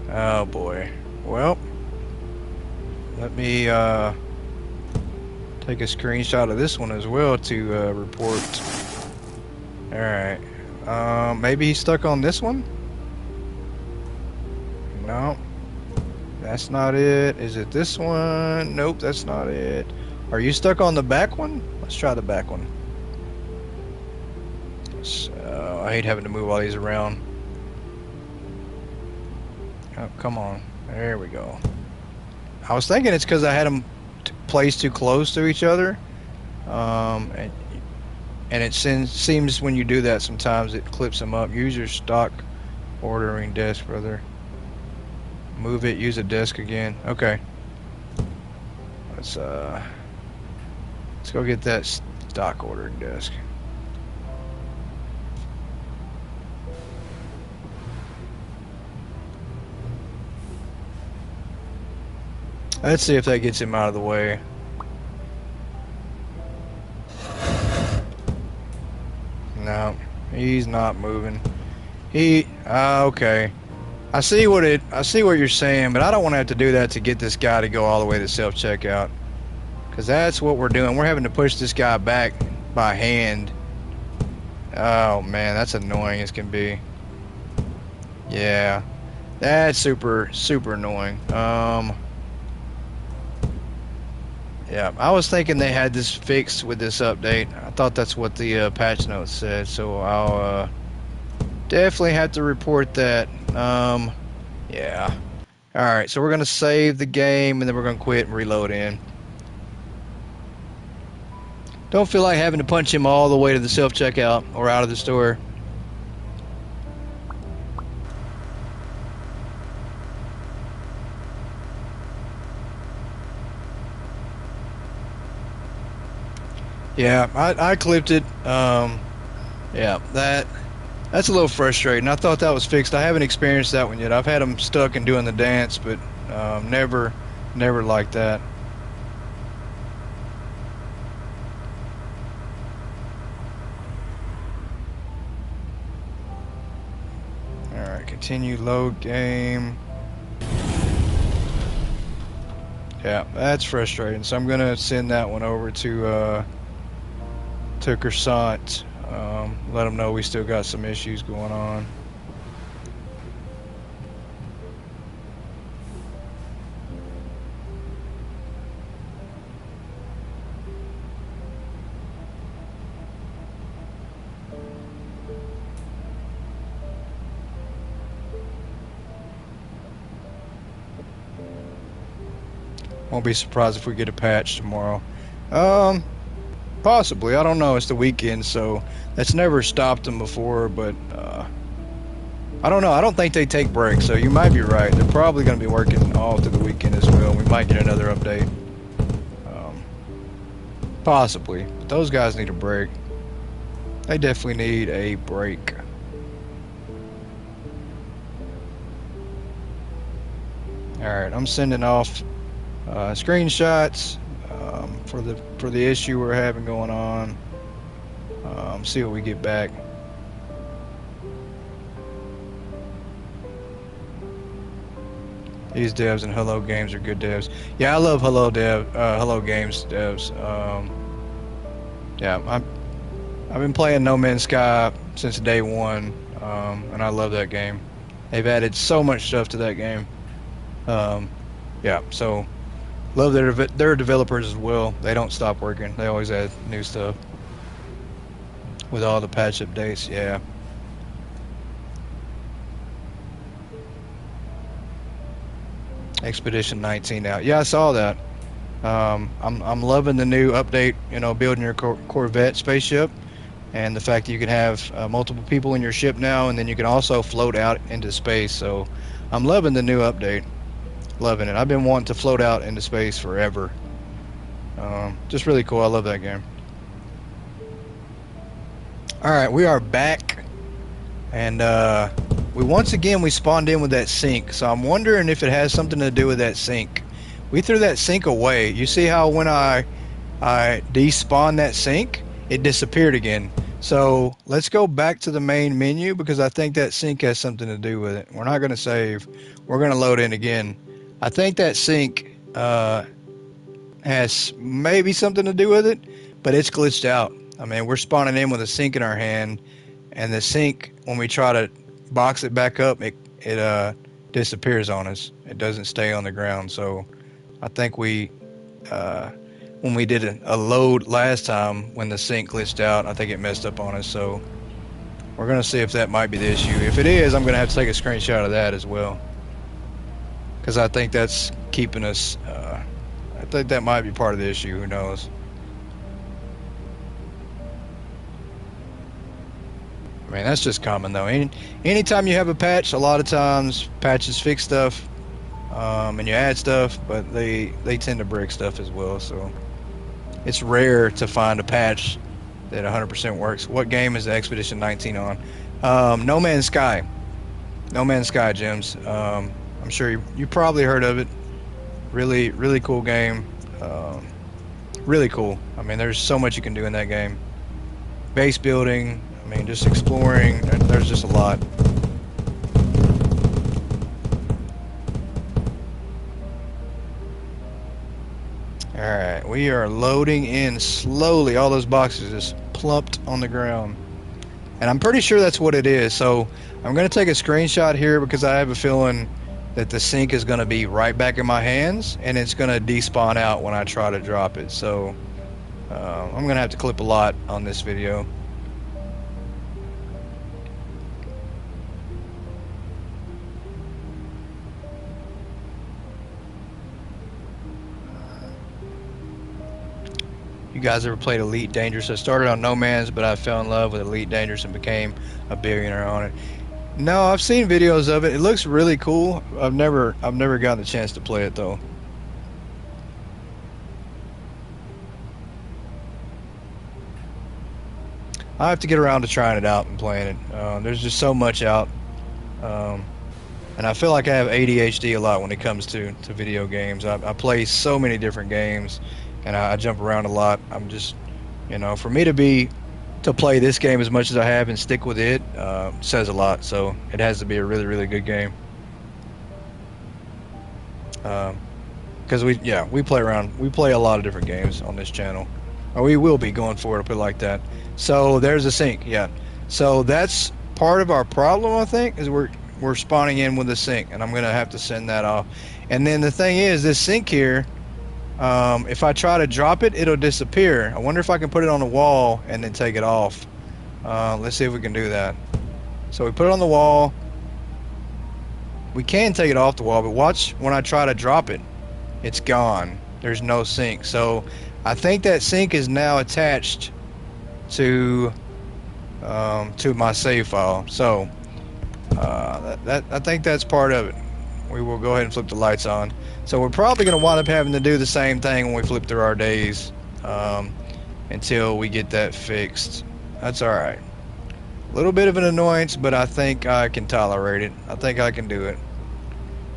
Oh boy. Well, let me take a screenshot of this one as well to report. Alright. Maybe he's stuck on this one? No. That's not it. Is it this one? Nope, that's not it. Are you stuck on the back one? Let's try the back one. So, I hate having to move all these around. Oh, come on. There we go. I was thinking it's because I had them placed too close to each other. And it seems when you do that, sometimes it clips them up. Use your stock ordering desk, brother. Move it, use a desk again. Okay. Let's go get that stock ordering desk. Let's see if that gets him out of the way. No, he's not moving. Okay. I see what you're saying, but I don't want to have to do that to get this guy to go all the way to self-checkout. Because that's what we're doing. We're having to push this guy back by hand. Oh man, that's annoying as can be. Yeah. That's super annoying. Yeah, I was thinking they had this fixed with this update. I thought that's what the patch notes said, so I'll definitely have to report that. Yeah. Alright, so we're going to save the game, and then we're going to quit and reload in. Don't feel like having to punch him all the way to the self-checkout or out of the store. Yeah, I clipped it. Yeah, that's a little frustrating. I thought that was fixed. I haven't experienced that one yet. I've had them stuck and doing the dance, but never like that. Alright, continue load game. Yeah, that's frustrating. So I'm gonna send that one over to Croissant. Let them know we still got some issues going on. Won't be surprised if we get a patch tomorrow. Possibly. I don't know. It's the weekend, so that's never stopped them before, but I don't know. I don't think they take breaks, so you might be right. They're probably going to be working all through the weekend as well. We might get another update. Possibly. But those guys need a break. They definitely need a break. Alright, I'm sending off screenshots for the issue we're having going on. See what we get back. These devs and Hello Games are good devs. Yeah, I love Hello Games devs. Yeah, I've been playing No Man's Sky since day one, and I love that game. They've added so much stuff to that game. Yeah, so love their developers as well. They don't stop working. They always add new stuff with all the patch updates. Yeah. Expedition 19 out. Yeah, I saw that. I'm loving the new update. You know, building your Corvette spaceship, and the fact that you can have multiple people in your ship now, and then you can also float out into space. So, I'm loving the new update. Loving it. I've been wanting to float out into space forever. Just really cool. I love that game. Alright, we are back. And we spawned in with that sink. So I'm wondering if it has something to do with that sink. We threw that sink away. You see how when I despawned that sink, it disappeared again. So let's go back to the main menu because I think that sink has something to do with it. We're not going to save. We're going to load in again. I think that sink has maybe something to do with it, but it's glitched out. I mean, we're spawning in with a sink in our hand, and the sink, when we try to box it back up, it disappears on us. It doesn't stay on the ground. So I think when we did a load last time, when the sink glitched out, I think it messed up on us. So we're going to see if that might be the issue. If it is, I'm going to have to take a screenshot of that as well, because I think that's keeping us, I think that might be part of the issue. Who knows? I mean, that's just common though. Anytime you have a patch, a lot of times patches fix stuff, and you add stuff, but they tend to break stuff as well. So it's rare to find a patch that 100% works. What game is the Expedition 19 on? No Man's Sky. No Man's Sky, Gems. I'm sure you probably heard of it. Really cool game. Really cool. I mean, there's so much you can do in that game. Base building. I mean, just exploring. There's just a lot. Alright, we are loading in slowly. All those boxes just plumped on the ground. And I'm pretty sure that's what it is. So I'm going to take a screenshot here because I have a feeling that the sink is going to be right back in my hands, and it's going to despawn out when I try to drop it. So I'm going to have to clip a lot on this video. You guys ever played Elite Dangerous? I started on No Man's, but I fell in love with Elite Dangerous and became a billionaire on it. No, I've seen videos of it. It looks really cool. I've never gotten the chance to play it though. I have to get around to trying it out and playing it. There's just so much out, and I feel like I have ADHD a lot when it comes to video games. I play so many different games, and I jump around a lot. I'm just, for me to play this game as much as I have and stick with it says a lot. So it has to be a really good game. Because we play around. We play a lot of different games on this channel, or we will be going forward. To put it like that. So there's a sink. Yeah. So that's part of our problem. I think is we're spawning in with a sink, and I'm gonna have to send that off. And then the thing is, this sink here. If I try to drop it, it'll disappear. I wonder if I can put it on the wall and then take it off. Let's see if we can do that. So we put it on the wall. We can take it off the wall, but watch when I try to drop it. It's gone. There's no sink. So I think that sink is now attached to my save file. So I think that's part of it. We will go ahead and flip the lights on. So we're probably going to wind up having to do the same thing when we flip through our days until we get that fixed. That's alright. A little bit of an annoyance, but I think I can tolerate it. I think I can do it.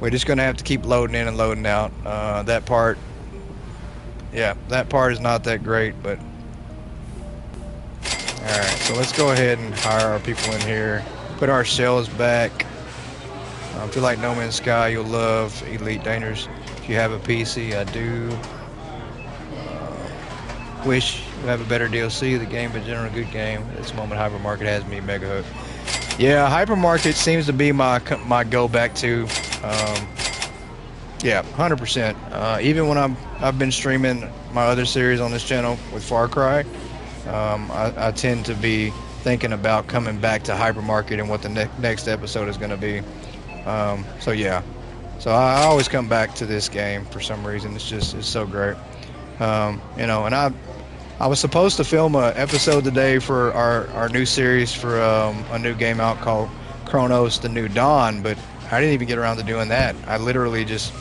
We're just going to have to keep loading in and loading out. That part is not that great, but alright, so let's go ahead and hire our people in here. Put our shells back. If you like No Man's Sky, you'll love Elite Dangerous. If you have a PC, I do. Wish you have a better DLC. The game, but generally good game. At this moment, Hypermarket has me mega hooked. Yeah, Hypermarket seems to be my go back to. Yeah, 100%. Even when I've been streaming my other series on this channel with Far Cry, I tend to be thinking about coming back to Hypermarket and what the next episode is going to be. So yeah, so I always come back to this game for some reason. It's so great. And I was supposed to film an episode today for our new series for a new game out called Chronos: The New Dawn, but I didn't even get around to doing that. I literally just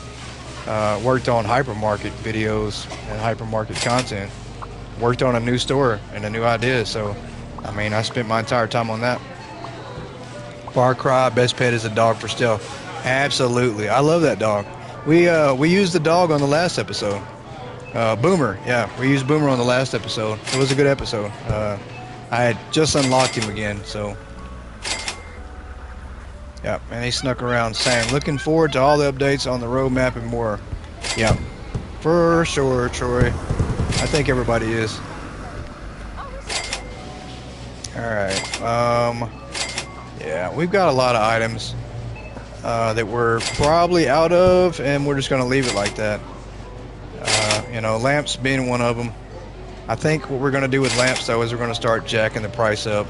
worked on Hypermarket videos and Hypermarket content. Worked on a new store and a new idea, so I mean, I spent my entire time on that. Far Cry, best pet is a dog for stealth. Absolutely. I love that dog. We used the dog on the last episode. Boomer, yeah, we used Boomer on the last episode. It was a good episode. I had just unlocked him again, so yeah, and he snuck around saying, looking forward to all the updates on the roadmap and more. Yeah, for sure, Troy. I think everybody is. Alright, yeah, we've got a lot of items that we're probably out of, and we're just going to leave it like that. You know, lamps being one of them. I think what we're going to do with lamps, though, is we're going to start jacking the price up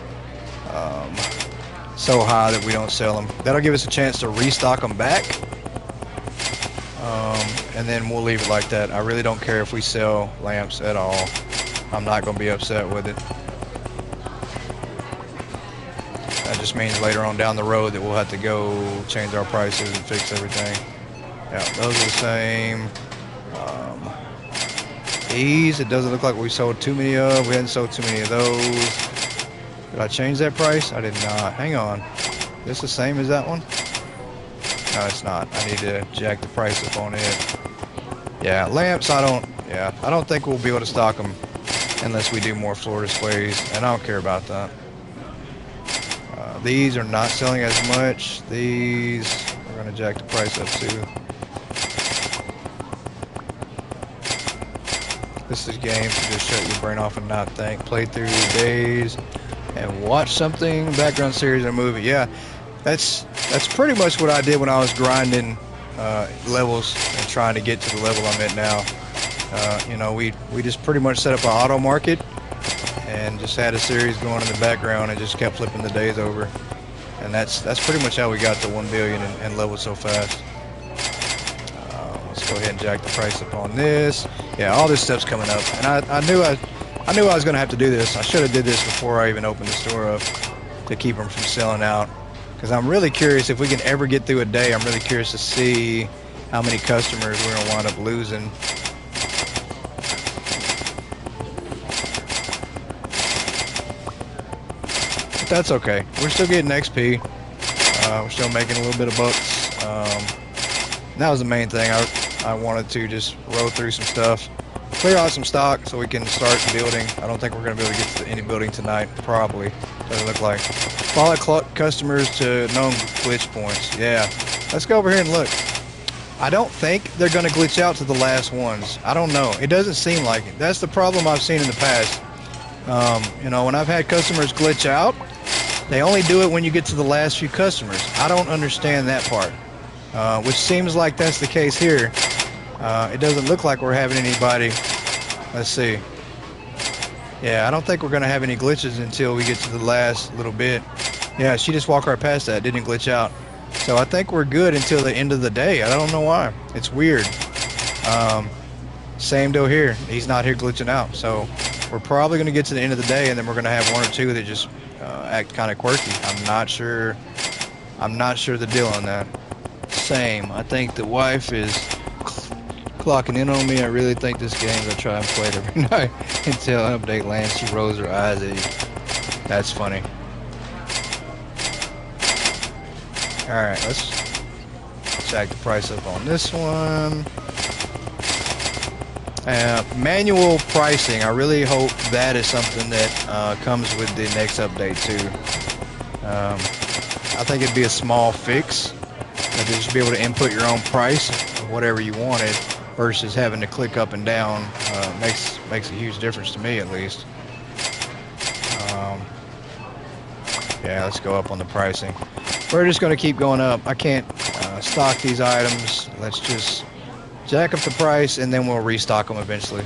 so high that we don't sell them. That'll give us a chance to restock them back, and then we'll leave it like that. I really don't care if we sell lamps at all. I'm not going to be upset with it. That just means later on down the road that we'll have to go change our prices and fix everything. Yeah, those are the same. These, it doesn't look like we sold too many of. We hadn't sold too many of those. Did I change that price? I did not. Hang on. This the same as that one? No, it's not. I need to jack the price up on it. Yeah, lamps, I don't think we'll be able to stock them unless we do more floor displays, and I don't care about that. These are not selling as much. These, we're going to jack the price up too. This is games to just shut your brain off and not think. Play through days and watch something, background series or movie. Yeah, that's pretty much what I did when I was grinding levels and trying to get to the level I'm at now. You know, we just pretty much set up an auto market and just had a series going in the background and just kept flipping the days over. And that's pretty much how we got to 1 billion and leveled so fast. Let's go ahead and jack the price up on this. Yeah, all this stuff's coming up, and I knew I was gonna have to do this. I should have did this before I even opened the store up to keep them from selling out. Because I'm really curious if we can ever get through a day. I'm really curious to see how many customers we're gonna wind up losing. But that's okay. We're still getting XP. We're still making a little bit of bucks. That was the main thing. I wanted to just roll through some stuff, clear out some stock so we can start building. I don't think we're going to be able to get to any building tonight, probably. Doesn't look like. Follow customers to known glitch points. Yeah. Let's go over here and look. I don't think they're going to glitch out to the last ones. I don't know. It doesn't seem like it. That's the problem I've seen in the past. You know, when I've had customers glitch out, they only do it when you get to the last few customers. I don't understand that part. Which seems like that's the case here. It doesn't look like we're having anybody. Let's see. Yeah, I don't think we're going to have any glitches until we get to the last little bit. Yeah, she just walked right past that. Didn't glitch out. So I think we're good until the end of the day. I don't know why. It's weird. Same deal here. He's not here glitching out. So we're probably going to get to the end of the day, and then we're going to have one or two that just act kind of quirky. I'm not sure the deal on that. Same. I think the wife is clocking in on me. I really think this game I try and play it every night until an update lands. She rolls her eyes at you. That's funny. Alright, let's jack the price up on this one. Manual pricing. I really hope that is something that comes with the next update too. I think it'd be a small fix. To just be able to input your own price of whatever you wanted versus having to click up and down makes a huge difference to me, at least. Yeah, let's go up on the pricing. We're just going to keep going up. I can't stock these items. Let's just jack up the price and then we'll restock them eventually.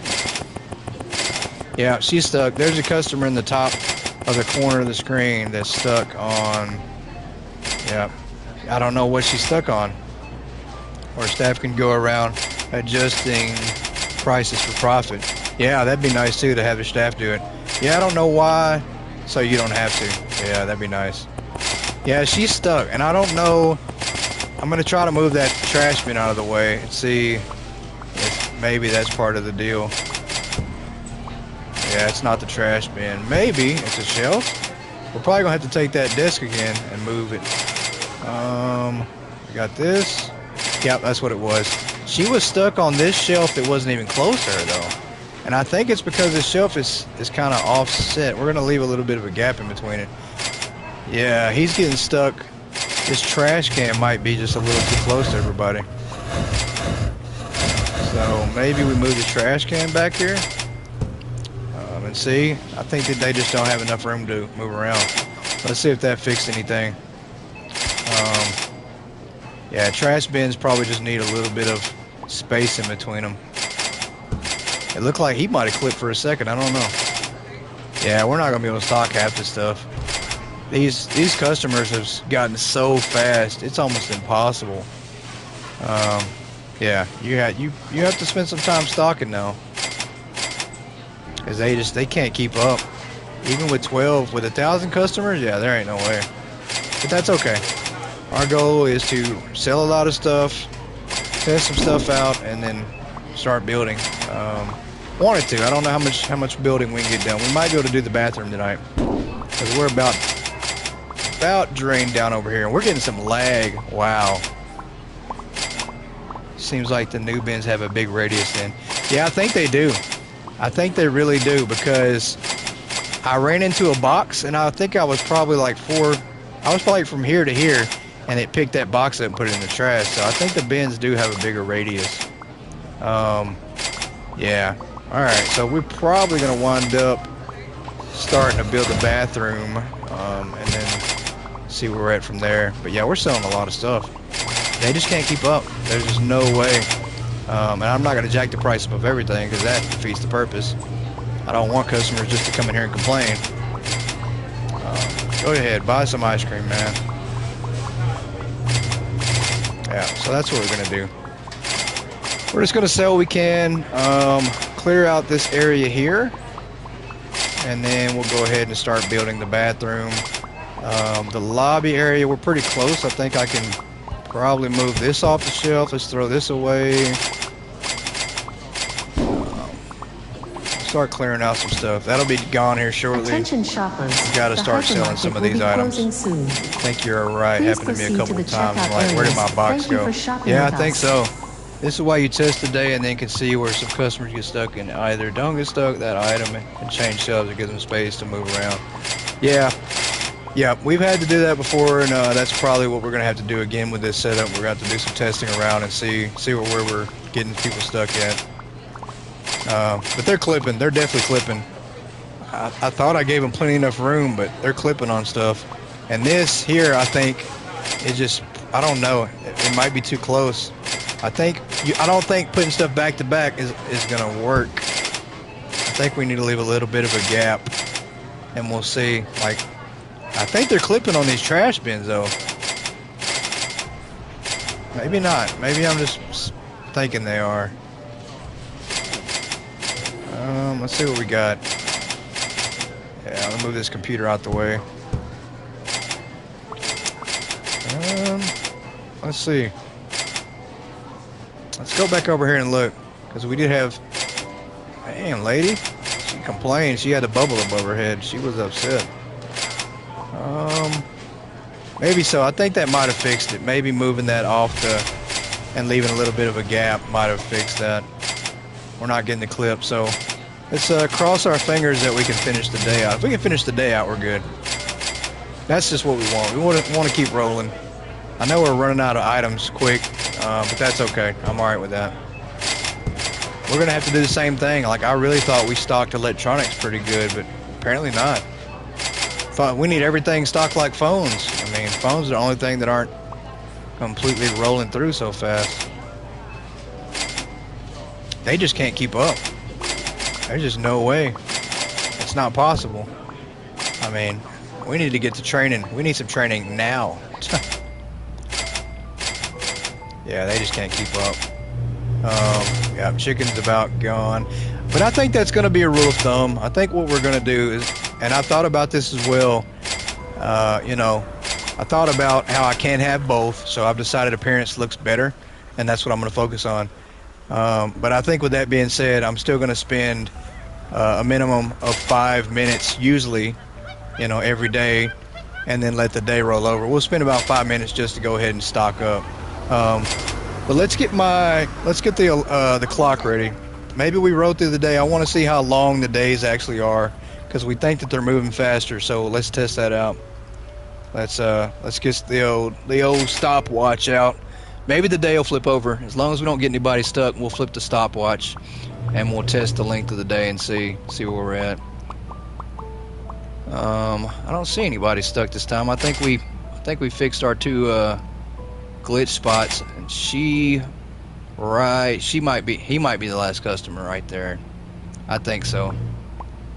Yeah, she's stuck. There's a customer in the top of the corner of the screen that's stuck on. Yeah. I don't know what she's stuck on. Or staff can go around adjusting prices for profit. Yeah, that'd be nice too to have the staff do it. Yeah, I don't know why, so you don't have to. Yeah, that'd be nice. Yeah, she's stuck, and I don't know. I'm gonna try to move that trash bin out of the way and see if maybe that's part of the deal. Yeah, it's not the trash bin. Maybe it's a shelf. We're probably gonna have to take that desk again and move it. We got this. Yep, that's what it was. She was stuck on this shelf that wasn't even close to her though. And I think it's because this shelf is kind of offset. We're gonna leave a little bit of a gap in between it. Yeah, he's getting stuck. This trash can might be just a little too close to everybody. So maybe we move the trash can back here. And see, I think that they just don't have enough room to move around. Let's see if that fixed anything. Yeah, trash bins probably just need a little bit of space in between them. It looked like he might have clipped for a second. I don't know. Yeah, we're not gonna be able to stock half this stuff. These customers have gotten so fast. It's almost impossible. Yeah, you have to spend some time stocking now, because they can't keep up. Even with 12, with 1,000 customers, yeah, there ain't no way. But that's okay. Our goal is to sell a lot of stuff, test some stuff out, and then start building. Wanted to. I don't know how much building we can get done. We might be able to do the bathroom tonight, because we're about drained down over here, and we're getting some lag. Wow. Seems like the new bins have a big radius then. Yeah, I think they do. I think they really do, because I ran into a box, and I think I was probably like from here to here, and it picked that box up and put it in the trash. So I think the bins do have a bigger radius. Yeah. All right, so we're probably going to wind up starting to build the bathroom, and then see where we're at from there. But yeah, we're selling a lot of stuff. They just can't keep up. There's just no way. And I'm not going to jack the price up of everything, because that defeats the purpose. I don't want customers just to come in here and complain. Go ahead, buy some ice cream, man. Yeah, so that's what we're going to do. We're just going to sell what we can, clear out this area here, and then we'll go ahead and start building the bathroom. The lobby area, we're pretty close. I think I can probably move this off the shelf. Let's throw this away. Start clearing out some stuff. That'll be gone here shortly. Attention shoppers. We gotta start selling some of these items. Soon. I think you're right. Please Happened to me a couple proceed of to the times. checkout Like, where did my areas. box Thank you go? for shopping Yeah, I with think us. so. This is why you test today, and then can see where some customers get stuck and either don't get stuck that item and change shelves or give them space to move around. Yeah, we've had to do that before, and that's probably what we're gonna have to do again with this setup. We're gonna have to do some testing around and see where we're getting people stuck at. But they're clipping. They're definitely clipping. I thought I gave them plenty enough room, but they're clipping on stuff. And this here, I think, is just, I don't know. It might be too close. I don't think putting stuff back to back is gonna work. I think we need to leave a little bit of a gap, and we'll see. Like, I think they're clipping on these trash bins though. Maybe not. Maybe I'm just thinking they are. Let's see what we got. Yeah, I'll move this computer out the way. Let's see. Let's go back over here and look, because we did have. Man, lady, she complained. She had a bubble above her head. She was upset. Maybe so. I think that might have fixed it. Maybe moving that off and leaving a little bit of a gap might have fixed that. We're not getting the clip, so let's cross our fingers that we can finish the day out. If we can finish the day out, we're good. That's just what we want. We want to keep rolling. I know we're running out of items quick, but that's okay. I'm all right with that. We're gonna have to do the same thing. Like, I really thought we stocked electronics pretty good, but apparently not. We need everything stocked like phones. I mean, phones are the only thing that aren't completely rolling through so fast. They just can't keep up. There's just no way. It's not possible. I mean, we need to get to training. We need some training now. Yeah, they just can't keep up. Yeah, chicken's about gone. But I think that's going to be a rule of thumb. I think what we're going to do is, and I thought about this as well, you know, I thought about how I can't have both, so I've decided appearance looks better, and that's what I'm going to focus on. But I think with that being said, I'm still going to spend a minimum of 5 minutes usually, you know, every day, and then let the day roll over. We'll spend about 5 minutes just to go ahead and stock up. But let's get the clock ready. Maybe we rode through the day. I want to see how long the days actually are, because we think that they're moving faster. So let's test that out. Let's get the old stopwatch out. Maybe the day will flip over. As long as we don't get anybody stuck, we'll flip the stopwatch and we'll test the length of the day and see where we're at. I don't see anybody stuck this time. I think we fixed our two glitch spots, and he might be the last customer right there. I think so.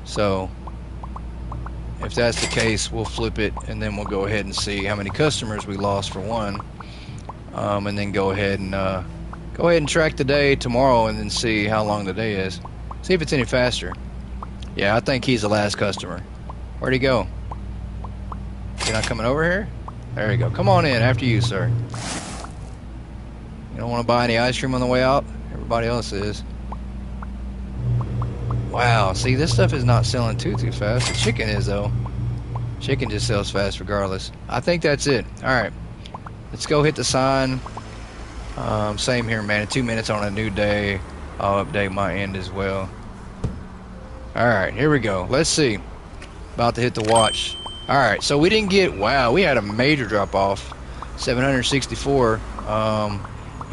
So if that's the case, we'll flip it, and then we'll go ahead and see how many customers we lost for one, and then go ahead and track the day tomorrow, and then see how long the day is. See if it's any faster. Yeah, I think he's the last customer. Where'd he go? Is he not coming over here? There you go. Come on in. After you, sir. You don't want to buy any ice cream on the way out? Everybody else is. Wow, see, this stuff is not selling too fast. The chicken is, though. Chicken just sells fast regardless. I think that's it. Alright. Let's go hit the sign. Same here, man. 2 minutes on a new day. I'll update my end as well. Alright, here we go. Let's see. About to hit the watch. Alright, so we didn't get... Wow, we had a major drop-off. 764.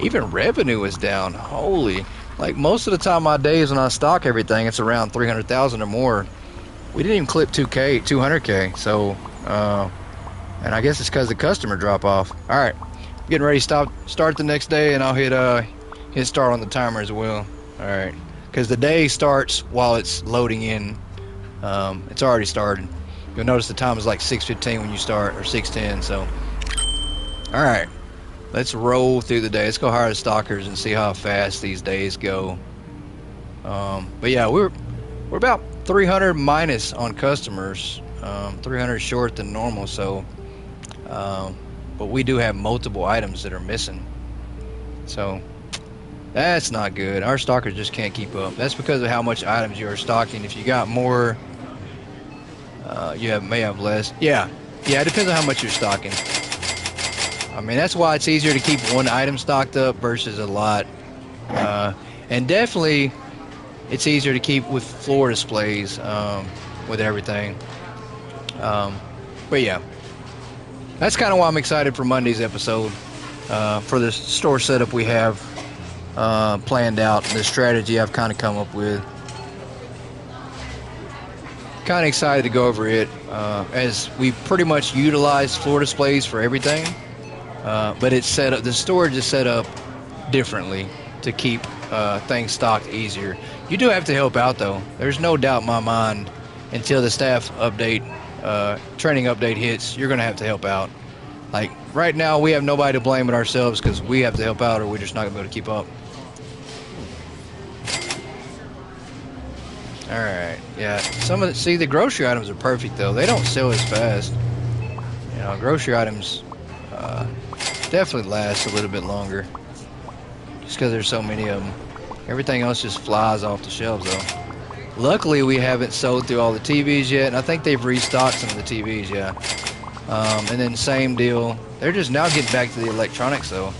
Even revenue is down. Holy... Like, most of the time my days when I stock everything, it's around 300,000 or more. We didn't even clip 200K, so, and I guess it's because the customer drop off. Alright, getting ready to start the next day, and I'll hit start on the timer as well. Alright, because the day starts while it's loading in. It's already started. You'll notice the time is like 6:15 when you start, or 6:10, so. Alright. Let's roll through the day. Let's go hire the stalkers and see how fast these days go. But yeah, we're about 300 minus on customers, 300 short than normal. So, but we do have multiple items that are missing. So that's not good. Our stalkers just can't keep up. That's because of how much items you are stocking. If you got more, may have less. Yeah, it depends on how much you're stocking. I mean, that's why it's easier to keep one item stocked up versus a lot. And definitely, it's easier to keep with floor displays, with everything. But yeah, that's kind of why I'm excited for Monday's episode, for this store setup we have planned out, the strategy I've kind of come up with. Kind of excited to go over it, as we pretty much utilize floor displays for everything. But it's set up, the storage is set up differently to keep things stocked easier. You do have to help out, though. There's no doubt in my mind, until the staff update, training update hits, you're going to have to help out. Like, right now, we have nobody to blame but ourselves, because we have to help out or we're just not going to be able to keep up. Alright, yeah. See, the grocery items are perfect, though. They don't sell as fast. You know, grocery items... definitely lasts a little bit longer, just because there's so many of them. Everything else just flies off the shelves, though. Luckily, we haven't sold through all the TVs yet, and I think they've restocked some of the TVs, yeah. And then same deal. They're just now getting back to the electronics, though.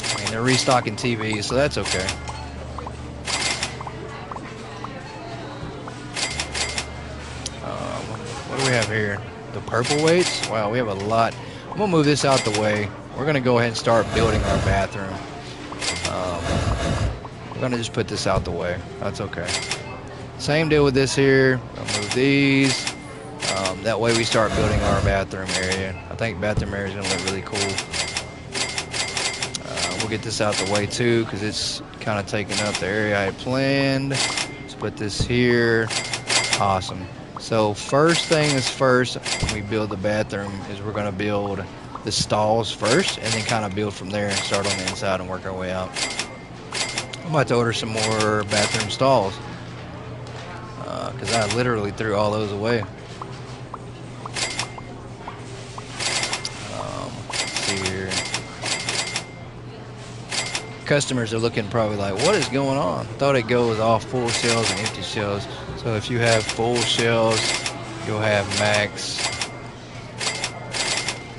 I mean, they're restocking TVs, so that's okay. What do we have here? The purple weights? Wow, we have a lot. I'm going to move this out the way. We're going to go ahead and start building our bathroom. We're going to just put this out the way. That's okay. Same deal with this here. I'll move these. That way we start building our bathroom area. I think bathroom area is going to look really cool. We'll get this out the way too, because it's kind of taking up the area I had planned. Let's put this here. Awesome. So first thing is first, when we build the bathroom, is we're going to build the stalls first, and then kind of build from there and start on the inside and work our way out. I'm about to order some more bathroom stalls, because I literally threw all those away. Let's see here. customers are looking probably like, what is going on? I thought it goes off full shelves and empty shelves. So if you have full shelves, you'll have max.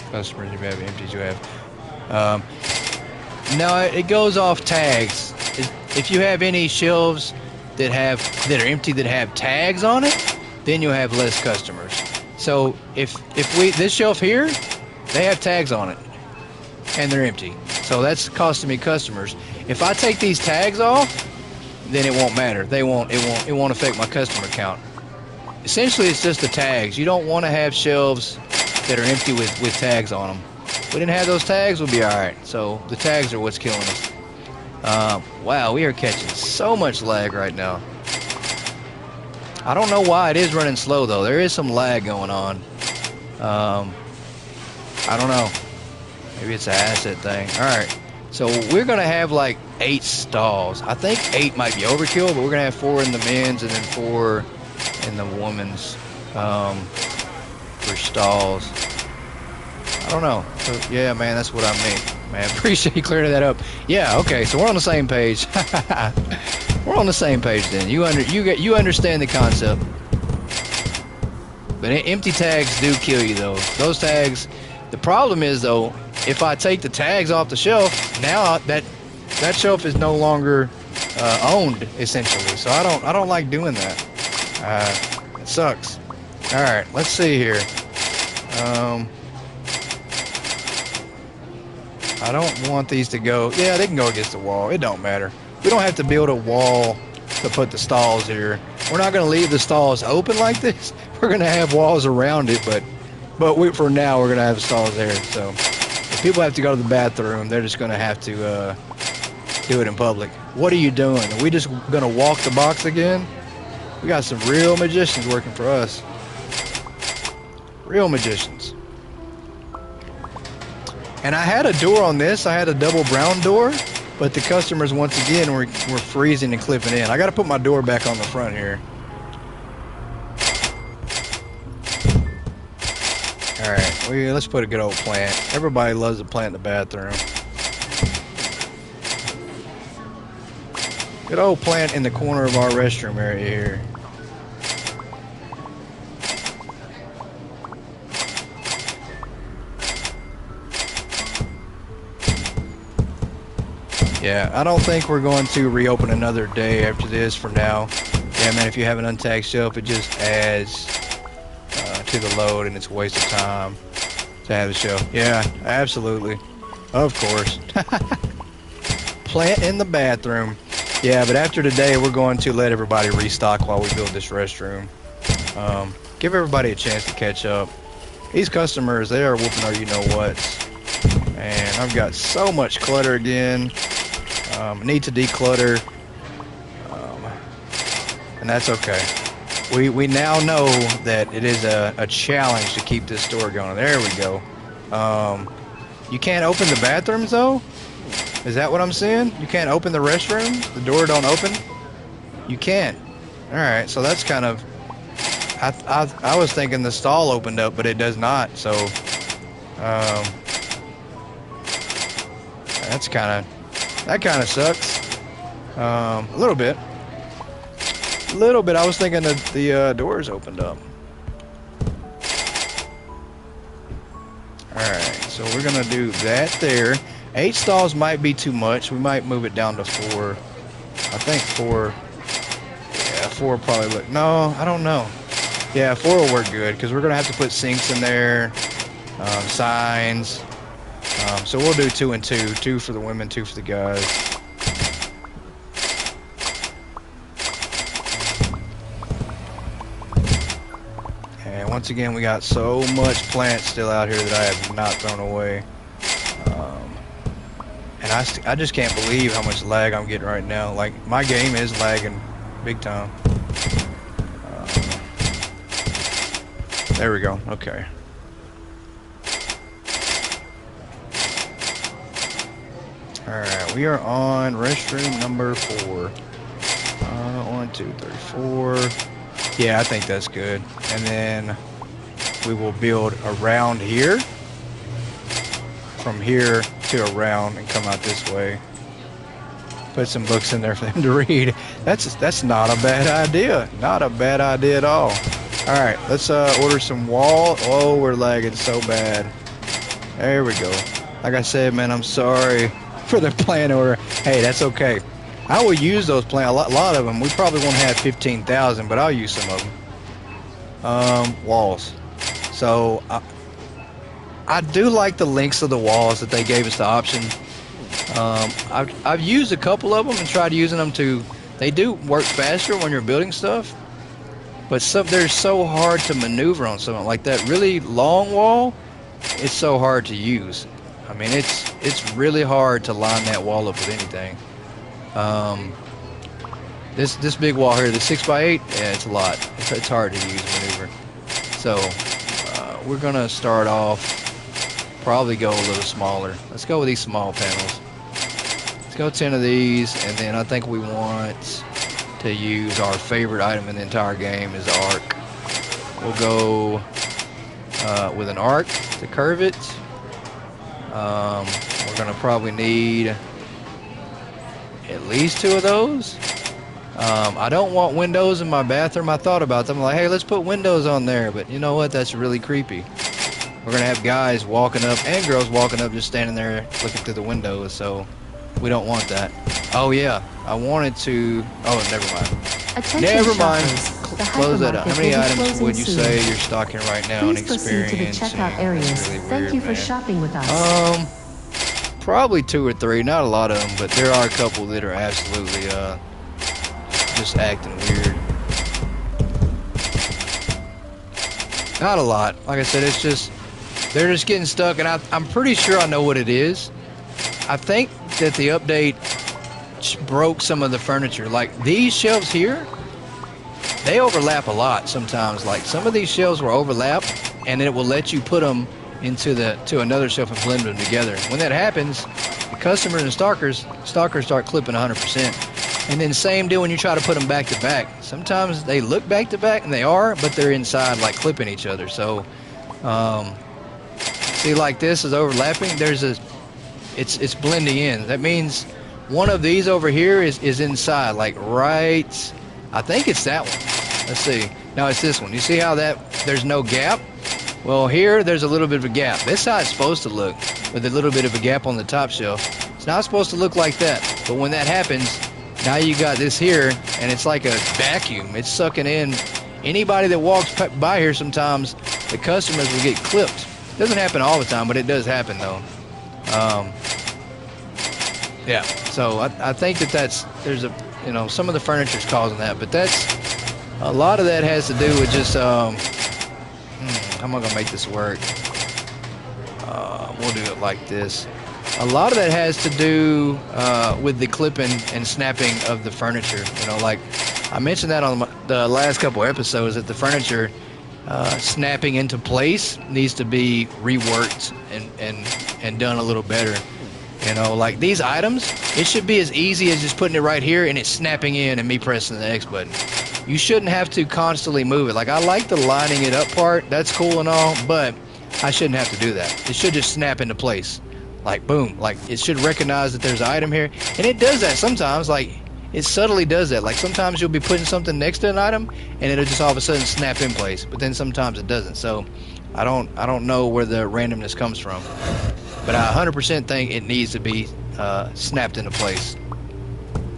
Customers, if you have empties, you have. No, it goes off tags. If you have any shelves that are empty that have tags on it, then you'll have less customers. So if this shelf here, they have tags on it and they're empty. So that's costing me customers. If I take these tags off, then it won't matter. It won't affect my customer count. Essentially, it's just the tags. You don't want to have shelves that are empty with tags on them. If we didn't have those tags, we'll be all right. So the tags are what's killing us. Wow, we are catching so much lag right now. I don't know why it is running slow though. There is some lag going on. I don't know. Maybe it's an asset thing. All right. So we're gonna have like 8 stalls. I think 8 might be overkill, but we're gonna have 4 in the men's and then 4 in the women's for stalls. I don't know. So, yeah, man, that's what I mean. Man, appreciate you clearing that up. Yeah, okay, so we're on the same page. We're on the same page then. You understand the concept. But empty tags do kill you though. Those tags. The problem is though, if I take the tags off the shelf, now that shelf is no longer owned essentially. So I don't like doing that. It sucks. All right, let's see here. I don't want these to go. Yeah, they can go against the wall. It don't matter. We don't have to build a wall to put the stalls here. We're not going to leave the stalls open like this. We're going to have walls around it, but for now we're going to have stalls there. So if people have to go to the bathroom, they're just going to have to do it in public. What are you doing? Are we just going to walk the box again? We got some real magicians working for us. Real magicians. And I had a door on this. I had a double brown door, but the customers once again were freezing and clipping in. I got to put my door back on the front here. All right, let's put a good old plant. Everybody loves to plant in the bathroom. Good old plant in the corner of our restroom area here. Yeah, I don't think we're going to reopen another day after this for now. Yeah, man, if you have an untagged shelf, it just adds to the load and it's a waste of time to have the shelf. Yeah, absolutely. Of course. Plant in the bathroom. Yeah, but after today, we're going to let everybody restock while we build this restroom. Give everybody a chance to catch up. These customers, they are whooping our you-know-whats. And I've got so much clutter again. Need to declutter, and that's okay. We now know that it is a challenge to keep this store going. There we go. You can't open the bathrooms though? Is that what I'm seeing? You can't open the restroom? The door don't open? You can't. Alright, so that's kind of... I was thinking the stall opened up, but it does not, so... that's kind of... That kind of sucks. A little bit. A little bit. I was thinking that the doors opened up. Alright, so we're going to do that there. 8 stalls might be too much. We might move it down to 4. I think 4. Yeah, 4 probably look. No, I don't know. Yeah, 4 will work good because we're going to have to put sinks in there, signs. So we'll do 2 and 2. 2 for the women, 2 for the guys. And once again, we got so much plants still out here that I have not thrown away. And I just can't believe how much lag I'm getting right now. Like, my game is lagging big time. There we go. Okay. Alright, we are on restroom number 4. 1, 2, 3, 4. Yeah, I think that's good. And then we will build around here. From here to around and come out this way. Put some books in there for them to read. That's not a bad idea. Not a bad idea at all. All right, let's order some wall. Oh, we're lagging so bad. There we go. Like I said, man, I'm sorry for the plant order. Hey, that's okay. I will use those plant. A lot of them. We probably won't have 15,000, but I'll use some of them. Walls. So I do like the lengths of the walls that they gave us the option. I've used a couple of them and tried using them to. They do work faster when you're building stuff, but they're so hard to maneuver on something like that really long wall. It's so hard to use. I mean, it's really hard to line that wall up with anything. This big wall here, the 6x8, yeah, it's a lot. It's hard to use maneuver. So we're gonna start off. Probably go a little smaller. Let's go with these small panels. Let's go 10 of these, and then I think we want to use our favorite item in the entire game is the arc. We'll go with an arc to curve it. We're gonna probably need at least 2 of those. I don't want windows in my bathroom. I thought about them, like, hey, let's put windows on there, but you know what? That's really creepy. We're gonna have guys walking up and girls walking up, just standing there looking through the windows. So we don't want that. Oh yeah, I wanted to. Oh, never mind. Attention Never mind. shoppers, the Close that out. How hypermarket many will be items closing would you soon. say you're stocking right now and Please proceed to the experiencing? checkout areas. That's really Thank weird, you for man. shopping with us. Probably 2 or 3. Not a lot of them, but there are a couple that are absolutely just acting weird. Not a lot. Like I said, it's just they're just getting stuck, and I'm pretty sure I know what it is. I think that the update broke some of the furniture. Like these shelves here, they overlap a lot sometimes. Like some of these shelves will overlap, and it will let you put them to another shelf and blend them together. When that happens, the customers and stalkers start clipping 100%. And then same deal when you try to put them back to back. Sometimes they look back to back, and they are, but they're inside like clipping each other. So see, like this is overlapping. It's blending in. That means one of these over here is inside, like right. I think it's that one. Let's see. No, it's this one. You see how there's no gap? Well, here there's a little bit of a gap. This is how it's supposed to look, with a little bit of a gap on the top shelf. It's not supposed to look like that. But when that happens, now you got this here, and it's like a vacuum. It's sucking in anybody that walks by here. Sometimes the customers will get clipped. It doesn't happen all the time, but it does happen though. Yeah, so I think there's some of the furniture's causing that, but a lot of that has to do with just how am I gonna make this work? We'll do it like this. A lot of that has to do with the clipping and snapping of the furniture. Like I mentioned that on the last couple episodes, that the furniture snapping into place needs to be reworked and done a little better. Like these items, it should be as easy as just putting it right here and it's snapping in and me pressing the X button. You shouldn't have to constantly move it. Like I like the lining it up part, that's cool and all, but I shouldn't have to do that. It should just snap into place. Like boom, like it should recognize that there's an item here. And it does that sometimes, like it subtly does that. Like sometimes you'll be putting something next to an item and it'll just all of a sudden snap in place, but then sometimes it doesn't. So I don't know where the randomness comes from. But I 100% think it needs to be snapped into place.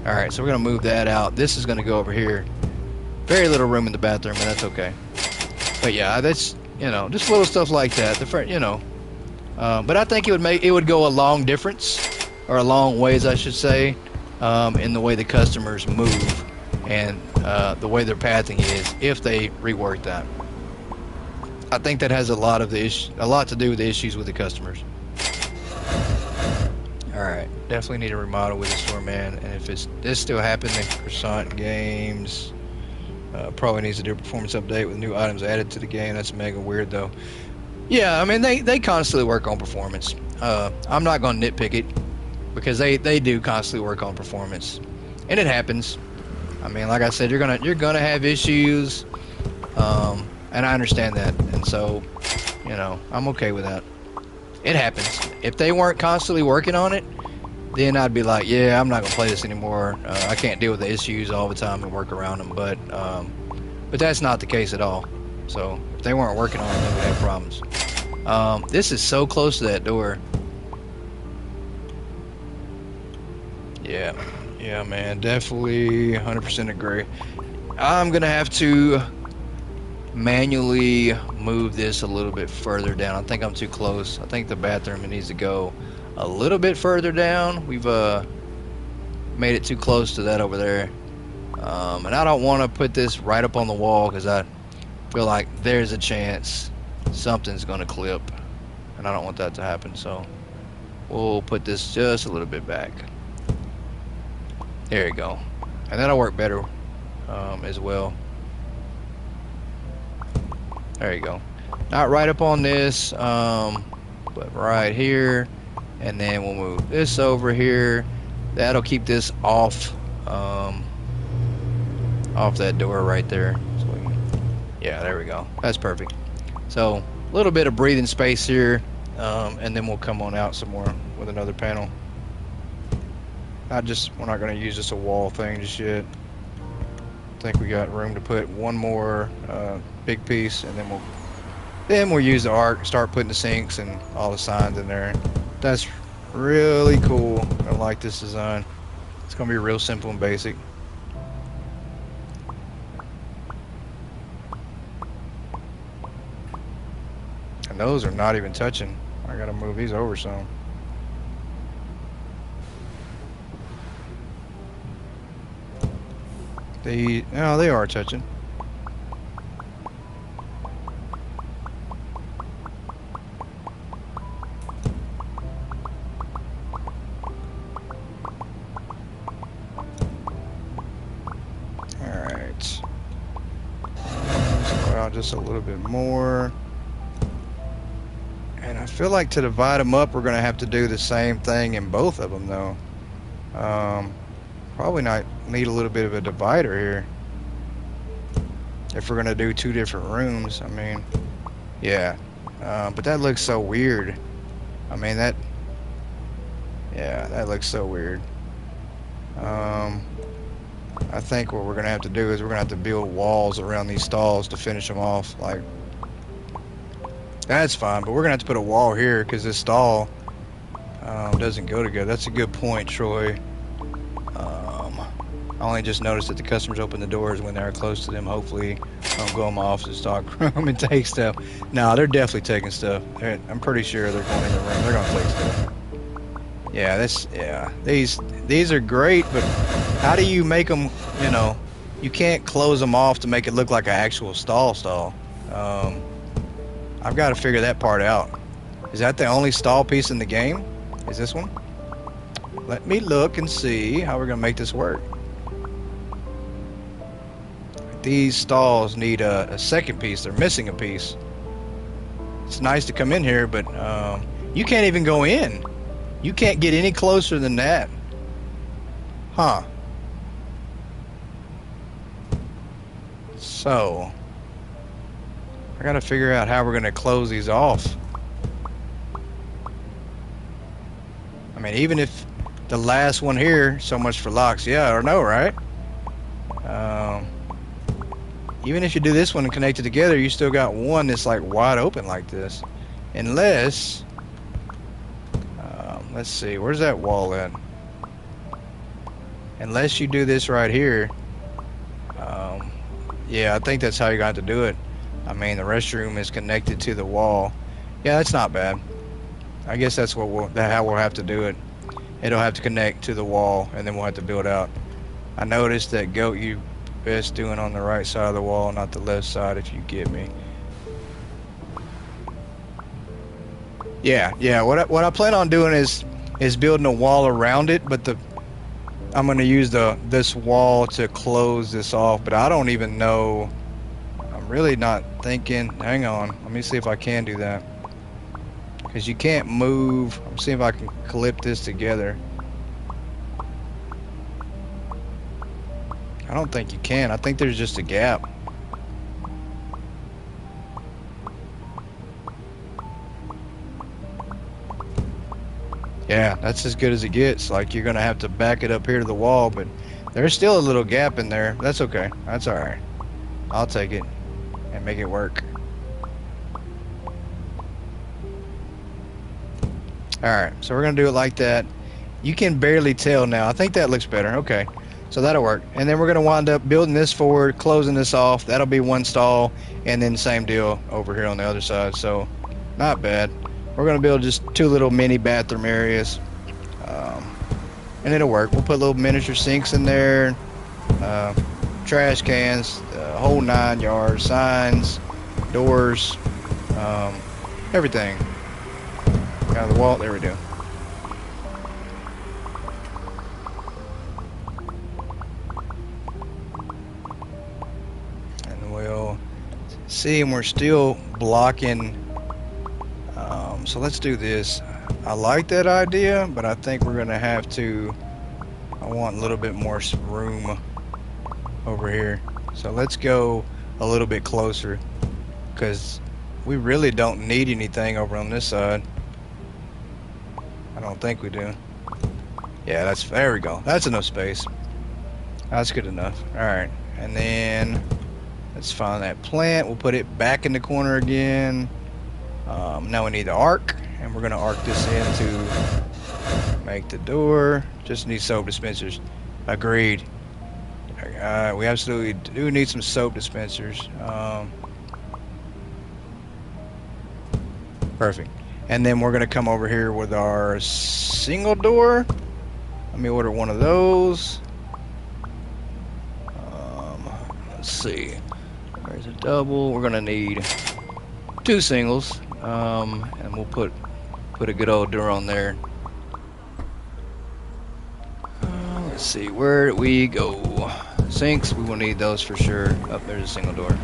Alright, so we're going to move that out. This is going to go over here. Very little room in the bathroom, and that's okay. But yeah, that's, just little stuff like that. But I think it would go a long difference, or a long ways, I should say, in the way the customers move and the way their pathing is, if they rework that. I think that has a lot to do with the issues with the customers. Alright, definitely need to remodel with the store, man. And if this still happening, Croissant Games probably needs to do a performance update with new items added to the game. That's mega weird, though. Yeah, I mean, they constantly work on performance. I'm not going to nitpick it, because they do constantly work on performance. And it happens. I mean, like I said, you're gonna have issues, and I understand that. And so, I'm okay with that. It happens. If they weren't constantly working on it, then I'd be like, yeah, I'm not gonna play this anymore. I can't deal with the issues all the time and work around them. But that's not the case at all. So if they weren't working on it, they would have problems. This is so close to that door. Yeah, yeah, man, definitely 100% agree. I'm gonna have to manually move this a little bit further down. I think I'm too close. I think the bathroom needs to go a little bit further down. We've made it too close to that over there. And I don't want to put this right up on the wall because I feel like there's a chance something's gonna clip, and I don't want that to happen. So we'll put this just a little bit back. There you go, and that'll work better as well. There you go. Not right up on this, but right here, and then we'll move this over here. That'll keep this off that door right there. So yeah, there we go. That's perfect. So a little bit of breathing space here, and then we'll come on out some more with another panel. We're not going to use this a wall thing just yet. I think we got room to put one more big piece, and then we'll use the arc, start putting the sinks and all the signs in there. That's really cool. I like this design. It's going to be real simple and basic. And those are not even touching. I got to move these over some. No, they are touching. Alright. Go out just a little bit more. And I feel like to divide them up, we're going to have to do the same thing in both of them, though. Probably not need a little bit of a divider here. If we're going to do two different rooms, I mean, yeah. But that looks so weird. I mean, yeah, that looks so weird. I think what we're going to have to do is we're going to have to build walls around these stalls to finish them off. Like, that's fine, but we're going to have to put a wall here because this stall doesn't go together. That's a good point, Troy. I only just noticed that the customers open the doors when they're close to them. Hopefully, don't go in my office stock room and take stuff. No, they're definitely taking stuff. I'm pretty sure they're going in the room. They're going to take stuff. Yeah, these are great, but how do you make them? You know, you can't close them off to make it look like an actual stall. I've got to figure that part out. Is that the only stall piece in the game? Is this one? Let me look and see how we're gonna make this work. These stalls need a second piece. They're missing a piece. It's nice to come in here, but you can't even go in. You can't get any closer than that. Huh. So I gotta figure out how we're gonna close these off. I mean, even if the last one here, so much for locks, yeah or no, right? Even if you do this one and connect it together, you still got one that's like wide open like this. Unless, let's see, where's that wall at? Unless you do this right here. Yeah, I think that's how you're going to have to do it. I mean, the restroom is connected to the wall. Yeah, that's not bad. I guess that's how we'll have to do it. It'll have to connect to the wall, and then we'll have to build out. I noticed that goat you best doing on the right side of the wall, not the left side, if you get me. Yeah. What I plan on doing is building a wall around it, but I'm going to use this wall to close this off. But I don't even know. I'm really not thinking. Hang on. Let me see if I can do that. Because you can't move. I'm seeing if I can clip this together. I don't think you can. I think there's just a gap. Yeah, that's as good as it gets. Like, you're gonna have to back it up here to the wall, but there's still a little gap in there. That's okay. That's all right. I'll take it and make it work. All right, so we're gonna do it like that. You can barely tell now. I think that looks better. Okay, so that'll work. And then we're gonna wind up building this forward, closing this off. That'll be one stall, and then same deal over here on the other side. So not bad. We're gonna build just two little mini bathroom areas, and it'll work. We'll put little miniature sinks in there, uh, trash cans, the whole 9 yards, signs, doors, everything. Out of the wall. There we go. And we'll see, and we're still blocking. So let's do this. I like that idea, but I think we're gonna have to. I want a little bit more room over here. So let's go a little bit closer, because we really don't need anything over on this side. I don't think we do. Yeah, there we go. That's enough space. That's good enough. Alright, and then let's find that plant. We'll put it back in the corner again. Now we need the arc, and we're gonna arc this in to make the door. Just need soap dispensers. Agreed. We absolutely do need some soap dispensers. Perfect. And then we're gonna come over here with our single door. Let me order one of those. Let's see. There's a double. We're gonna need two singles. And we'll put a good old door on there. Let's see, where do we go? Sinks, we will need those for sure. Oh, there's a single door.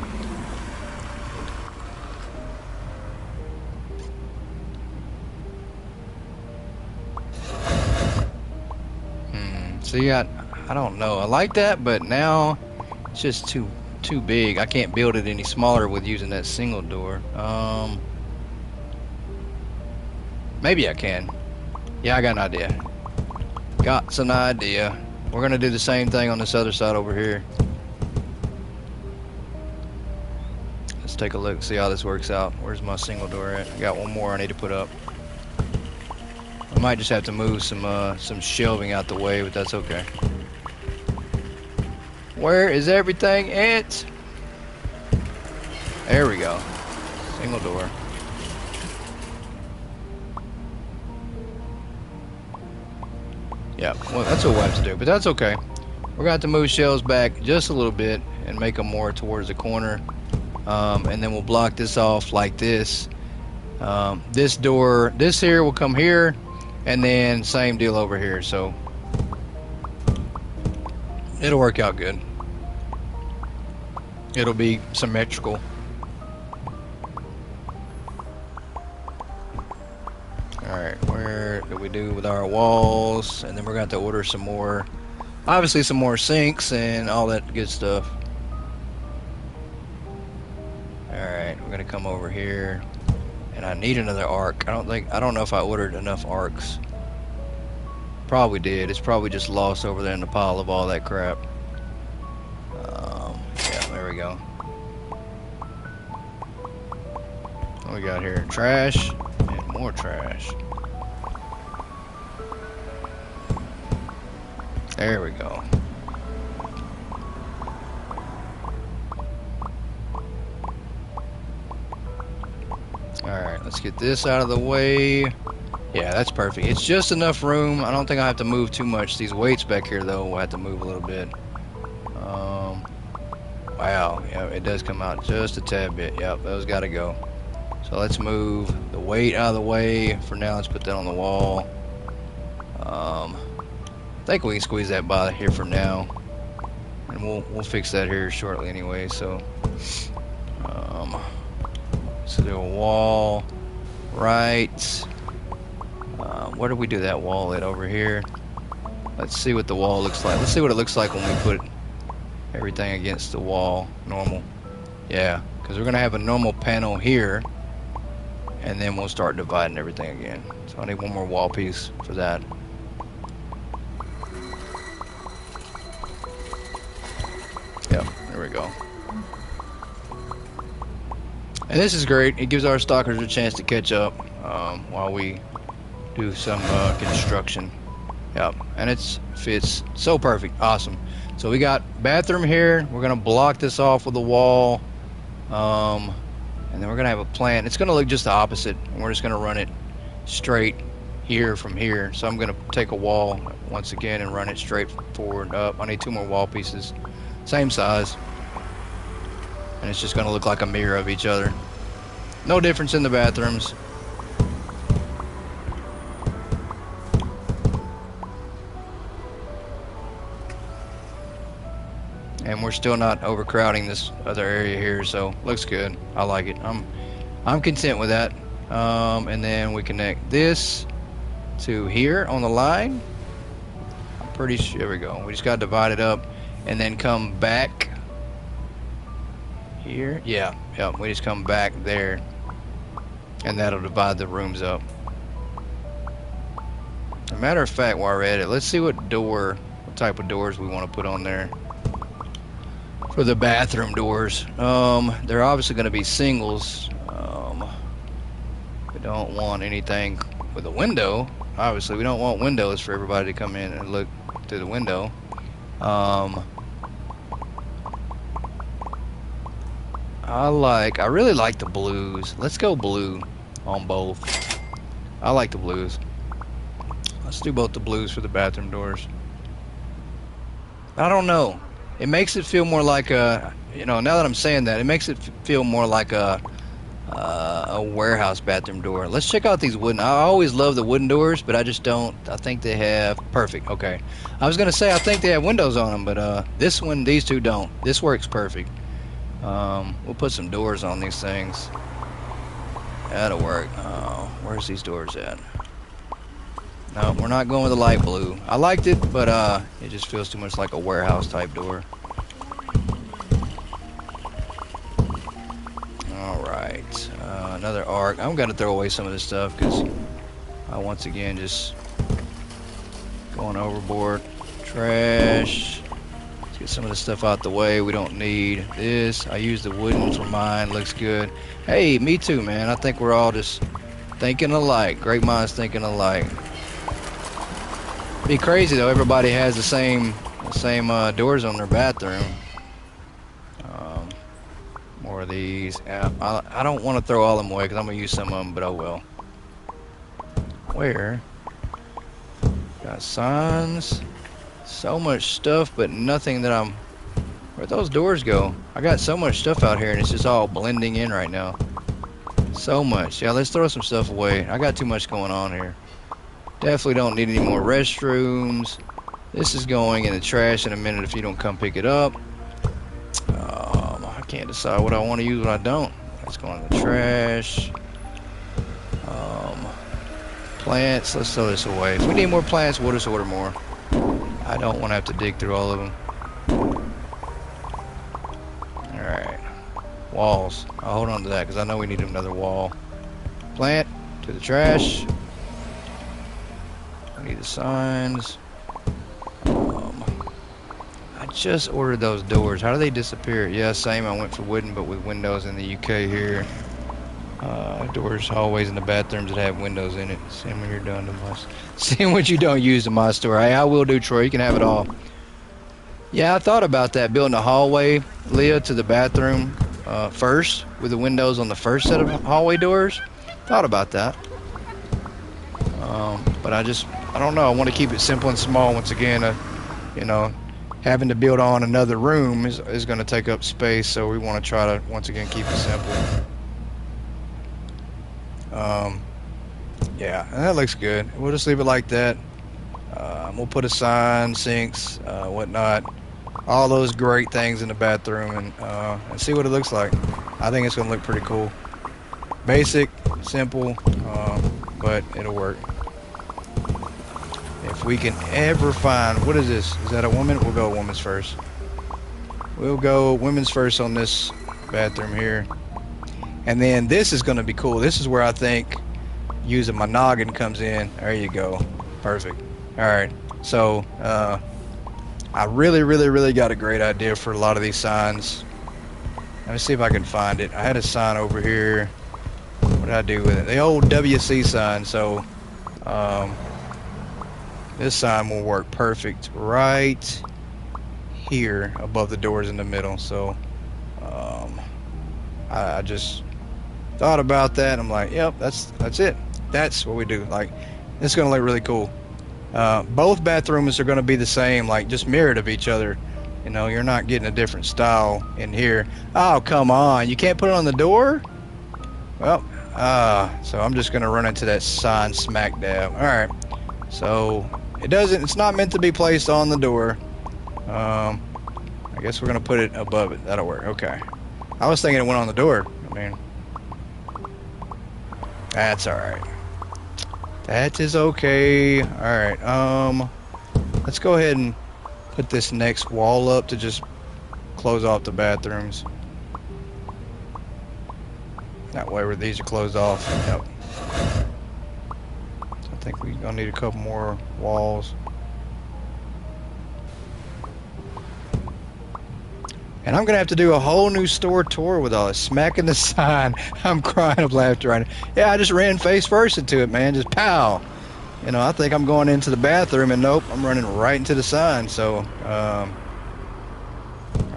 See, I don't know. I like that, but now it's just too big. I can't build it any smaller with using that single door. Maybe I can. Yeah, I got an idea. Got an idea. We're gonna do the same thing on this other side over here. Let's take a look, see how this works out. Where's my single door at? I got one more I need to put up. I might just have to move some shelving out the way, but that's okay. Where is everything at? There we go. Single door. Yeah, well, that's what we'll have to do, but that's okay. We're gonna have to move shelves back just a little bit and make them more towards the corner. And then we'll block this off like this. This door, this here will come here, and then same deal over here. So it'll work out good. It'll be symmetrical. Alright, where do we do with our walls? And then we're going to have to order some more, obviously some more sinks and all that good stuff. Alright, we're going to come over here. And I need another arc. I don't know if I ordered enough arcs. Probably did. It's probably just lost over there in the pile of all that crap. Yeah, there we go. What we got here? Trash and more trash. There we go. Alright, let's get this out of the way. Yeah, that's perfect. It's just enough room. I don't think I have to move too much. These weights back here, though, we'll have to move a little bit. Wow, yeah, it does come out just a tad bit. Yep, those got to go. So let's move the weight out of the way. For now, let's put that on the wall. I think we can squeeze that by here for now. And we'll fix that here shortly anyway, so... So do a wall right. Where do we do that wall at over here? Let's see what the wall looks like. Let's see what it looks like when we put everything against the wall. Normal. Yeah, because we're going to have a normal panel here. and then we'll start dividing everything again. So I need one more wall piece for that. Yep, there we go. And this is great. It gives our stalkers a chance to catch up while we do some construction. Yep, and it fits so perfect. Awesome. So we got bathroom here. We're gonna block this off with a wall, and then we're gonna have a plant. It's gonna look just the opposite. And we're just gonna run it straight here from here. So I'm gonna take a wall once again and run it straight forward up. I need 2 more wall pieces, same size, and it's just gonna look like a mirror of each other. No difference in the bathrooms. And we're still not overcrowding this other area here, so looks good. I like it. I'm content with that. And then we connect this to here on the line. I'm pretty sure. There we go. We just got to divide it up and then come back here. Yeah, yep. We just come back there, and that'll divide the rooms up. As a matter of fact, while we're at it, let's see what type of doors we want to put on there. For the bathroom doors, they're obviously going to be singles. We don't want anything with a window. Obviously, we don't want windows for everybody to come in and look through the window. I really like the blues. Let's go blue on both. I like the blues. Let's do both the blues for the bathroom doors. I don't know. It makes it feel more like a, now that I'm saying that, it makes it feel more like a warehouse bathroom door. Let's check out these wooden. I always love the wooden doors, but I just don't. I think they have perfect. Okay, I was gonna say I think they have windows on them, but these two don't. This works perfect. We'll put some doors on these things. That'll work. Where's these doors at? No, we're not going with the light blue. I liked it, but it just feels too much like a warehouse type door. Alright, another arc. I'm going to throw away some of this stuff because I once again just going overboard. Trash. Let's get some of this stuff out the way. We don't need this. I use the wooden for mine. Looks good. Hey, me too, man. I think we're all just thinking alike. Great minds thinking alike. Be crazy though. Everybody has the same doors on their bathroom. More of these. Yeah, I don't want to throw all of them away because I'm gonna use some of them, but oh well. Where? Got signs. So much stuff, but nothing that I'm. Where'd those doors go? I got so much stuff out here, and it's just all blending in right now. So much. Yeah, let's throw some stuff away. I got too much going on here. Definitely don't need any more restrooms. This is going in the trash in a minute if you don't come pick it up. I can't decide what I want to use, what I don't. Let's go in the trash. Plants, let's throw this away. If we need more plants, we'll just order more. I don't want to have to dig through all of them. Alright. Walls. I'll hold on to that because I know we need another wall. Plant to the trash. I need the signs. I just ordered those doors. How do they disappear? Yeah, same. I went for wooden, but with windows in the UK here. Doors, hallways, and the bathrooms that have windows in it. Same when you're done to my. Seeing what you don't use in my store. Hey, I will do, Troy. You can have it all. Yeah, I thought about that. Building a hallway, Leah, to the bathroom first, with the windows on the first set of hallway doors. Thought about that. But I don't know. I want to keep it simple and small. Once again, having to build on another room is going to take up space. So we want to try to, once again, keep it simple. Yeah, and that looks good. We'll just leave it like that. We'll put a sign, sinks, whatnot. All those great things in the bathroom and see what it looks like. I think it's going to look pretty cool. Basic, simple, but it'll work. If we can ever find, what is this? Is that a woman? We'll go women's first. We'll go women's first on this bathroom here. And then this is going to be cool. This is where I think using my noggin comes in. There you go. Perfect. All right. So I really got a great idea for a lot of these signs. Let me see if I can find it. I had a sign over here. What did I do with it? The old WC sign. So this sign will work perfect right here above the doors in the middle. So I just thought about that. I'm like, yep, that's it. That's what we do. Like, it's gonna look really cool. Both bathrooms are gonna be the same, like just mirrored of each other. You know, you're not getting a different style in here. Oh, come on, you can't put it on the door? Well, so I'm just gonna run into that sign smack dab. All right, so it's not meant to be placed on the door. I guess we're gonna put it above it. That'll work. Okay. I was thinking it went on the door. I mean, that's all right. That is okay. All right. Let's go ahead and put this next wall up to just close off the bathrooms. That way where these are closed off. Yep. I think we're gonna need a couple more walls. And I'm gonna have to do a whole new store tour with all this smacking the sign. I'm crying of laughter right now. Yeah, I just ran face first into it, man. Just pow. You know, I think I'm going into the bathroom, and nope, I'm running right into the sign. So,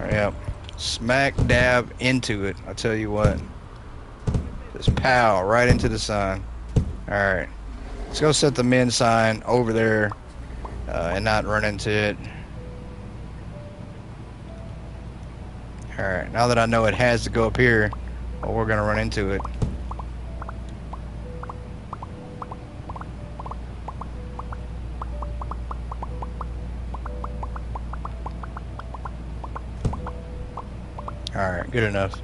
yeah, smack dab into it. I tell you what, just pow right into the sign. All right, let's go set the men's sign over there and not run into it. All right, now that I know it has to go up here, well, we're gonna run into it. All right, good enough.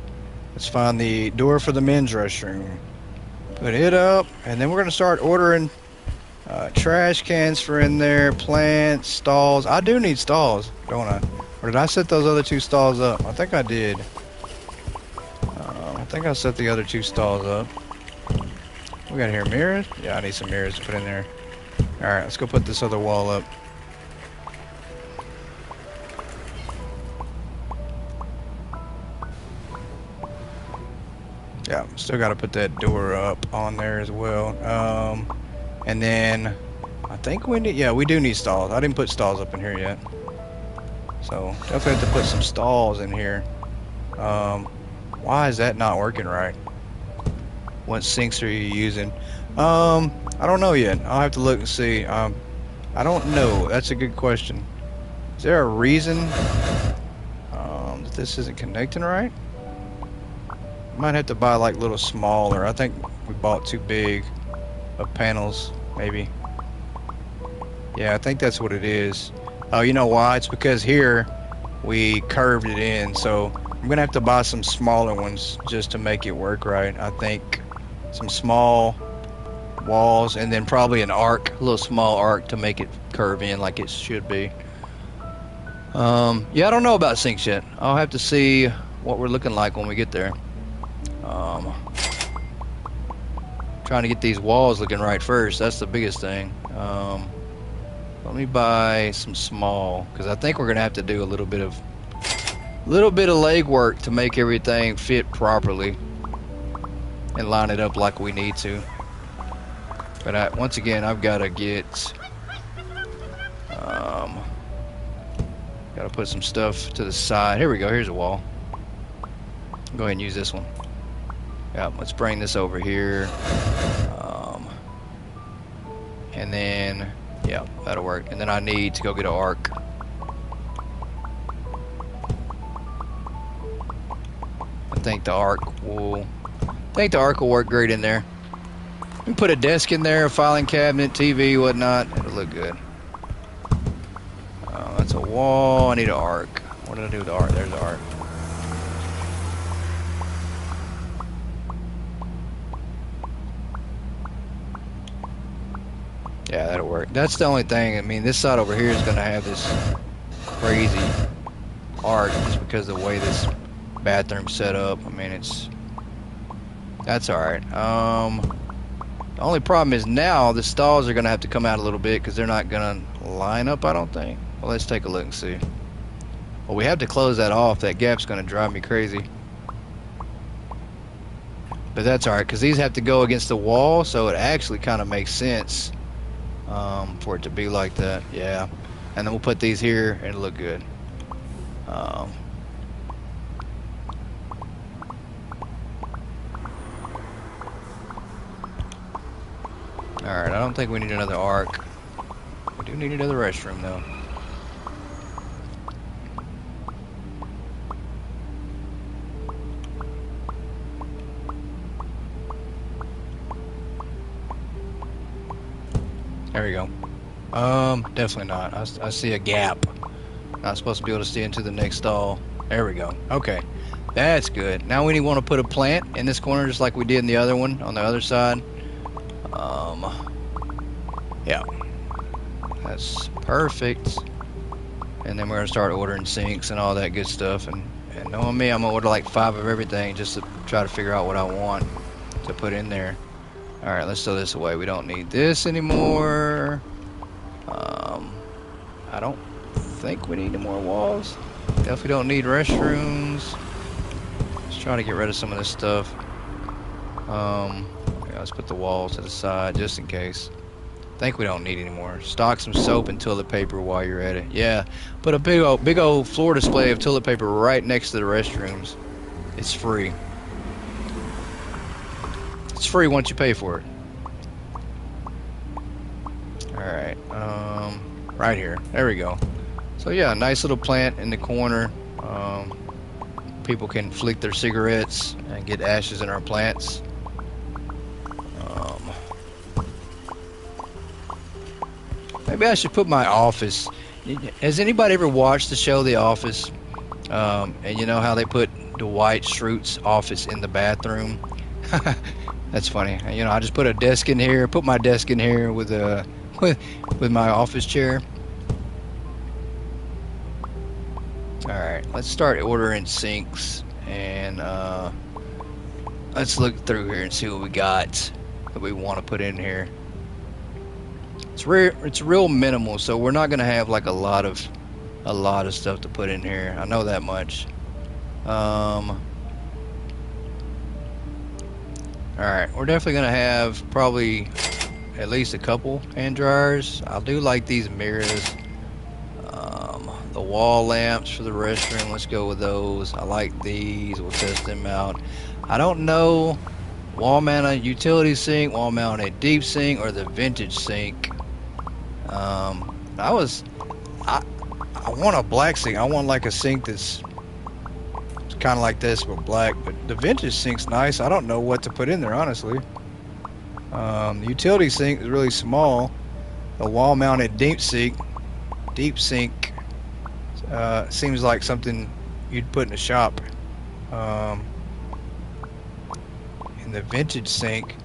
Let's find the door for the men's restroom. Put it up, and then we're gonna start ordering trash cans for in there, plants, stalls. I do need stalls, don't I? Or did I set those other two stalls up? I think I did. I think I set the other two stalls up. We got here mirrors? Yeah, I need some mirrors to put in there. Alright, let's go put this other wall up. Yeah, still got to put that door up on there as well. And then I think we do need stalls. I didn't put stalls up in here yet. So definitely have to put some stalls in here. Why is that not working right? What sinks are you using? I don't know yet. I'll have to look and see. I don't know. That's a good question. Is there a reason that this isn't connecting right? Might have to buy like a little smaller. I think we bought too big of panels, maybe. Yeah, I think that's what it is. Oh, you know why? It's because here we curved it in, so I'm gonna have to buy some smaller ones just to make it work right. I think some small walls and then probably an arc, a little small arc to make it curve in like it should be. Yeah, I don't know about sinks yet. I'll have to see what we're looking like when we get there. Trying to get these walls looking right first. That's the biggest thing. Let me buy some small because I think we're gonna have to do a little bit of leg work to make everything fit properly and line it up like we need to. But once again, I've got to get got to put some stuff to the side. Here we go. Here's a wall. Go ahead and use this one. Yeah, let's bring this over here. And then, yeah, that'll work. And then I need to go get an arc. I think the arc will work great in there. We can put a desk in there, a filing cabinet, TV, whatnot. It'll look good. That's a wall. I need an arc. What did I do with the arc? There's the arc. Yeah, that'll work. That's the only thing. I mean, this side over here is going to have this crazy arc just because of the way this bathroom's set up. I mean, it's That's all right. The only problem is now the stalls are gonna have to come out a little bit because they're not gonna line up, I don't think. Well, let's take a look and see. Well, we have to close that off. That gap's gonna drive me crazy. But that's all right because these have to go against the wall, so it actually kind of makes sense for it to be like that. Yeah. And then we'll put these here and it'll look good. Alright, I don't think we need another arc. We do need another restroom though. There we go. Definitely not. I see a gap. Not supposed to be able to see into the next stall. There we go. Okay. That's good. Now we want to put a plant in this corner just like we did in the other one on the other side. Yeah. That's perfect. And then we're going to start ordering sinks and all that good stuff. And knowing me, I'm going to order like 5 of everything just to try to figure out what I want to put in there. Alright, let's throw this away. We don't need this anymore. I don't think we need any more walls. Definitely don't need restrooms. Let's try to get rid of some of this stuff. Yeah, let's put the walls to the side just in case. I think we don't need any more. Stock some soap and toilet paper while you're at it. Yeah, put a big old floor display of toilet paper right next to the restrooms. It's free. It's free once you pay for it. Alright, right here. There we go. So yeah, nice little plant in the corner. People can flick their cigarettes and get ashes in our plants. Maybe I should put my office. Has anybody ever watched the show The Office? And you know how they put Dwight Schrute's office in the bathroom? That's funny. You know, I just put a desk in here, put my desk in here with my office chair. Alright, let's start ordering sinks and let's look through here and see what we got that we want to put in here. It's real minimal, so we're not gonna have like a lot of stuff to put in here. I know that much. Alright, we're definitely gonna have probably at least a couple hand dryers. I do like these mirrors. The wall lamps for the restroom, let's go with those. I like these, we'll test them out. I don't know, wall mounted utility sink, wall mounted deep sink, or the vintage sink. I want a black sink. I want like a sink that's kind of like this but black, but the vintage sink's nice. I don't know what to put in there, honestly. The utility sink is really small. The wall mounted deep sink seems like something you'd put in a shop. And the vintage sink,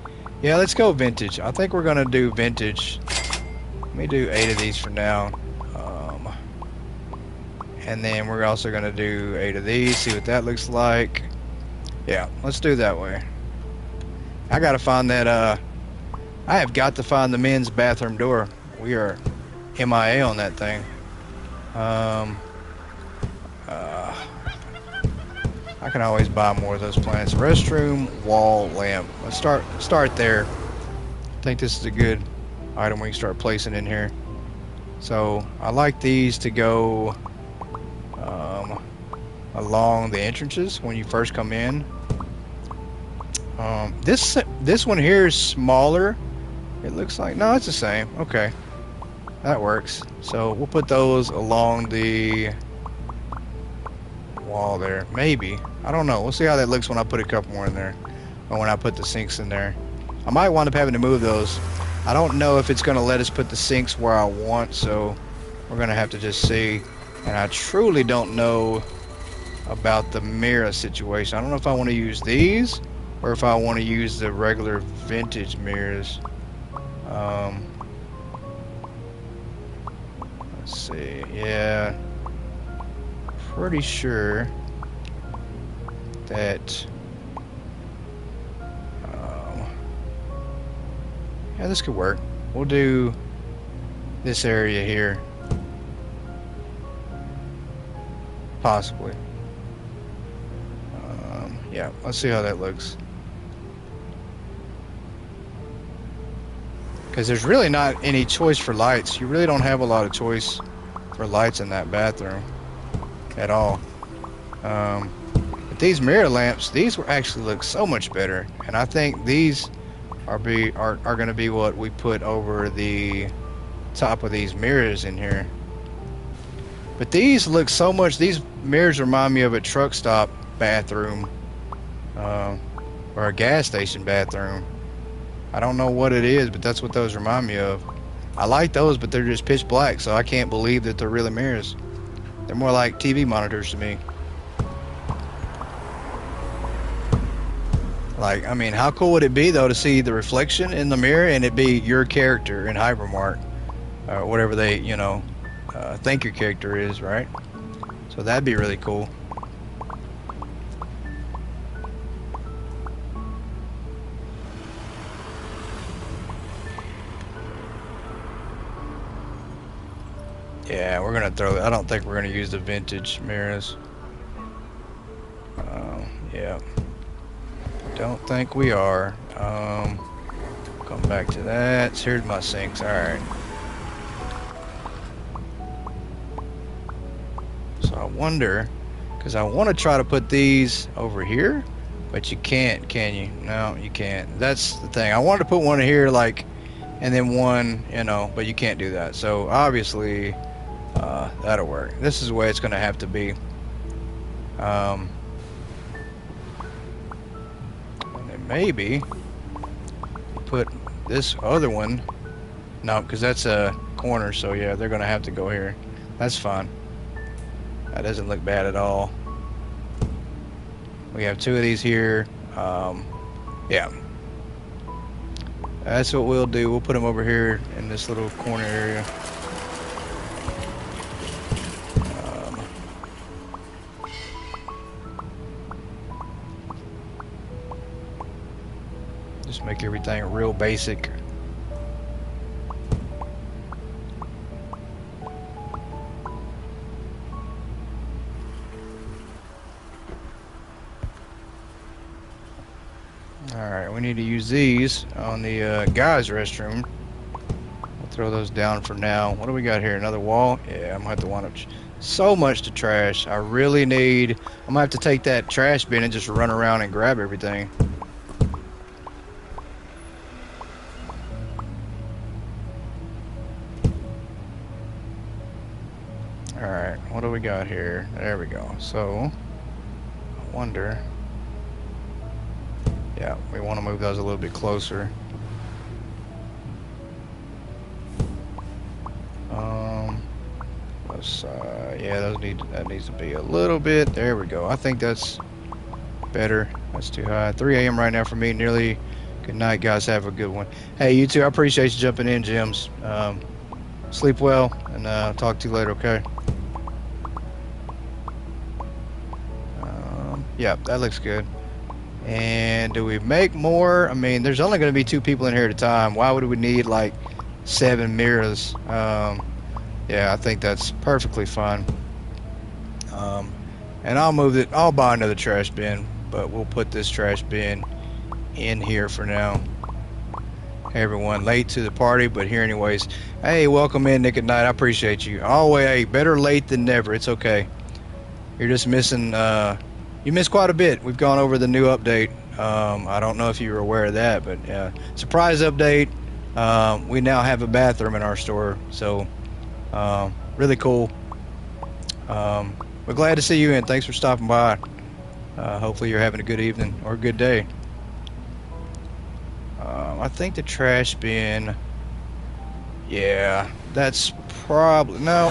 yeah, let's go vintage. I think we're gonna do vintage. Let me do 8 of these for now. And then we're also gonna do 8 of these, see what that looks like. Yeah, let's do that way. I gotta find that I have got to find the men's bathroom door. We are MIA on that thing. I can always buy more of those plants. Restroom wall lamp. Let's start there. I think this is a good item we can start placing in here. So I like these to go along the entrances when you first come in. This one here is smaller. It looks like, no, it's the same. Okay, that works. So we'll put those along the wall there. Maybe, I don't know. We'll see how that looks when I put a couple more in there, or when I put the sinks in there. I might wind up having to move those. I don't know if it's going to let us put the sinks where I want, so we're going to have to just see. And I truly don't know about the mirror situation. I don't know if I want to use these or if I want to use the regular vintage mirrors. Let's see. Yeah, pretty sure that Yeah, this could work. We'll do this area here. Possibly. Yeah, let's see how that looks. Because there's really not any choice for lights. You really don't have a lot of choice for lights in that bathroom at all. But these mirror lamps, these will actually look so much better. And I think these are going to be what we put over the top of these mirrors in here. But these look so much, these mirrors remind me of a truck stop bathroom, or a gas station bathroom. I don't know what it is, but that's what those remind me of. I like those, but they're just pitch black, so I can't believe that they're really mirrors. They're more like TV monitors to me. Like, I mean, how cool would it be, though, to see the reflection in the mirror and it be your character in Hypermarket, or whatever they, you know, think your character is, right? So that'd be really cool. Yeah, we're gonna throw. I don't think we're gonna use the vintage mirrors. Yeah, don't think we are. Come back to that. So here's my sinks. All right. So I wonder, because I want to try to put these over here, but you can't, can you? No, you can't. That's the thing. I wanted to put one here, like, and then one, you know, but you can't do that. So obviously, that'll work. This is the way it's going to have to be. And then maybe put this other one. No, because that's a corner. So yeah, they're going to have to go here. That's fine. That doesn't look bad at all. We have two of these here. Yeah. That's what we'll do. We'll put them over here in this little corner area. Just make everything real basic. Alright, we need to use these on the guys' restroom. We'll throw those down for now. What do we got here? Another wall? Yeah, I'm gonna have to wind up so much to trash. I really need. I'm gonna have to take that trash bin and just run around and grab everything. Alright, what do we got here? There we go. So, I wonder. Yeah, we want to move those a little bit closer. Yeah, that needs to be a little bit. There we go. I think that's better. That's too high. 3 a.m. right now for me. Nearly. Good night, guys. Have a good one. Hey, you too. I appreciate you jumping in, Jims. Sleep well, and talk to you later. Okay. Yeah, that looks good. And do we make more? I mean, there's only going to be 2 people in here at a time. Why would we need like 7 mirrors? Yeah, I think that's perfectly fine. And I'll move it. I'll buy another trash bin, but we'll put this trash bin in here for now. Hey everyone, late to the party, but here anyways. Hey, welcome in, Nick at Night. I appreciate you. Always, hey, better late than never. It's okay. You're just missing. You missed quite a bit. We've gone over the new update. I don't know if you were aware of that, but yeah, surprise update. We now have a bathroom in our store, so really cool. We're glad to see you in. Thanks for stopping by. Hopefully you're having a good evening or a good day. I think the trash bin. Yeah, that's probably no.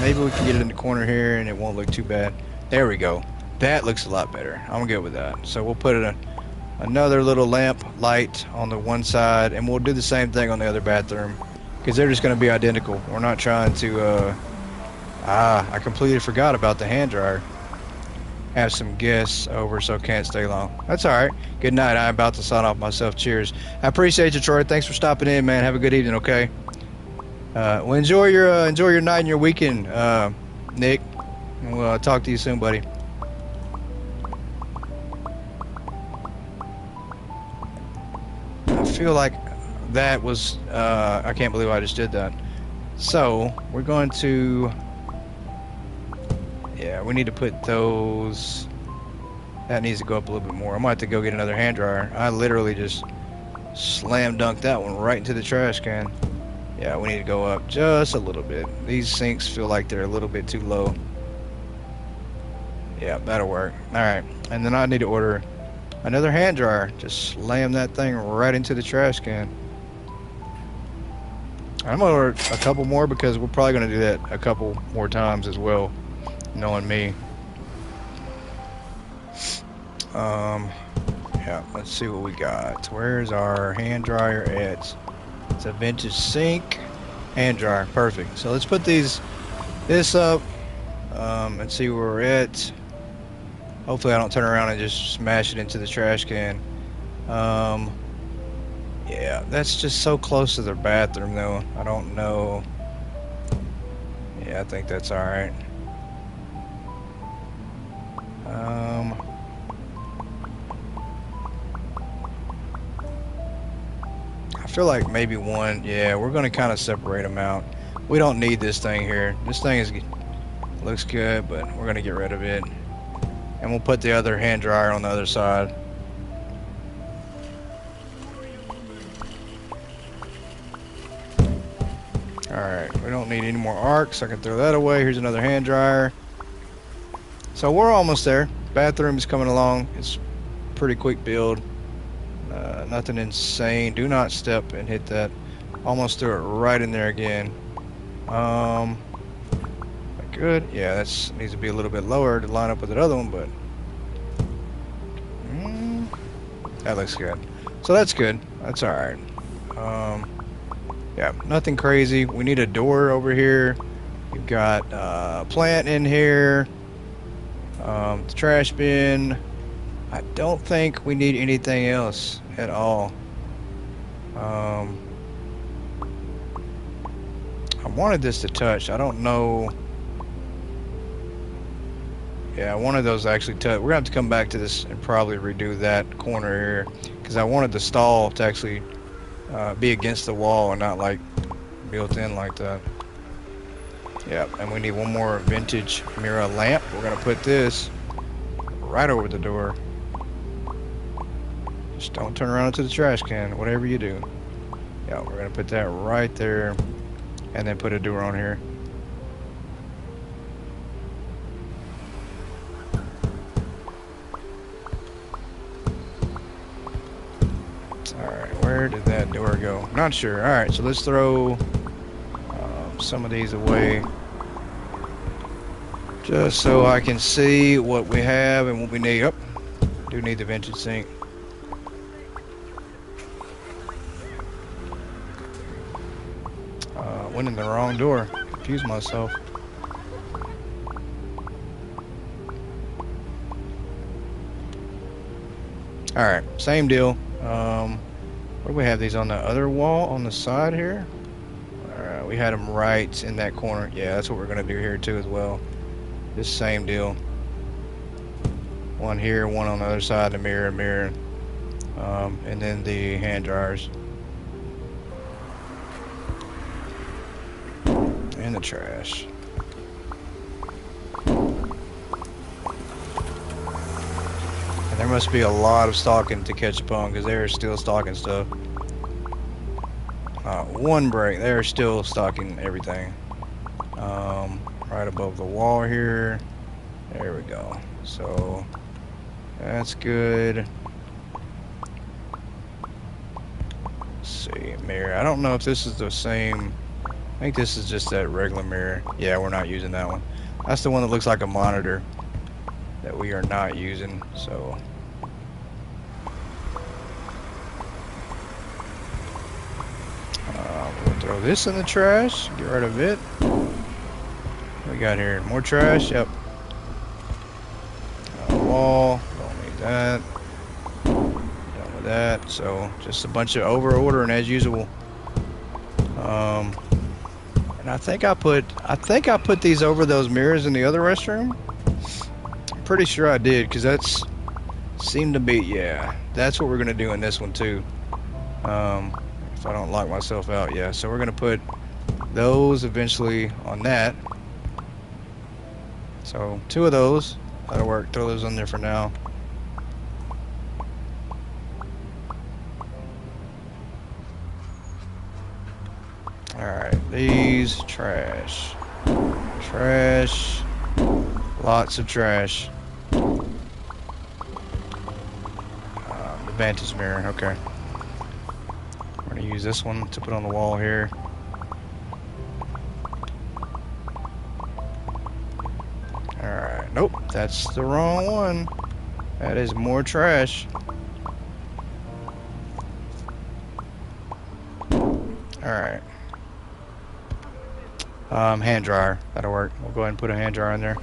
Maybe we can get it in the corner here, and it won't look too bad. There we go. That looks a lot better. I'm good with that. So we'll put another little lamp light on the one side, and we'll do the same thing on the other bathroom, because they're just going to be identical. We're not trying to. I completely forgot about the hand dryer. have some guests over, so can't stay long. That's all right. Good night. I'm about to sign off myself. Cheers. I appreciate you, Troy. Thanks for stopping in, man. Have a good evening. Okay. Well, enjoy your night and your weekend, Nick. And we'll talk to you soon, buddy. I feel like that was. I can't believe I just did that. So we're going to. Yeah, we need to put those. That needs to go up a little bit more. I might have to go get another hand dryer. I literally just slam dunked that one right into the trash can. Yeah, we need to go up just a little bit. These sinks feel like they're a little bit too low. Yeah, that'll work. Alright, and then I need to order another hand dryer. Just slam that thing right into the trash can. I'm gonna order a couple more because we're probably gonna do that a couple more times as well, knowing me. Yeah, let's see what we got. Where's our hand dryer at? It's a vintage sink, hand dryer, perfect. So let's put this up, and see where we're at. Hopefully I don't turn around and just smash it into the trash can. Yeah, that's just so close to their bathroom though. I don't know. Yeah, I think that's alright. I feel like maybe one. Yeah, we're gonna kind of separate them out. We don't need this thing here. This thing looks good, but we're gonna get rid of it. And we'll put the other hand dryer on the other side. Alright, we don't need any more arcs. I can throw that away. Here's another hand dryer. So we're almost there. Bathroom is coming along. It's pretty quick build. Nothing insane. Do not step and hit that. Almost threw it right in there again. Good. Yeah, that needs to be a little bit lower to line up with that other one, but that looks good. So that's good. That's all right. Yeah, nothing crazy. We need a door over here. We've got a plant in here. The trash bin. I don't think we need anything else at all. I wanted this to touch. I don't know. Yeah, I wanted those to actually touch. We're gonna have to come back to this and probably redo that corner here because I wanted the stall to actually be against the wall and not like built in like that. Yeah, and we need one more vintage mirror lamp. We're gonna put this right over the door. Just don't turn around into the trash can, whatever you do. Yeah, we're gonna put that right there and then put a door on here. Alright, where did that door go? Not sure. Alright, so let's throw some of these away just so I can see what we have and what we need. Oh, do need the vintage sink. Went in the wrong door. Confused myself. Alright, same deal. Where do we have these on the other wall on the side here? Alright, we had them right in that corner. Yeah, that's what we're going to do here too as well. This same deal. One here, one on the other side, the mirror. And then the hand dryers. And the trash. And there must be a lot of stalking to catch upon because they're still stalking stuff. One break, they're still stalking everything. Right above the wall here. There we go. So that's good. Let's see, mirror. I don't know if this is the same. I think this is just that regular mirror. Yeah, we're not using that one. That's the one that looks like a monitor that we are not using. So we'll throw this in the trash. Get rid of it. What we got here? More trash. Yep. wall. Don't need that. Done with that. So just a bunch of over ordering as usual. And I think I put these over those mirrors in the other restroom. I'm pretty sure I did, because that's seemed to be, yeah, that's what we're gonna do in this one too. If I don't lock myself out, yeah. So we're gonna put those eventually on that. So 2 of those, that'll work. Throw those on there for now. Alright, these, trash. Trash. Lots of trash. The vantage mirror, okay. We're gonna use this one to put on the wall here. Alright, nope, that's the wrong one. That is more trash. Alright. Hand dryer, that'll work. We'll go ahead and put a hand dryer in there.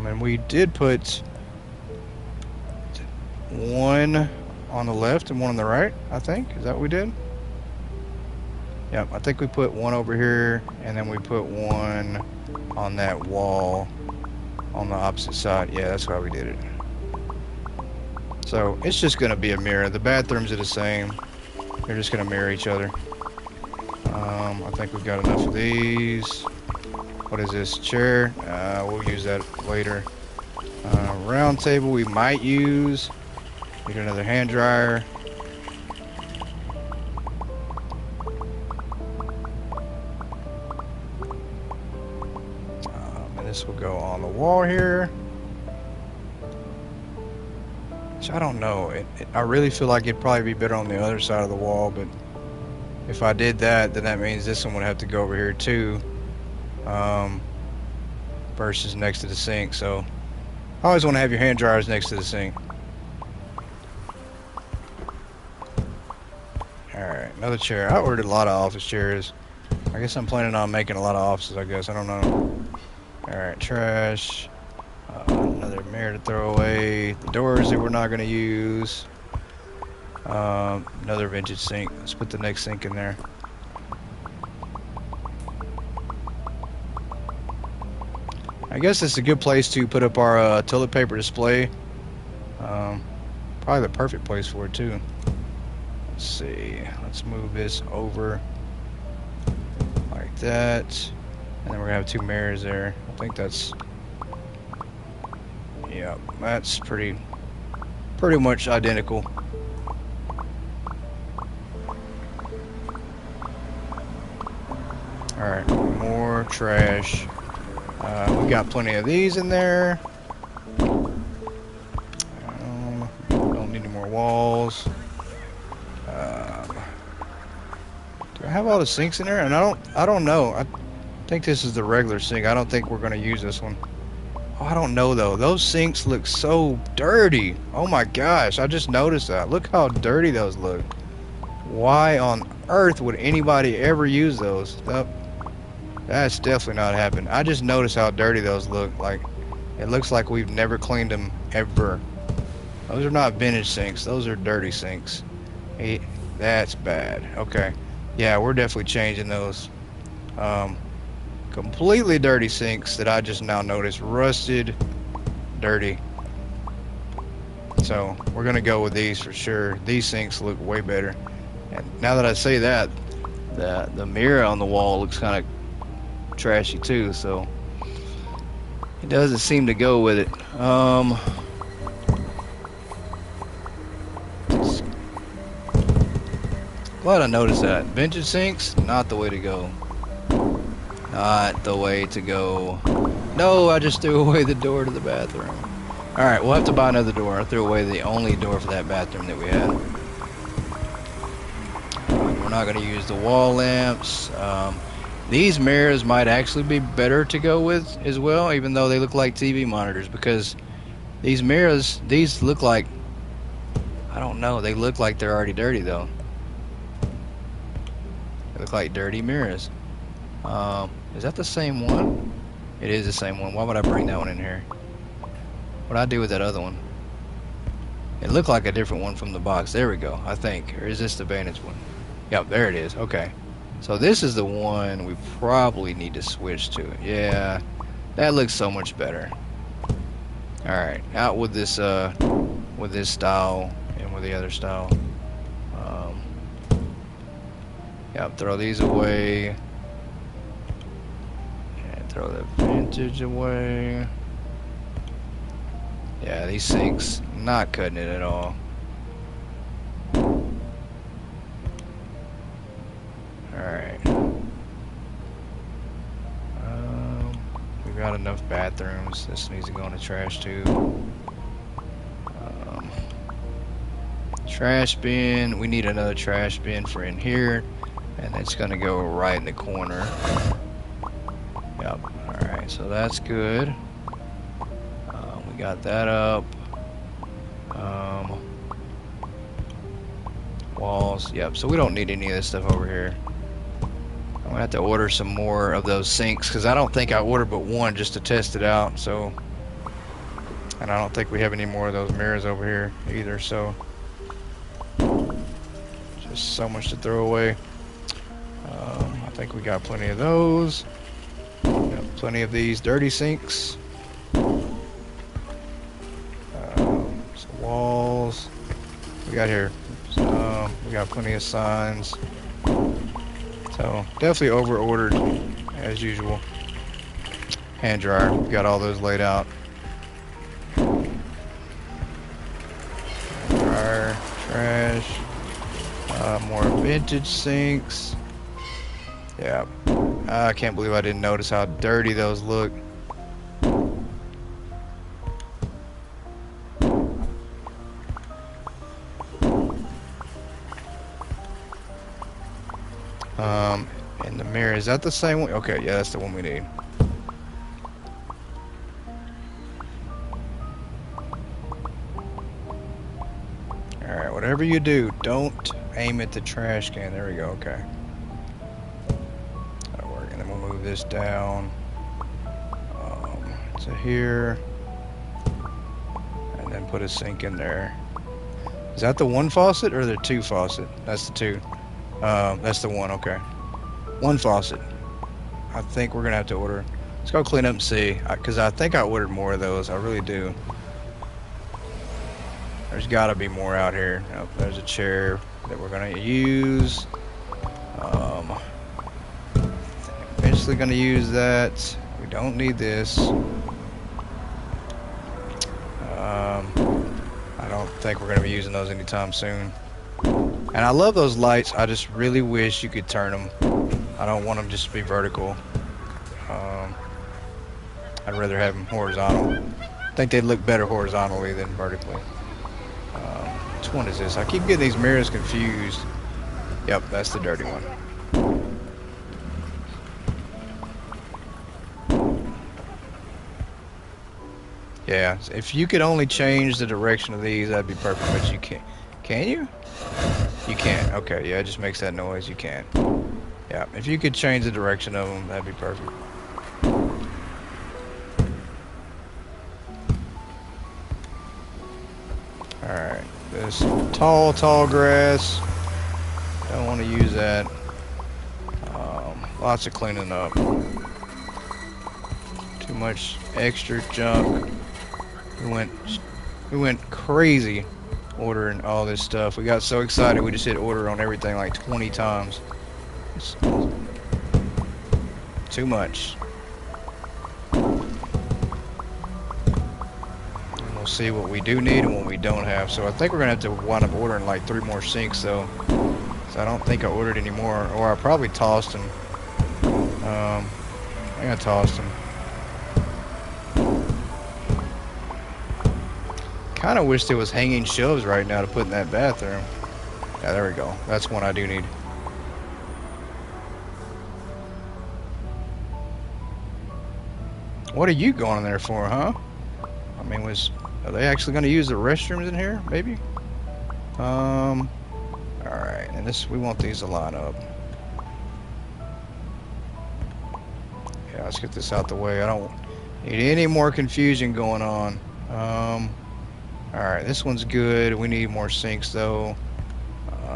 And we did put one on the left and one on the right, I think. Is that what we did? Yep, I think we put one over here, and then we put one on that wall on the opposite side. Yeah, that's why we did it. So it's just going to be a mirror. The bathrooms are the same. They're just going to mirror each other. I think we've got enough of these. What is this? Chair? We'll use that later. Round table we might use. Need another hand dryer. And this will go on the wall here. Which I don't know. I really feel like it'd probably be better on the other side of the wall, but if I did that, then that means this one would have to go over here too. Versus next to the sink. So I always want to have your hand dryers next to the sink. Alright, another chair. I ordered a lot of office chairs. I guess I'm planning on making a lot of offices, I guess. I don't know. Alright, trash. Another mirror to throw away. The doors that we're not going to use. Another vintage sink. Let's put the next sink in there. I guess it's a good place to put up our toilet paper display. Probably the perfect place for it too. Let's see. Let's move this over like that, and then we're gonna have 2 mirrors there. I think that's, yeah, that's pretty much identical. All right, more trash. We got plenty of these in there. Don't need any more walls. Do I have all the sinks in there? And I don't know. I think this is the regular sink. I don't think we're gonna use this one. Oh, I don't know though. Those sinks look so dirty. Oh my gosh, I just noticed that. Look how dirty those look. Why on earth would anybody ever use those? That's definitely not happening. I just noticed how dirty those look. Like, it looks like we've never cleaned them ever. Those are not vintage sinks. Those are dirty sinks. Hey, that's bad. Okay. Yeah, we're definitely changing those. Completely dirty sinks that I just now noticed. Rusted, dirty. So, we're going to go with these for sure. These sinks look way better. And now that I say that, the mirror on the wall looks kind of trashy too, so it doesn't seem to go with it. Glad I noticed that. Vintage sinks, not the way to go. Not the way to go. No, I just threw away the door to the bathroom. Alright, we'll have to buy another door. I threw away the only door for that bathroom that we had. We're not going to use the wall lamps. These mirrors might actually be better to go with as well, even though they look like TV monitors, because these mirrors, these look like, I don't know, they look like they're already dirty though. They look like dirty mirrors. Is that the same one? It is the same one. Why would I bring that one in here? What'd I do with that other one? It looked like a different one from the box. There we go, I think. Or is this the Vantage one? Yep, there it is. Okay. So this is the one we probably need to switch to. Yeah, that looks so much better. Alright, out with this style and with the other style. Yep, throw these away. And throw the Vantage away. Yeah, these sinks, not cutting it at all. Alright. We've got enough bathrooms. This needs to go in the trash too. Trash bin. We need another trash bin for in here. And it's going to go right in the corner. Yep. Alright, so that's good. We got that up. Walls. Yep, so we don't need any of this stuff over here. I'm gonna have to order some more of those sinks because I don't think I ordered but one just to test it out. So, and I don't think we have any more of those mirrors over here either. So, just so much to throw away. I think we got plenty of those. Got plenty of these dirty sinks. Some walls. We got here. We got plenty of signs. So definitely over ordered as usual. Hand dryer, we got all those laid out. Dryer, trash, more vintage sinks. Yeah, I can't believe I didn't notice how dirty those look. And the mirror, is that the same one? Okay, yeah, that's the one we need. Alright, whatever you do, don't aim at the trash can. There we go, okay. That'll work. And then we'll move this down to here. And then put a sink in there. Is that the one faucet or the two faucet? That's the two. That's the one, okay. One faucet. I think we're gonna have to order. Let's go clean up and see, because I think I ordered more of those. I really do. There's gotta be more out here. Oh, there's a chair that we're gonna use. Eventually gonna use that. We don't need this. I don't think we're gonna be using those anytime soon. And I love those lights. I just really wish you could turn them. I don't want them just to be vertical. I'd rather have them horizontal. I think they'd look better horizontally than vertically. Which one is this? I keep getting these mirrors confused. Yep, that's the dirty one. Yeah, if you could only change the direction of these, that'd be perfect, but you can't. Can you? You can't. Okay, yeah, it just makes that noise. You can't. Yeah, if you could change the direction of them, that'd be perfect. Alright, this tall grass. Don't want to use that. Lots of cleaning up. Too much extra junk. We went crazy ordering all this stuff. We got so excited we just hit order on everything like 20 times. It's too much. And we'll see what we do need and what we don't have. So I think we're gonna have to wind up ordering like 3 more sinks though. So I don't think I ordered any more, or I probably tossed them. I think I tossed them. Kind of wish there was hanging shelves right now to put in that bathroom. Yeah, there we go. That's one I do need. What are you going in there for, huh? I mean, are they actually going to use the restrooms in here? Maybe. All right, and we want these to line up. let's get this out the way. I don't need any more confusion going on. Alright, this one's good. We need more sinks though.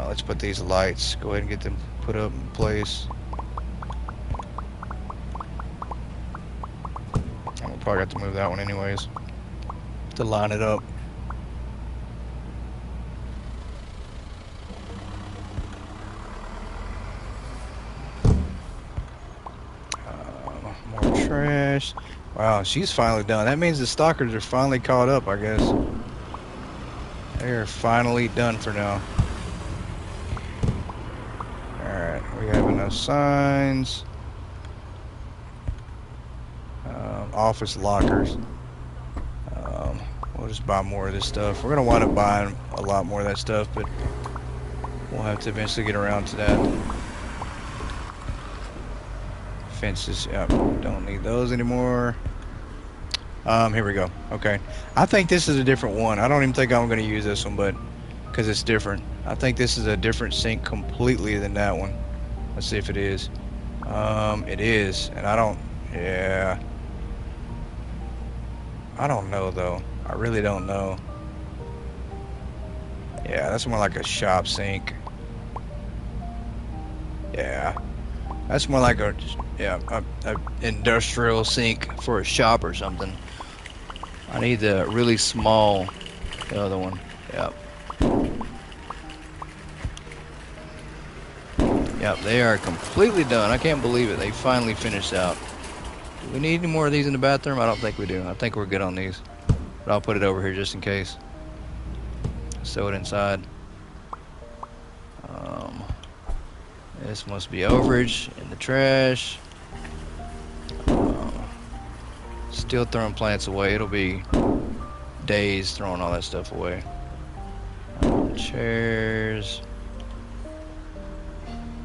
Let's put these lights. Go ahead and get them put up in place. And we'll probably have to move that one anyways to line it up. More trash. Wow, she's finally done. That means the stalkers are finally caught up, I guess. They are finally done for now. Alright, we have enough signs. Office lockers. We'll just buy more of this stuff. We're going to wind up buying a lot more of that stuff, but we'll have to eventually get around to that. Fences, yep, don't need those anymore. Here we go. Okay, I think this is a different one. I don't even think I'm going to use this one, but because it's different. I think this is a different sink completely than that one. Let's see if it is. It is, and I don't. Yeah, I don't know though. I really don't know. Yeah, that's more like a shop sink. Yeah, that's more like a industrial sink for a shop or something. I need the really small, the other one. Yep. Yep, they are completely done. I can't believe it. They finally finished out. Do we need any more of these in the bathroom? I don't think we do. I think we're good on these. But I'll put it over here just in case. Sew it inside. This must be overage in the trash. Still throwing plants away. It'll be days throwing all that stuff away. Chairs.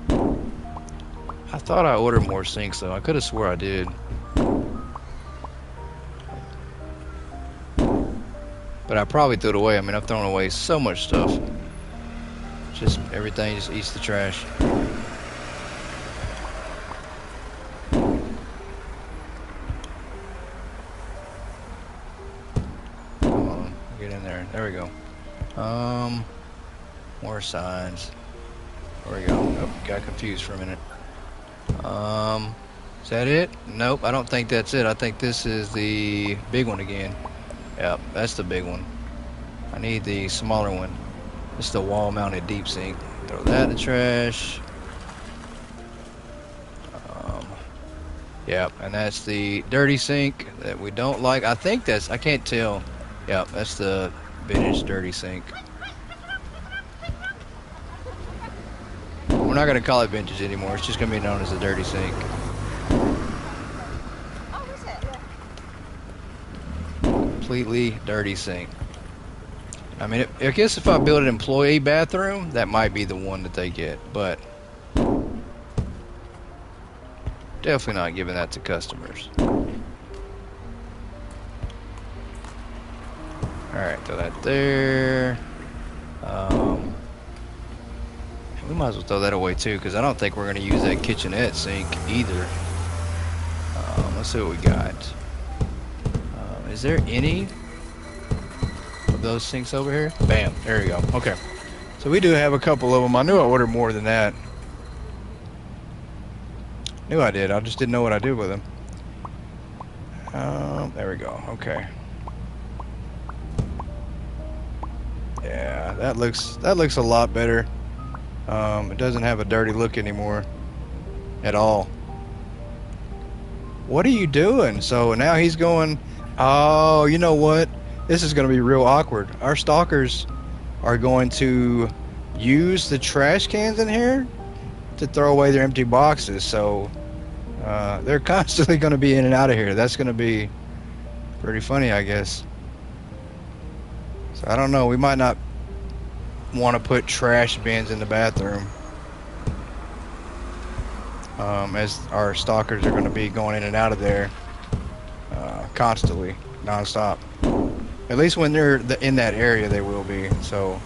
I thought I ordered more sinks though. I could have swore I did. But I probably threw it away. I mean, I've thrown away so much stuff. Just everything just eats the trash. Come on, get in there. There we go. More signs. There we go. Oh, got confused for a minute. Is that it? Nope, I don't think that's it. I think this is the big one again. Yep, that's the big one. I need the smaller one. It's the wall-mounted deep sink. Throw that in the trash. Yep, and that's the dirty sink that we don't like. I think that's, I can't tell. Yep, that's the vintage dirty sink. We're not going to call it vintage anymore. It's just going to be known as the dirty sink. Completely dirty sink. I mean, I guess if I build an employee bathroom, that might be the one that they get, but definitely not giving that to customers. Alright, throw that there. We might as well throw that away too, because I don't think we're going to use that kitchenette sink either. Let's see what we got. Is there any of those sinks over here? Bam, there you go. Okay, so we do have a couple of them. I knew I ordered more than that. Knew I did. I just didn't know what I did with them. There we go. Okay. Yeah, that looks a lot better. It doesn't have a dirty look anymore at all. What are you doing? So now he's going, oh, you know what? This is going to be real awkward. Our stalkers are going to use the trash cans in here to throw away their empty boxes. So they're constantly going to be in and out of here. That's going to be pretty funny, I guess. So I don't know. We might not want to put trash bins in the bathroom, as our stalkers are going to be going in and out of there constantly, non-stop. At least when they're in that area, they will be. So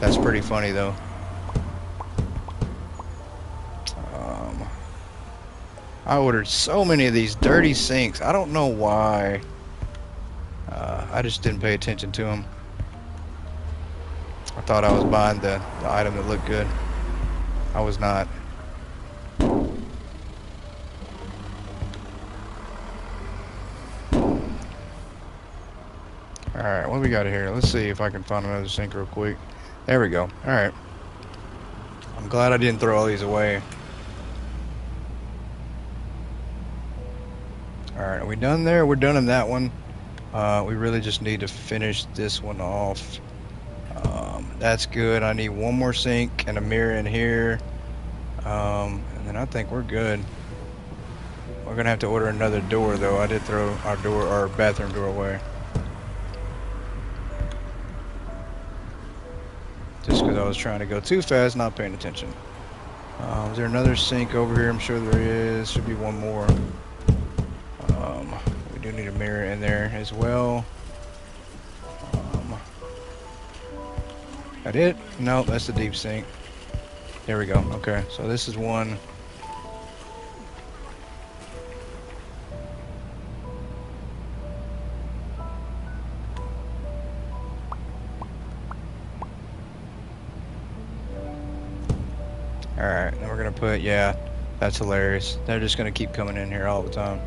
that's pretty funny, though. I ordered so many of these dirty sinks. I don't know why. I just didn't pay attention to them. I thought I was buying the item that looked good. I was not. Alright, what we got here? Let's see if I can find another sink real quick. There we go. Alright. I'm glad I didn't throw all these away. Alright, are we done there? We're done in that one. We really just need to finish this one off. That's good. I need one more sink and a mirror in here. And then I think we're good. We're gonna have to order another door though. I did throw our bathroom door away. Just because I was trying to go too fast, not paying attention. Is there another sink over here? I'm sure there is. Should be one more. We do need a mirror in there as well. That it? No, that's the deep sink. There we go. Okay, so this is one. Alright, then we're gonna put, yeah, that's hilarious. They're just gonna keep coming in here all the time.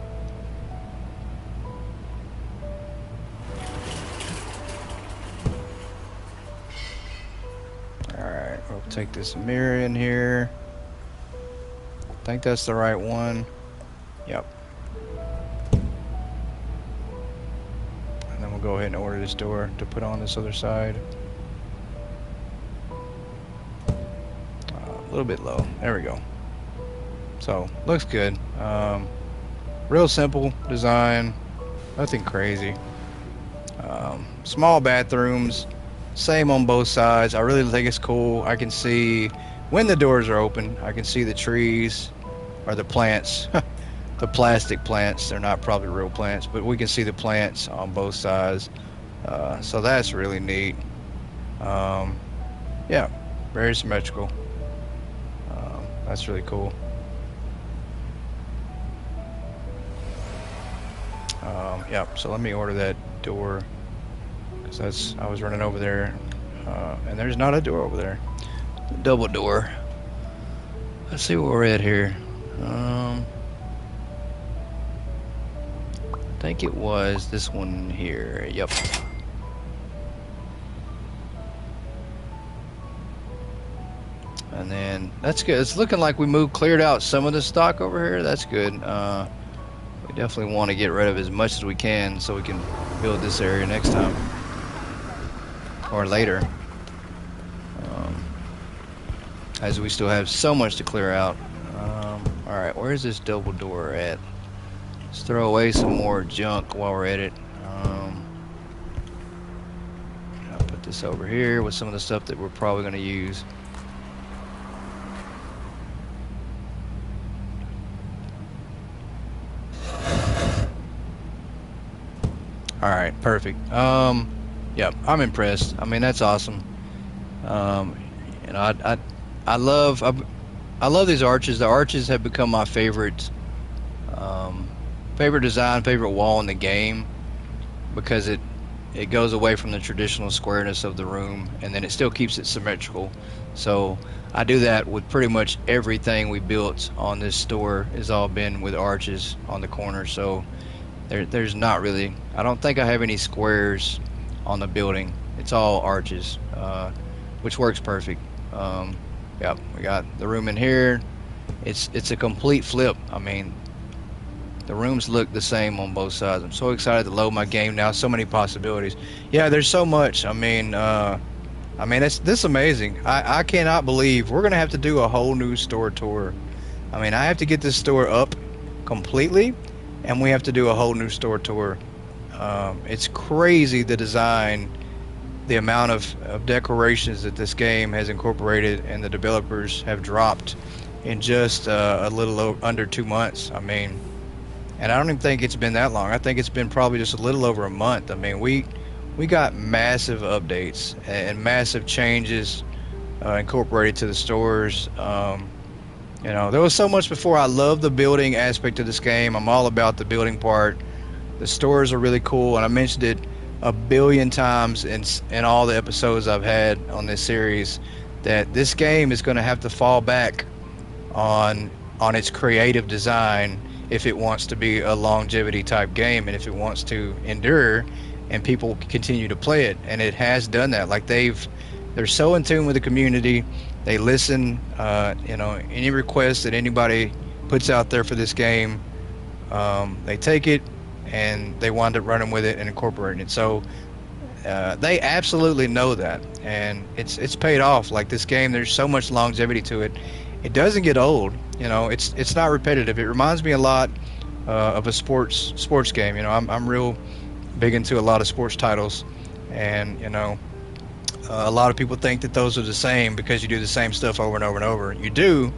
Alright, we'll take this mirror in here. I think that's the right one. Yep. And then we'll go ahead and order this door to put on this other side. A little bit low. There we go. So, looks good. Real simple design. Nothing crazy. Small bathrooms. Same on both sides. I really think it's cool. I can see when the doors are open. I can see the trees or the plants. The plastic plants. They're not probably real plants, but we can see the plants on both sides. So that's really neat. Yeah, very symmetrical. That's really cool. Yeah, so let me order that door because I was running over there and there's not a door over there. Double door. Let's see where we're at here. I think it was this one here. Yep. And then that's good. It's looking like we cleared out some of the stock over here. That's good. We definitely want to get rid of as much as we can so we can build this area next time or later. As we still have so much to clear out. Alright, where's this double door at? Let's throw away some more junk while we're at it. I'll put this over here with some of the stuff that we're probably going to use. Alright, perfect. Yeah, I'm impressed. I mean, that's awesome. You know, I love these arches. The arches have become my favorite favorite design, favorite wall in the game because it goes away from the traditional squareness of the room and then it still keeps it symmetrical. So I do that with pretty much everything we built on this store. Has all been with arches on the corner. So there's not really, I don't think I have any squares on the building. It's all arches, which works perfect. Yeah, we got the room in here. It's a complete flip. I mean, the rooms look the same on both sides. I'm so excited to load my game now. So many possibilities. Yeah, there's so much. I mean, this is amazing. I cannot believe we're gonna have to do a whole new store tour. I mean, I have to get this store up completely, and we have to do a whole new store tour. It's crazy the design, the amount of decorations that this game has incorporated and the developers have dropped in just a little under 2 months. I mean, and I don't even think it's been that long. I think it's been probably just a little over a month. I mean, we got massive updates and massive changes incorporated to the stores. You know, there was so much before. I love the building aspect of this game. I'm all about the building part. The stores are really cool, and I mentioned it a billion times in all the episodes I've had on this series that this game is going to have to fall back on its creative design if it wants to be a longevity type game and if it wants to endure and people continue to play it. And it has done that. Like they're so in tune with the community. They listen, you know, any request that anybody puts out there for this game, they take it and they wind up running with it and incorporating it. So they absolutely know that, and it's paid off. Like this game, there's so much longevity to it. It doesn't get old. You know, it's not repetitive. It reminds me a lot of a sports game. You know, I'm real big into a lot of sports titles, and you know, a lot of people think that those are the same because you do the same stuff over and over and over. You do,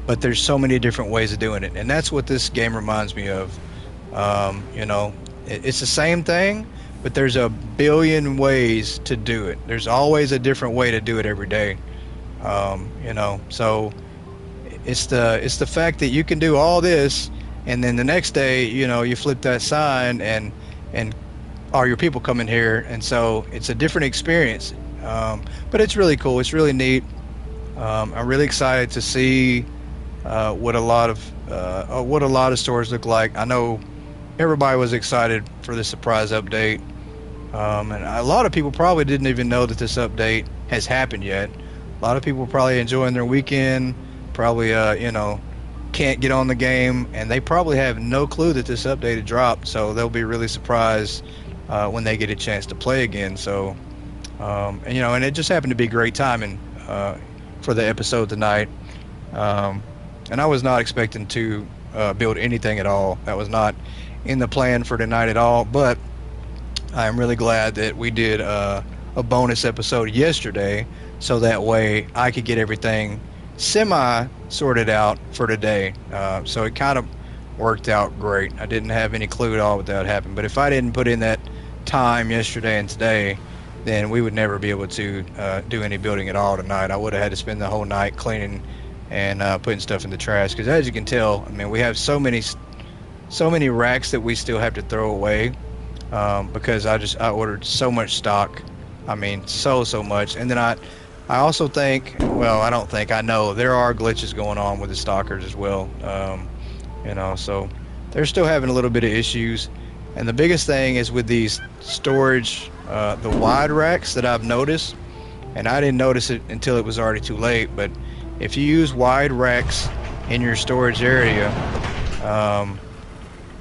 but there's so many different ways of doing it, and that's what this game reminds me of. You know, it's the same thing, but there's a billion ways to do it. There's always a different way to do it every day. You know, so it's the fact that you can do all this, and then the next day, you know, you flip that sign, and all your people come in here, and so it's a different experience. But it's really cool. It's really neat. I'm really excited to see what a lot of stores look like. I know everybody was excited for the surprise update, and a lot of people probably didn't even know that this update has happened yet. A lot of people probably enjoying their weekend, probably you know, can't get on the game, and they probably have no clue that this update had dropped. So they'll be really surprised when they get a chance to play again. So and you know, and it just happened to be great timing for the episode tonight. And I was not expecting to build anything at all. That was not in the plan for tonight at all. But I'm really glad that we did a bonus episode yesterday, so that way I could get everything semi sorted out for today. So it kind of worked out great. I didn't have any clue at all what that would happen. But if I didn't put in that time yesterday and today, then we would never be able to do any building at all tonight. I would have had to spend the whole night cleaning and putting stuff in the trash. Because as you can tell, I mean, we have so many racks that we still have to throw away because I ordered so much stock. I mean, so much. And then I also think, well, I know there are glitches going on with the stockers as well. You know, so they're still having a little bit of issues. And the biggest thing is with these storage, the wide racks that I've noticed, and I didn't notice it until it was already too late, but if you use wide racks in your storage area,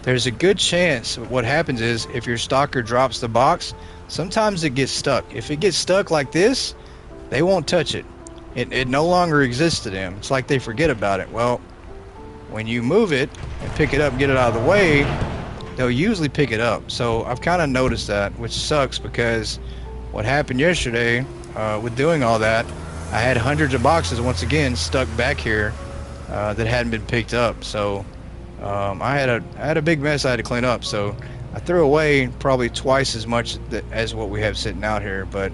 there's a good chance what happens is if your stalker drops the box, sometimes it gets stuck. If it gets stuck like this, they won't touch it. It no longer exists to them. It's like they forget about it. Well, when you move it and pick it up and get it out of the way, they'll usually pick it up. So I've kind of noticed that, which sucks because what happened yesterday with doing all that, I had hundreds of boxes once again stuck back here that hadn't been picked up. So I had a big mess I had to clean up. So I threw away probably twice as much as what we have sitting out here. But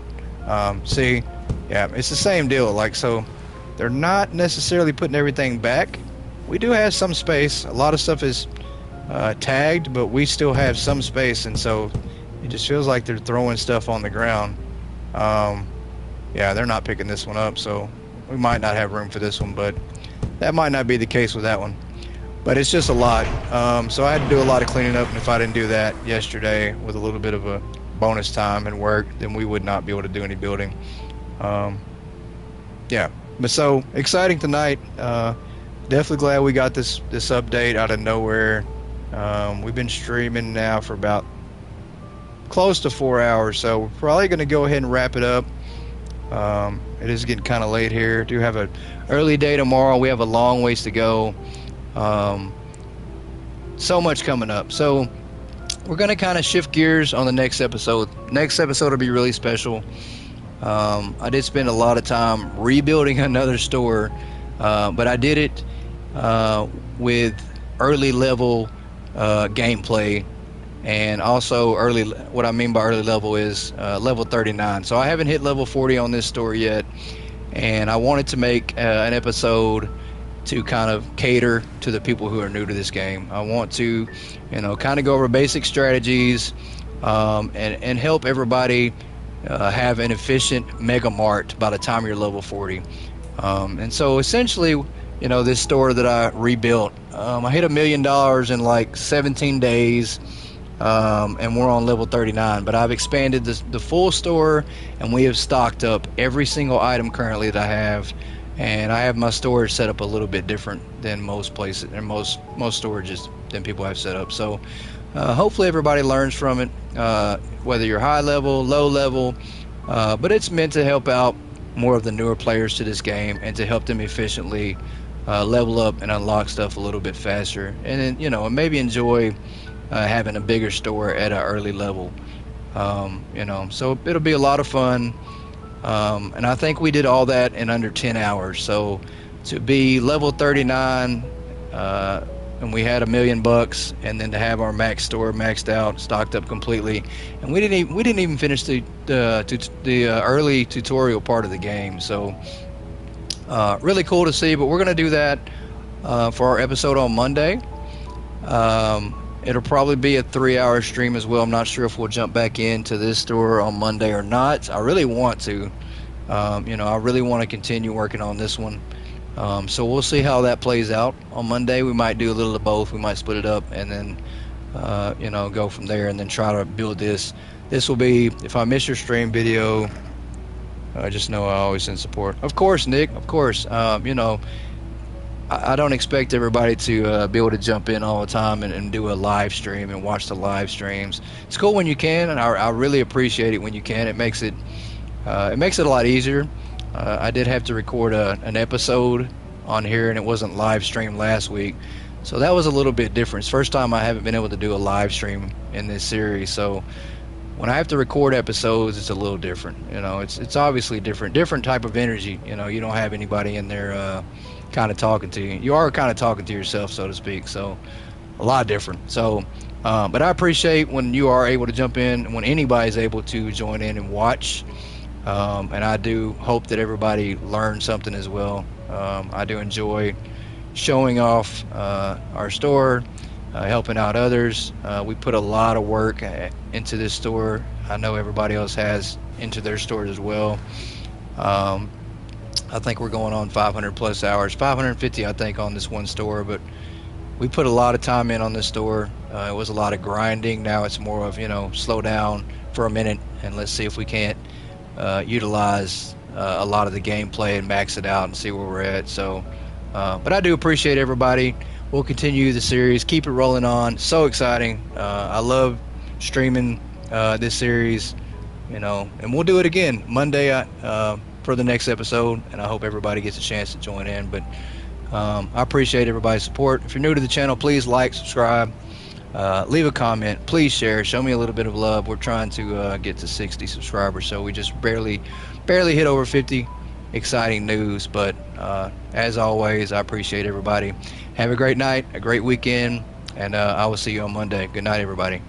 see, yeah, it's the same deal. Like, so they're not necessarily putting everything back. We do have some space. A lot of stuff is tagged, but we still have some space, and so it just feels like they're throwing stuff on the ground. Yeah, they're not picking this one up, so we might not have room for this one, but that might not be the case with that one. But it's just a lot. So I had to do a lot of cleaning up, and if I didn't do that yesterday with a little bit of a bonus time and work, then we would not be able to do any building. Yeah, but so exciting tonight. Definitely glad we got this update out of nowhere. We've been streaming now for about close to 4 hours, so we're probably going to go ahead and wrap it up. It is getting kind of late here. Do have an early day tomorrow. We have a long ways to go. So much coming up. So we're going to kind of shift gears on the next episode. Next episode will be really special. I did spend a lot of time rebuilding another store, but I did it with early level gameplay, and also what I mean by early level is level 39. So I haven't hit level 40 on this store yet, and I wanted to make an episode to kind of cater to the people who are new to this game. I want to, kind of go over basic strategies, and help everybody have an efficient mega mart by the time you're level 40. And so essentially, this store that I rebuilt, I hit $1 million in like 17 days. And we're on level 39, but I've expanded the full store, and we have stocked up every single item currently that I have, and I have my storage set up a little bit different than most places and most storages than people have set up. So hopefully everybody learns from it, whether you're high level, low level, but it's meant to help out more of the newer players to this game and to help them efficiently level up and unlock stuff a little bit faster, and then and maybe enjoy having a bigger store at an early level. So it'll be a lot of fun, and I think we did all that in under 10 hours. So to be level 39, and we had $1 million, and then to have our max store maxed out, stocked up completely, and we didn't even finish the early tutorial part of the game. So really cool to see. But we're gonna do that for our episode on Monday. It'll probably be a 3-hour stream as well. I'm not sure if we'll jump back into this store on Monday or not. I really want to. I really want to continue working on this one. So we'll see how that plays out. On Monday, we might do a little of both. We might split it up and then, go from there and then try to build this. This will be, if I miss your stream video, just know I always send support. Of course, Nick, of course. I don't expect everybody to be able to jump in all the time and do a live stream and watch the live streams. It's cool when you can, and I really appreciate it when you can. It makes it a lot easier. I did have to record an episode on here, and it wasn't live streamed last week, so that was a little bit different. It's the first time I haven't been able to do a live stream in this series, so when I have to record episodes, it's a little different. It's obviously different type of energy. You don't have anybody in there kind of talking to you. You are kind of talking to yourself, so to speak. So a lot different. So, but I appreciate when you are able to jump in, when anybody's able to join in and watch. And I do hope that everybody learns something as well. I do enjoy showing off our store, helping out others. We put a lot of work into this store. I know everybody else has into their stores as well. I think we're going on 500 plus hours, 550 I think on this one store, but we put a lot of time in on this store. It was a lot of grinding. Now it's more of, slow down for a minute and let's see if we can't utilize a lot of the gameplay and max it out and see where we're at. So, but I do appreciate everybody. We'll continue the series, keep it rolling on. So exciting. I love streaming this series, and we'll do it again Monday for the next episode, and I hope everybody gets a chance to join in. But I appreciate everybody's support. If you're new to the channel, please like, subscribe, leave a comment, please share, show me a little bit of love. We're trying to get to 60 subscribers, so we just barely hit over 50. Exciting news, but as always, I appreciate everybody. Have a great night, a great weekend, and I will see you on Monday. Good night, everybody.